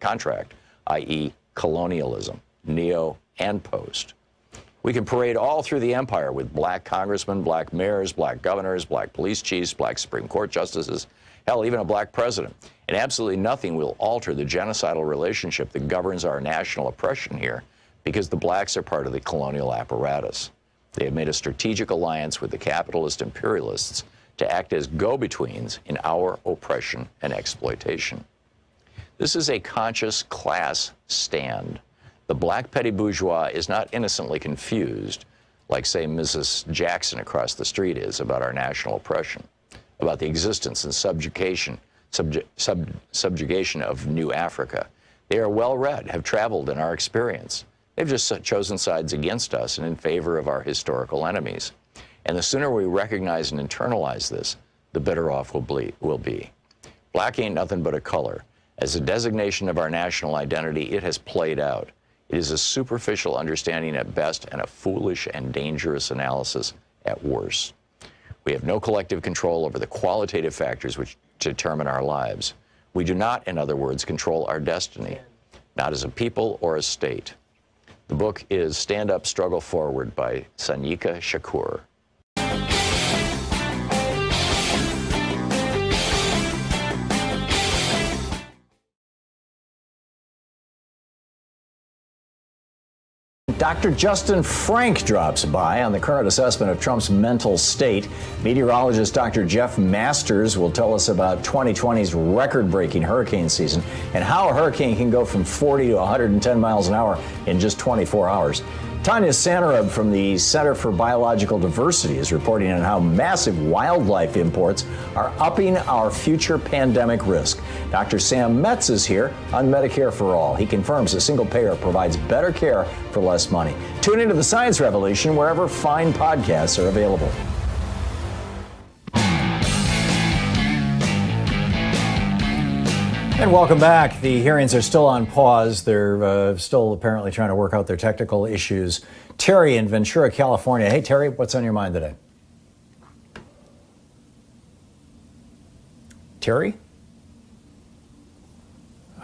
i.e. colonialism, neo and post. We can parade all through the empire with black congressmen, black mayors, black governors, black police chiefs, black Supreme Court justices, hell, even a black president. And absolutely nothing will alter the genocidal relationship that governs our national oppression here, because the blacks are part of the colonial apparatus. They have made a strategic alliance with the capitalist imperialists to act as go-betweens in our oppression and exploitation. This is a conscious class stand. The black petty bourgeois is not innocently confused, like, say, Mrs. Jackson across the street is, about our national oppression, about the existence and subjugation of New Africa. They are well-read, have traveled in our experience. They've just chosen sides against us and in favor of our historical enemies. And the sooner we recognize and internalize this, the better off we'll be. Black ain't nothing but a color. As a designation of our national identity, it has played out. It is a superficial understanding at best and a foolish and dangerous analysis at worst. We have no collective control over the qualitative factors which determine our lives. We do not, in other words, control our destiny, not as a people or a state. The book is Stand Up, Struggle Forward by Sanyika Shakur. Dr. Justin Frank drops by on the current assessment of Trump's mental state. Meteorologist Dr. Jeff Masters will tell us about 2020's record-breaking hurricane season and how a hurricane can go from 40 to 110 miles an hour in just 24 hours. Tanya Sanarab from the Center for Biological Diversity is reporting on how massive wildlife imports are upping our future pandemic risk. Dr. Sam Metz is here on Medicare for All. He confirms a single payer provides better care for less money. Tune into the Science Revolution wherever fine podcasts are available. And welcome back. The hearings are still on pause. They're still apparently trying to work out their technical issues. Terry in Ventura, California. Hey, Terry, what's on your mind today? Terry?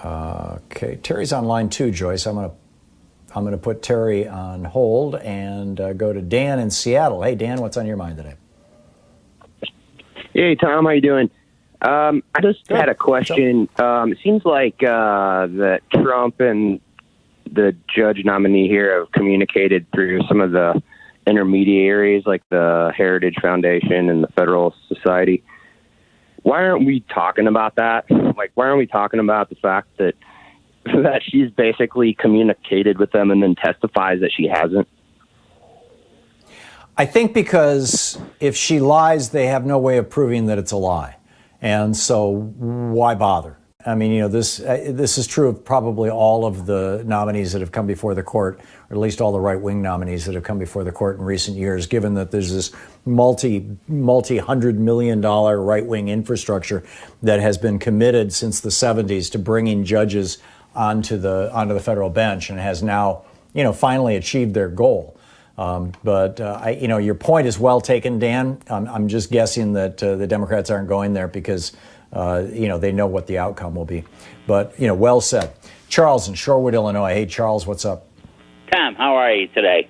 Okay, Terry's on line 2, Joyce. I'm gonna put Terry on hold and go to Dan in Seattle. Hey, Dan, what's on your mind today? Hey, Tom, how you doing? I just had a question. It seems like that Trump and the judge nominee here have communicated through some of the intermediaries like the Heritage Foundation and the Federal Society. Why aren't we talking about that? Like, why aren't we talking about the fact that she's basically communicated with them and then testifies that she hasn't? I think because if she lies, they have no way of proving that it's a lie. And so why bother? I mean, you know, this is true of probably all of the nominees that have come before the court, or at least all the right-wing nominees that have come before the court in recent years, given that there's this multi-$100 million right-wing infrastructure that has been committed since the 70s to bringing judges onto the federal bench and has now, you know, finally achieved their goal. But your point is well taken, Dan. I'm just guessing that the Democrats aren't going there because, they know what the outcome will be. But, well said. Charles in Shorewood, Illinois. Hey, Charles, what's up? Tom, how are you today?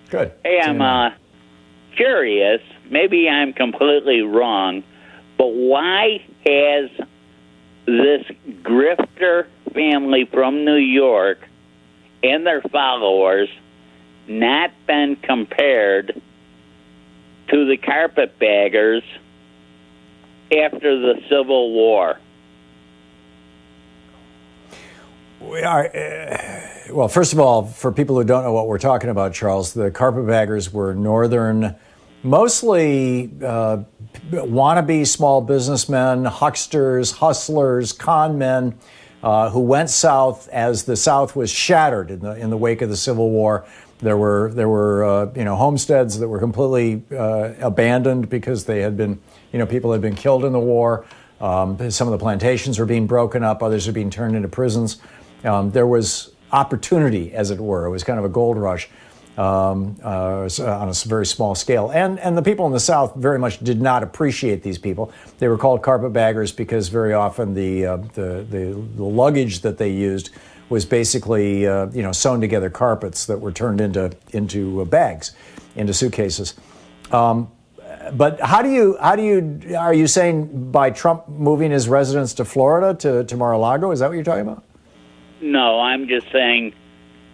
Good. Hey, I'm curious. Maybe I'm completely wrong, but why has this grifter family from New York and their followers not been compared to the carpetbaggers after the Civil War? We are, well, first of all, for people who don't know what we're talking about, Charles, the carpetbaggers were northern, mostly wannabe small businessmen, hucksters, hustlers, con men who went south as the South was shattered in the wake of the Civil War. There were homesteads that were completely abandoned because they had been, people had been killed in the war. Some of the plantations were being broken up. Others were being turned into prisons. There was opportunity, as it were. It was kind of a gold rush on a very small scale. And the people in the South very much did not appreciate these people. They were called carpetbaggers because very often the luggage that they used was basically sewn together carpets that were turned into bags, into suitcases. But are you saying by Trump moving his residence to Florida to Mar-a-Lago? Is that what you're talking about? No, I'm just saying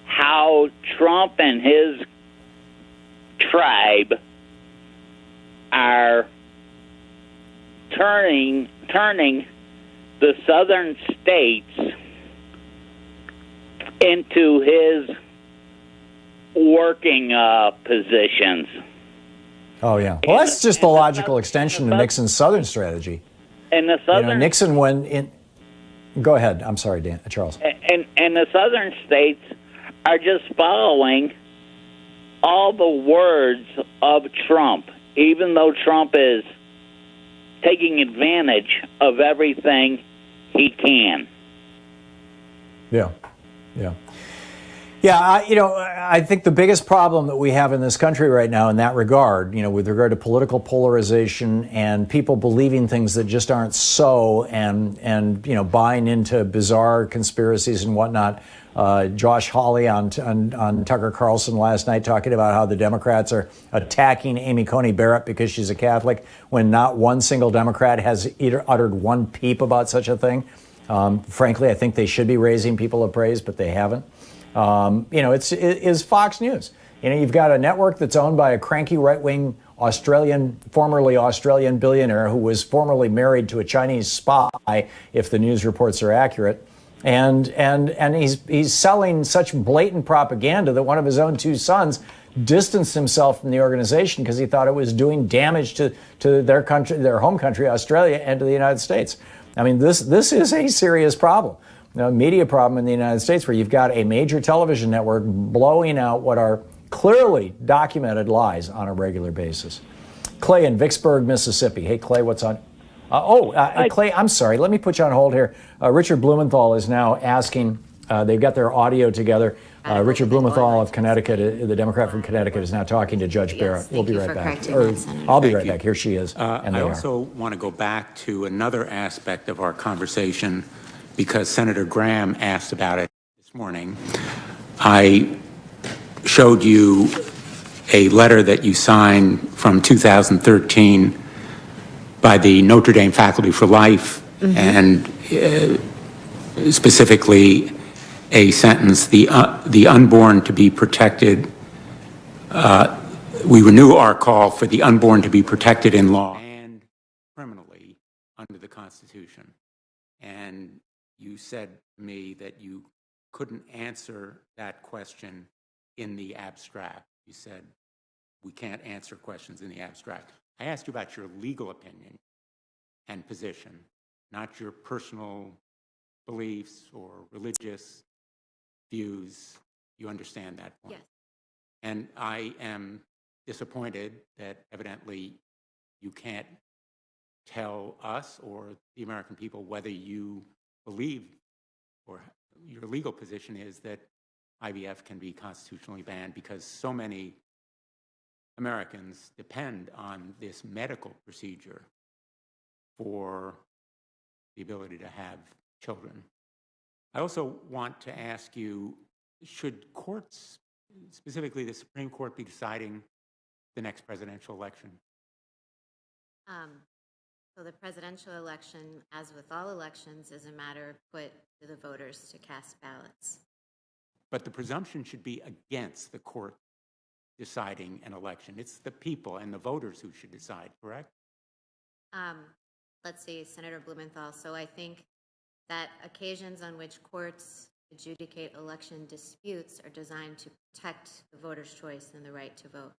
how Trump and his tribe are turning the southern states into his working positions. Oh, yeah. Well, that's just the logical extension to Nixon's Southern strategy. And the Southern... Nixon went in... Go ahead. I'm sorry, Charles. And the Southern states are just following all the words of Trump, even though Trump is taking advantage of everything he can. Yeah. I think the biggest problem that we have in this country right now in that regard, with regard to political polarization and people believing things that just aren't so and buying into bizarre conspiracies and whatnot. Josh Hawley on Tucker Carlson last night talking about how the Democrats are attacking Amy Coney Barrett because she's a Catholic when not one single Democrat has uttered one peep about such a thing. Frankly, I think they should be raising people of praise, but they haven't. It's Fox News. You've got a network that's owned by a cranky right-wing formerly Australian billionaire who was formerly married to a Chinese spy, if the news reports are accurate. And he's selling such blatant propaganda that one of his own two sons distanced himself from the organization because he thought it was doing damage to their country, their home country, Australia, and to the United States. I mean, this is a serious problem. A media problem in the United States where you've got a major television network blowing out what are clearly documented lies on a regular basis. Clay in Vicksburg, Mississippi. Hey, Clay, what's on? Clay, I'm sorry. Let me put you on hold here. Richard Blumenthal is now asking. They've got their audio together. Richard Blumenthal of Connecticut, the Democrat from Connecticut, is now talking to Judge Barrett. We'll be right back. I'll be right back. Here she is. I also want to go back to another aspect of our conversation because Senator Graham asked about it this morning. I showed you a letter that you signed from 2013 by the Notre Dame Faculty for Life, and specifically a sentence, the unborn to be protected. We renew our call for the unborn to be protected in law and criminally under the Constitution. And you said to me that you couldn't answer that question in the abstract. You said, we can't answer questions in the abstract. I asked you about your legal opinion and position, not your personal beliefs or religious views. You understand that point. Yes. And I am disappointed that evidently you can't tell us or the American people whether you believe or your legal position is that IVF can be constitutionally banned because so many Americans depend on this medical procedure for the ability to have children. I also want to ask you, should courts, specifically the Supreme Court, be deciding the next presidential election? So the presidential election, as with all elections, is a matter put to the voters to cast ballots. But the presumption should be against the court deciding an election. It's the people and the voters who should decide, correct? Let's see, Senator Blumenthal. So I think that occasions on which courts adjudicate election disputes are designed to protect the voter's choice and the right to vote.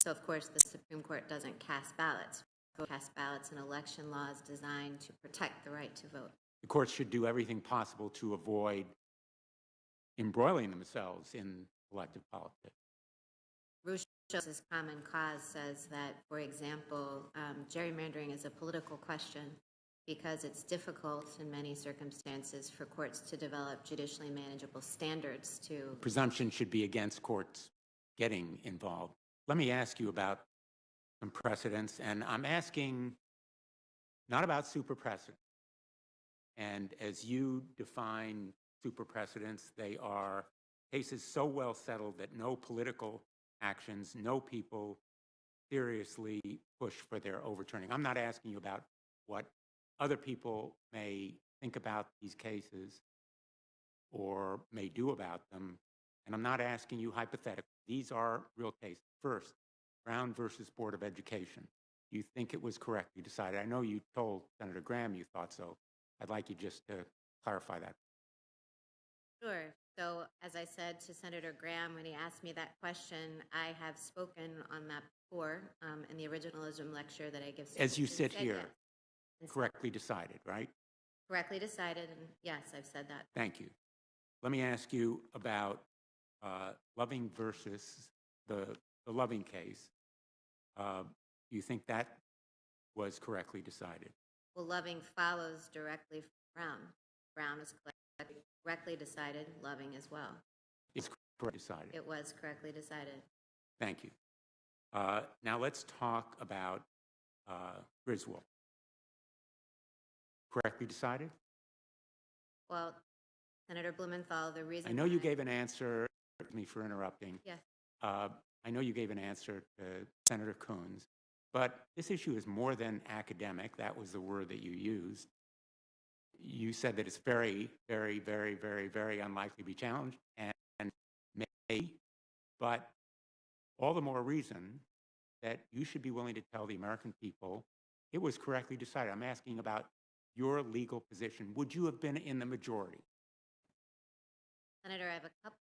So of course the Supreme Court doesn't cast ballots. Cast ballots and election laws designed to protect the right to vote. The courts should do everything possible to avoid embroiling themselves in elective politics. Rush's Common Cause says that, for example, gerrymandering is a political question because it's difficult in many circumstances for courts to develop judicially manageable standards to... Presumption should be against courts getting involved. Let me ask you about some precedents, and I'm asking not about super precedents. And as you define super precedents, they are cases so well settled that no political actions, no people seriously push for their overturning. I'm not asking you about what other people may think about these cases or may do about them, and I'm not asking you hypothetically. These are real cases. First, Brown versus Board of Education. Do you think it was correctly decided? I know you told Senator Graham you thought so. I'd like you just to clarify that. Sure. So as I said to Senator Graham when he asked me that question, I have spoken on that before in the originalism lecture that I give students. As you sit here, yes. correctly decided, right? Correctly decided, and yes, I've said that. Thank you. Let me ask you about Loving versus the Loving case. Do you think that was correctly decided? Well, Loving follows directly from Brown. Brown is correctly decided, Loving as well. It's correctly decided. It was correctly decided. Thank you. Now let's talk about Griswold. Correctly decided? Well, Senator Blumenthal, the reason I know you gave an answer, forgive me for interrupting. Yes. I know you gave an answer to Senator Coons, but this issue is more than academic. That was the word that you used. You said that it's very, very, very, very, very unlikely to be challenged, and may, but all the more reason that you should be willing to tell the American people it was correctly decided. I'm asking about your legal position. Would you have been in the majority Senator, I have a couple.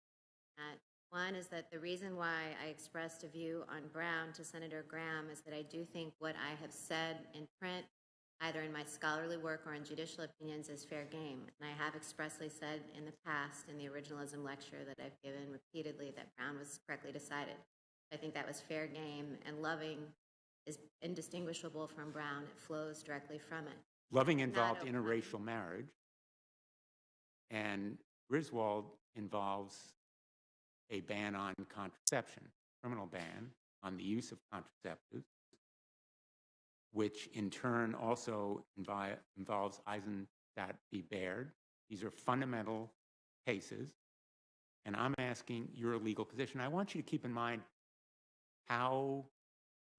One is that the reason why I expressed a view on Brown to Senator Graham is that I do think what I have said in print, either in my scholarly work or in judicial opinions, is fair game. And I have expressly said in the past, in the originalism lecture that I've given repeatedly, that Brown was correctly decided. I think that was fair game, and Loving is indistinguishable from Brown. It flows directly from it. Loving involved interracial marriage, and Griswold involves a ban on contraception, criminal ban on the use of contraceptives, which in turn also involves Eisenstadt v. Baird. These are fundamental cases, and I'm asking your legal position. I want you to keep in mind how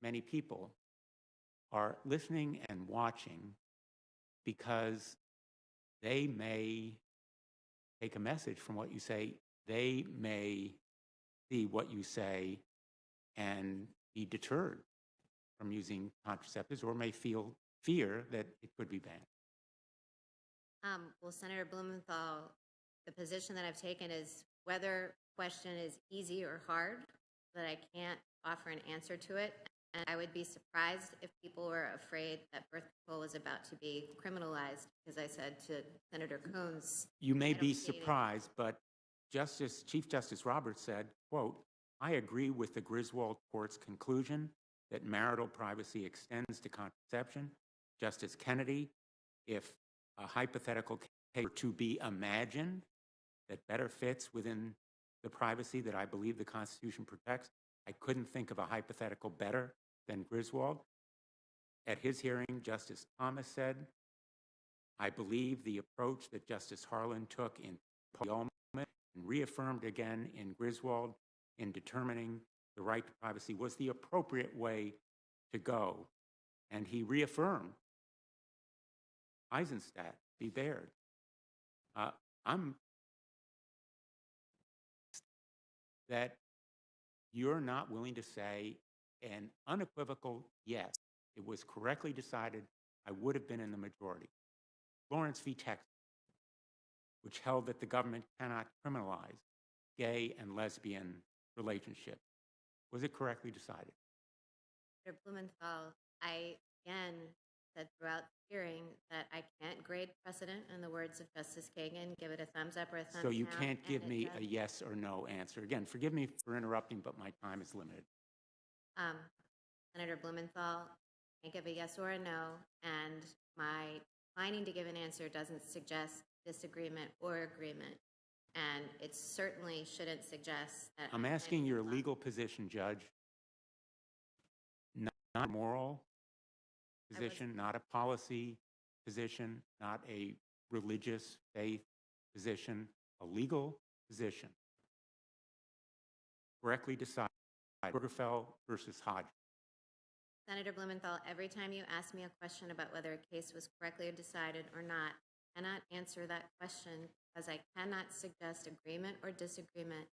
many people are listening and watching because they may take a message from what you say. They may see what you say and be deterred from using contraceptives, or may feel fear that it could be banned. Well, Senator Blumenthal, the position that I've taken is whether question is easy or hard, that I can't offer an answer to it. And I would be surprised if people were afraid that birth control was about to be criminalized, because I said to Senator Coons, You may be surprised, but Chief Justice Roberts said, quote, I agree with the Griswold Court's conclusion that marital privacy extends to contraception. Justice Kennedy, if a hypothetical case were to be imagined that better fits within the privacy that I believe the Constitution protects, I couldn't think of a hypothetical better than Griswold. At his hearing, Justice Thomas said, I believe the approach that Justice Harlan took in Pullman and reaffirmed again in Griswold in determining the right to privacy was the appropriate way to go. And he reaffirmed Eisenstadt v. Baird. I'm that you're not willing to say an unequivocal yes. It was correctly decided. I would have been in the majority. Lawrence v. Texas, which held that the government cannot criminalize gay and lesbian relationships. Was it correctly decided? Senator Blumenthal, I again said throughout the hearing that I can't grade precedent, in the words of Justice Kagan, give it a thumbs up or a thumbs down. So you can't give me a yes or no answer. Again, forgive me for interrupting, but my time is limited. Senator Blumenthal, I can't give a yes or a no, and my declining to give an answer doesn't suggest disagreement or agreement, and it certainly shouldn't suggest that I'm asking your legal position, Judge, not a moral position, not a policy position, not a religious faith position, a legal position. Correctly decided, Obergefell versus Hodge. Senator Blumenthal, every time you ask me a question about whether a case was correctly decided or not, I cannot answer that question because I cannot suggest agreement or disagreement.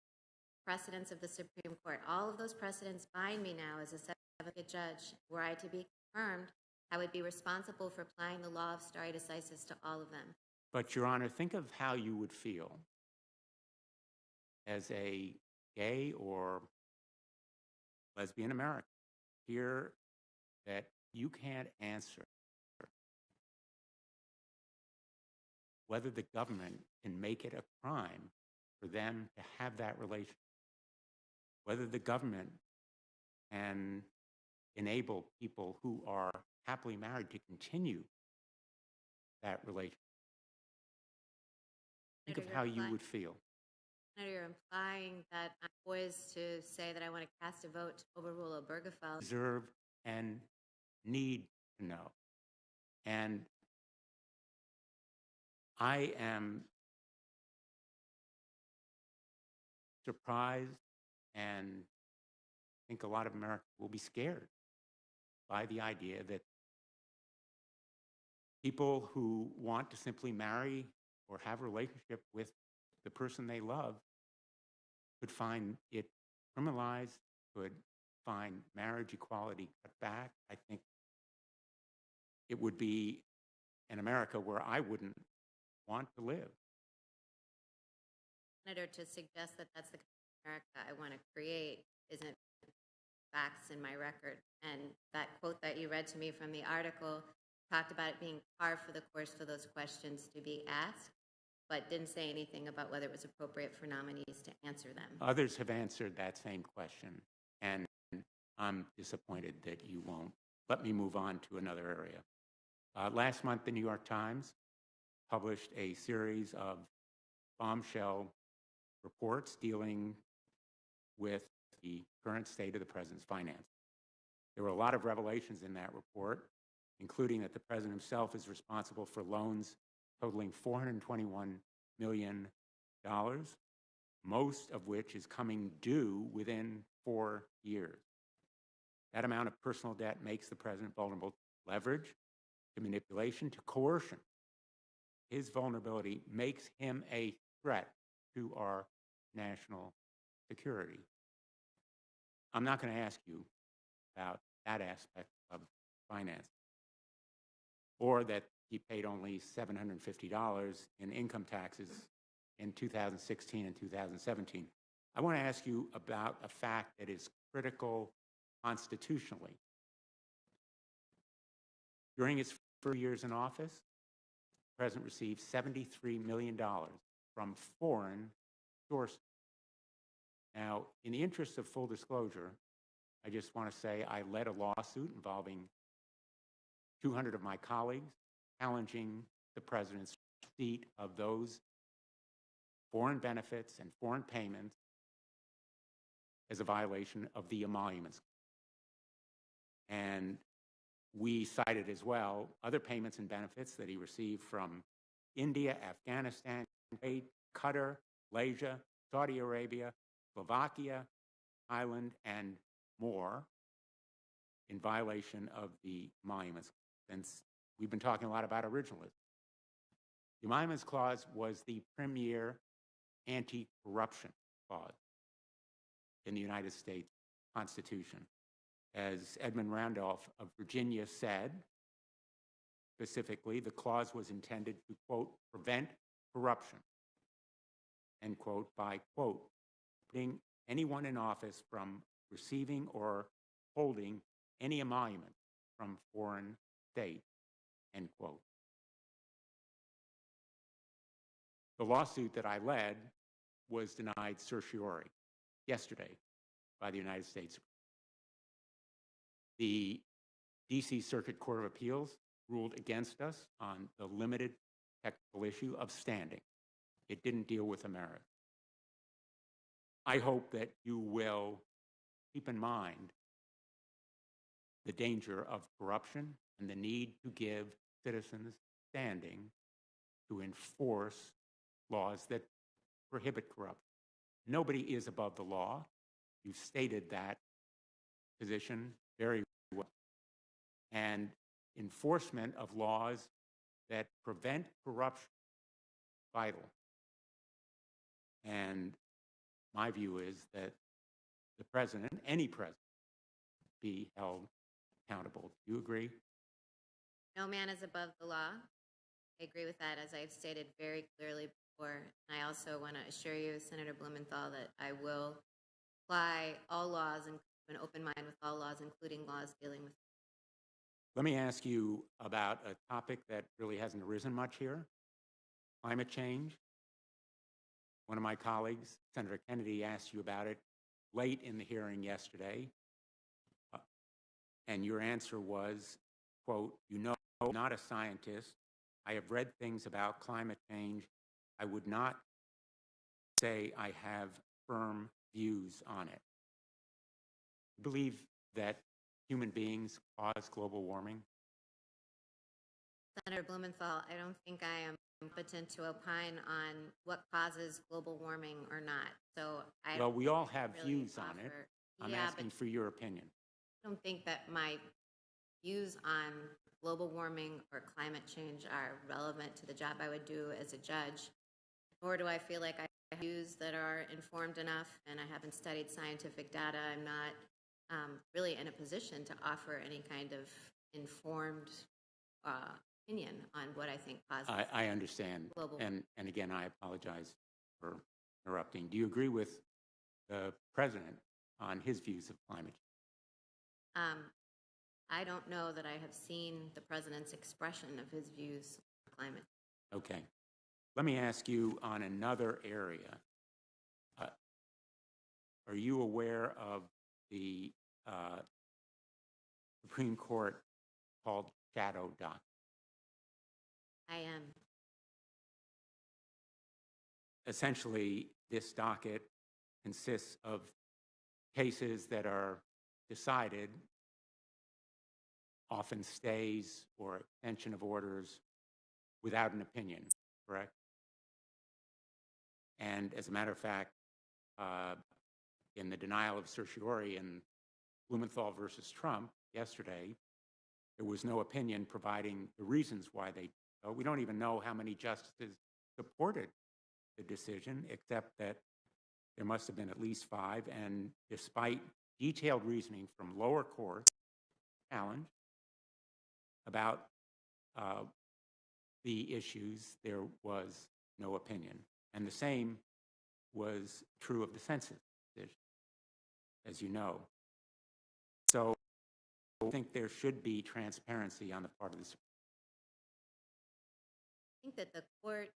Precedents of the Supreme Court, all of those precedents bind me now as a seventh judge. Were I to be confirmed, I would be responsible for applying the law of stare decisis to all of them. But, Your Honor, think of how you would feel as a gay or lesbian American. Hear that you can't answer whether the government can make it a crime for them to have that relationship, whether the government can enable people who are happily married to continue that relationship. Think of how you would feel. Senator, you're implying that I'm poised to say that I want to cast a vote to overrule Obergefell. Deserve and need to know. And I am surprised and think a lot of Americans will be scared by the idea that people who want to simply marry or have a relationship with the person they love could find it criminalized, could find marriage equality cut back. I think it would be an America where I wouldn't want to live. Senator, to suggest that that's the kind of America I want to create isn't facts in my record. And that quote that you read to me from the article talked about it being par for the course for those questions to be asked, but didn't say anything about whether it was appropriate for nominees to answer them. Others have answered that same question, and I'm disappointed that you won't. Let me move on to another area. Last month, the New York Times published a series of bombshell reports dealing with the current state of the president's finances. There were a lot of revelations in that report, including that the president himself is responsible for loans totaling $421 million, most of which is coming due within 4 years. That amount of personal debt makes the president vulnerable to leverage, to manipulation, to coercion. His vulnerability makes him a threat to our national security. I'm not going to ask you about that aspect of finance, or that he paid only $750 in income taxes in 2016 and 2017. I want to ask you about a fact that is critical constitutionally. During his 4 years in office, the president received $73 million from foreign sources. Now, in the interest of full disclosure, I just want to say I led a lawsuit involving 200 of my colleagues challenging the president's receipt of those foreign benefits and foreign payments as a violation of the emoluments. And we cited as well other payments and benefits that he received from India, Afghanistan, Qatar, Malaysia, Saudi Arabia, Slovakia, Thailand, and more in violation of the emoluments. Since we've been talking a lot about originalism. The emoluments clause was the premier anti-corruption clause in the United States Constitution. As Edmund Randolph of Virginia said, specifically, the clause was intended to, quote, prevent corruption, end quote, by, quote, preventing anyone in office from receiving or holding any emolument from foreign states, end quote. The lawsuit that I led was denied certiorari yesterday by the United States. The D.C. Circuit Court of Appeals ruled against us on the limited technical issue of standing. It didn't deal with America. I hope that you will keep in mind the danger of corruption and the need to give citizens standing to enforce laws that prohibit corruption. Nobody is above the law. You've stated that position very well. And enforcement of laws that prevent corruption is vital. And my view is that the president, any president, be held accountable. Do you agree? No man is above the law. I agree with that, as I've stated very clearly before. And I also want to assure you, Senator Blumenthal, that I will apply all laws and an open mind with all laws, including laws dealing with. Let me ask you about a topic that really hasn't arisen much here, climate change. One of my colleagues, Senator Kennedy, asked you about it late in the hearing yesterday. And your answer was, quote, you know, I'm not a scientist. I have read things about climate change. I would not say I have firm views on it. I believe that human beings cause global warming. Senator Blumenthal, I don't think I am competent to opine on what causes global warming or not. So well, we all have really views on it. I'm asking for your opinion. I don't think that my views on global warming or climate change are relevant to the job I would do as a judge, nor do I feel like I have views that are informed enough, and I haven't studied scientific data. I'm not really in a position to offer any kind of informed opinion on what I think causes I understand. global and again, I apologize for interrupting. Do you agree with the president on his views of climate change? I don't know that I have seen the president's expression of his views on climate. Okay. Let me ask you on another area. Are you aware of the Supreme Court called shadow docket? I am. Essentially, this docket consists of cases that are decided, often stays or extension of orders, without an opinion, correct? And as a matter of fact, in the denial of certiorari in Blumenthal versus Trump yesterday, there was no opinion providing the reasons why they. We don't even know how many justices supported the decision, except that there must have been at least 5. And despite detailed reasoning from lower courts, challenge about the issues, there was no opinion. And the same was true of the census decision, as you know. So I think there should be transparency on the part of the Supreme I think that the court,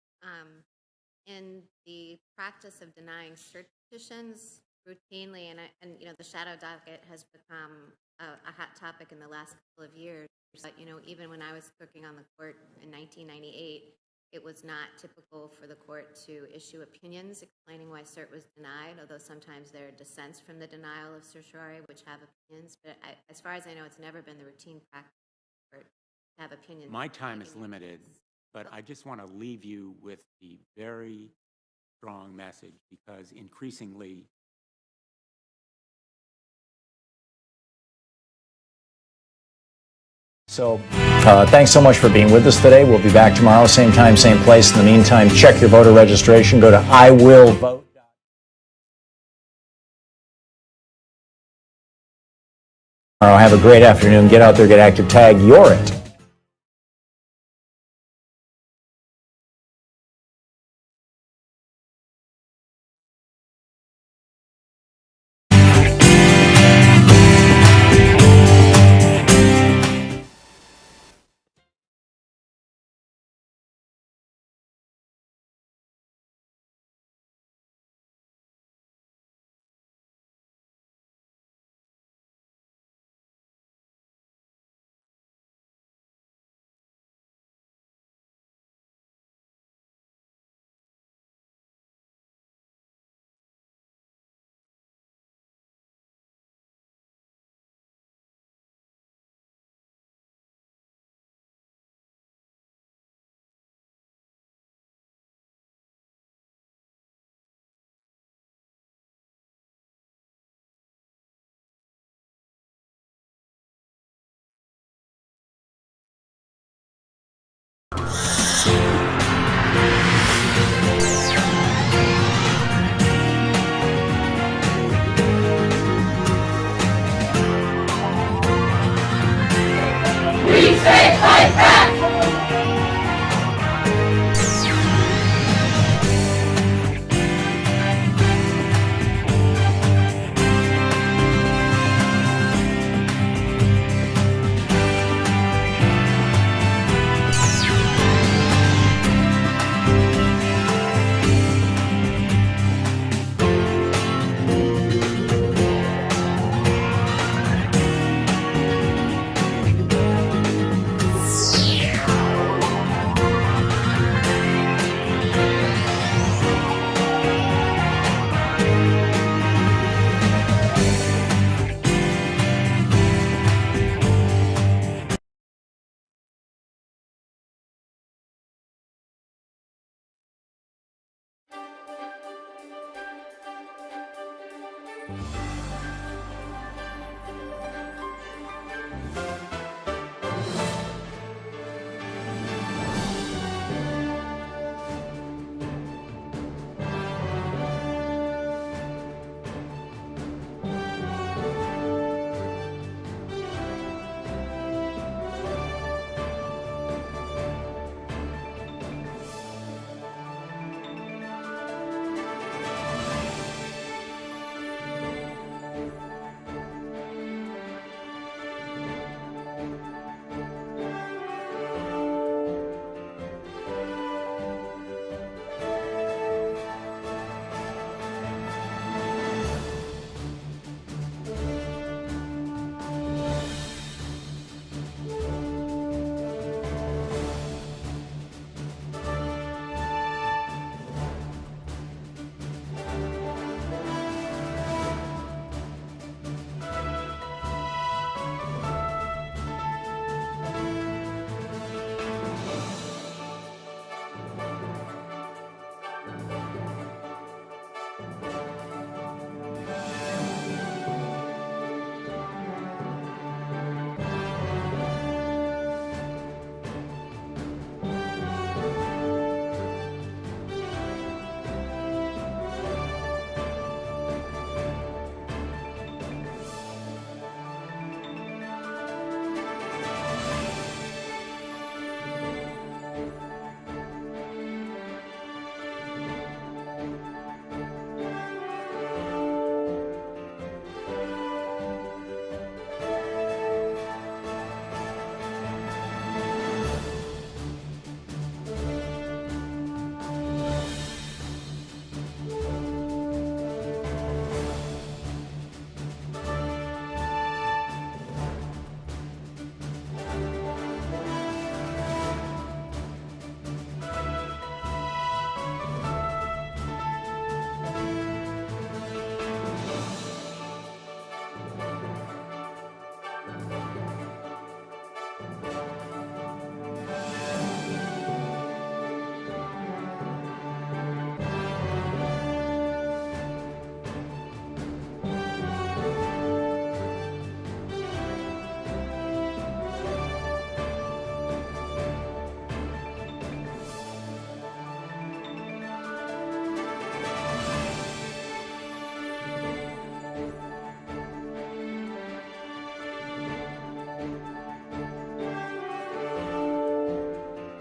in the practice of denying cert petitions routinely, and you know, the shadow docket has become a hot topic in the last couple of years. But you know, even when I was clerking on the court in 1998, it was not typical for the court to issue opinions explaining why cert was denied, although sometimes there are dissents from the denial of certiorari which have opinions. But as far as I know, it's never been the routine practice for to have opinions. My time is limited, but I just want to leave you with the very strong message, because increasingly So thanks so much for being with us today. We'll be back tomorrow, same time, same place. In the meantime, check your voter registration. Go to iwillvote. Have a great afternoon. Get out there, get active, tag. You're it.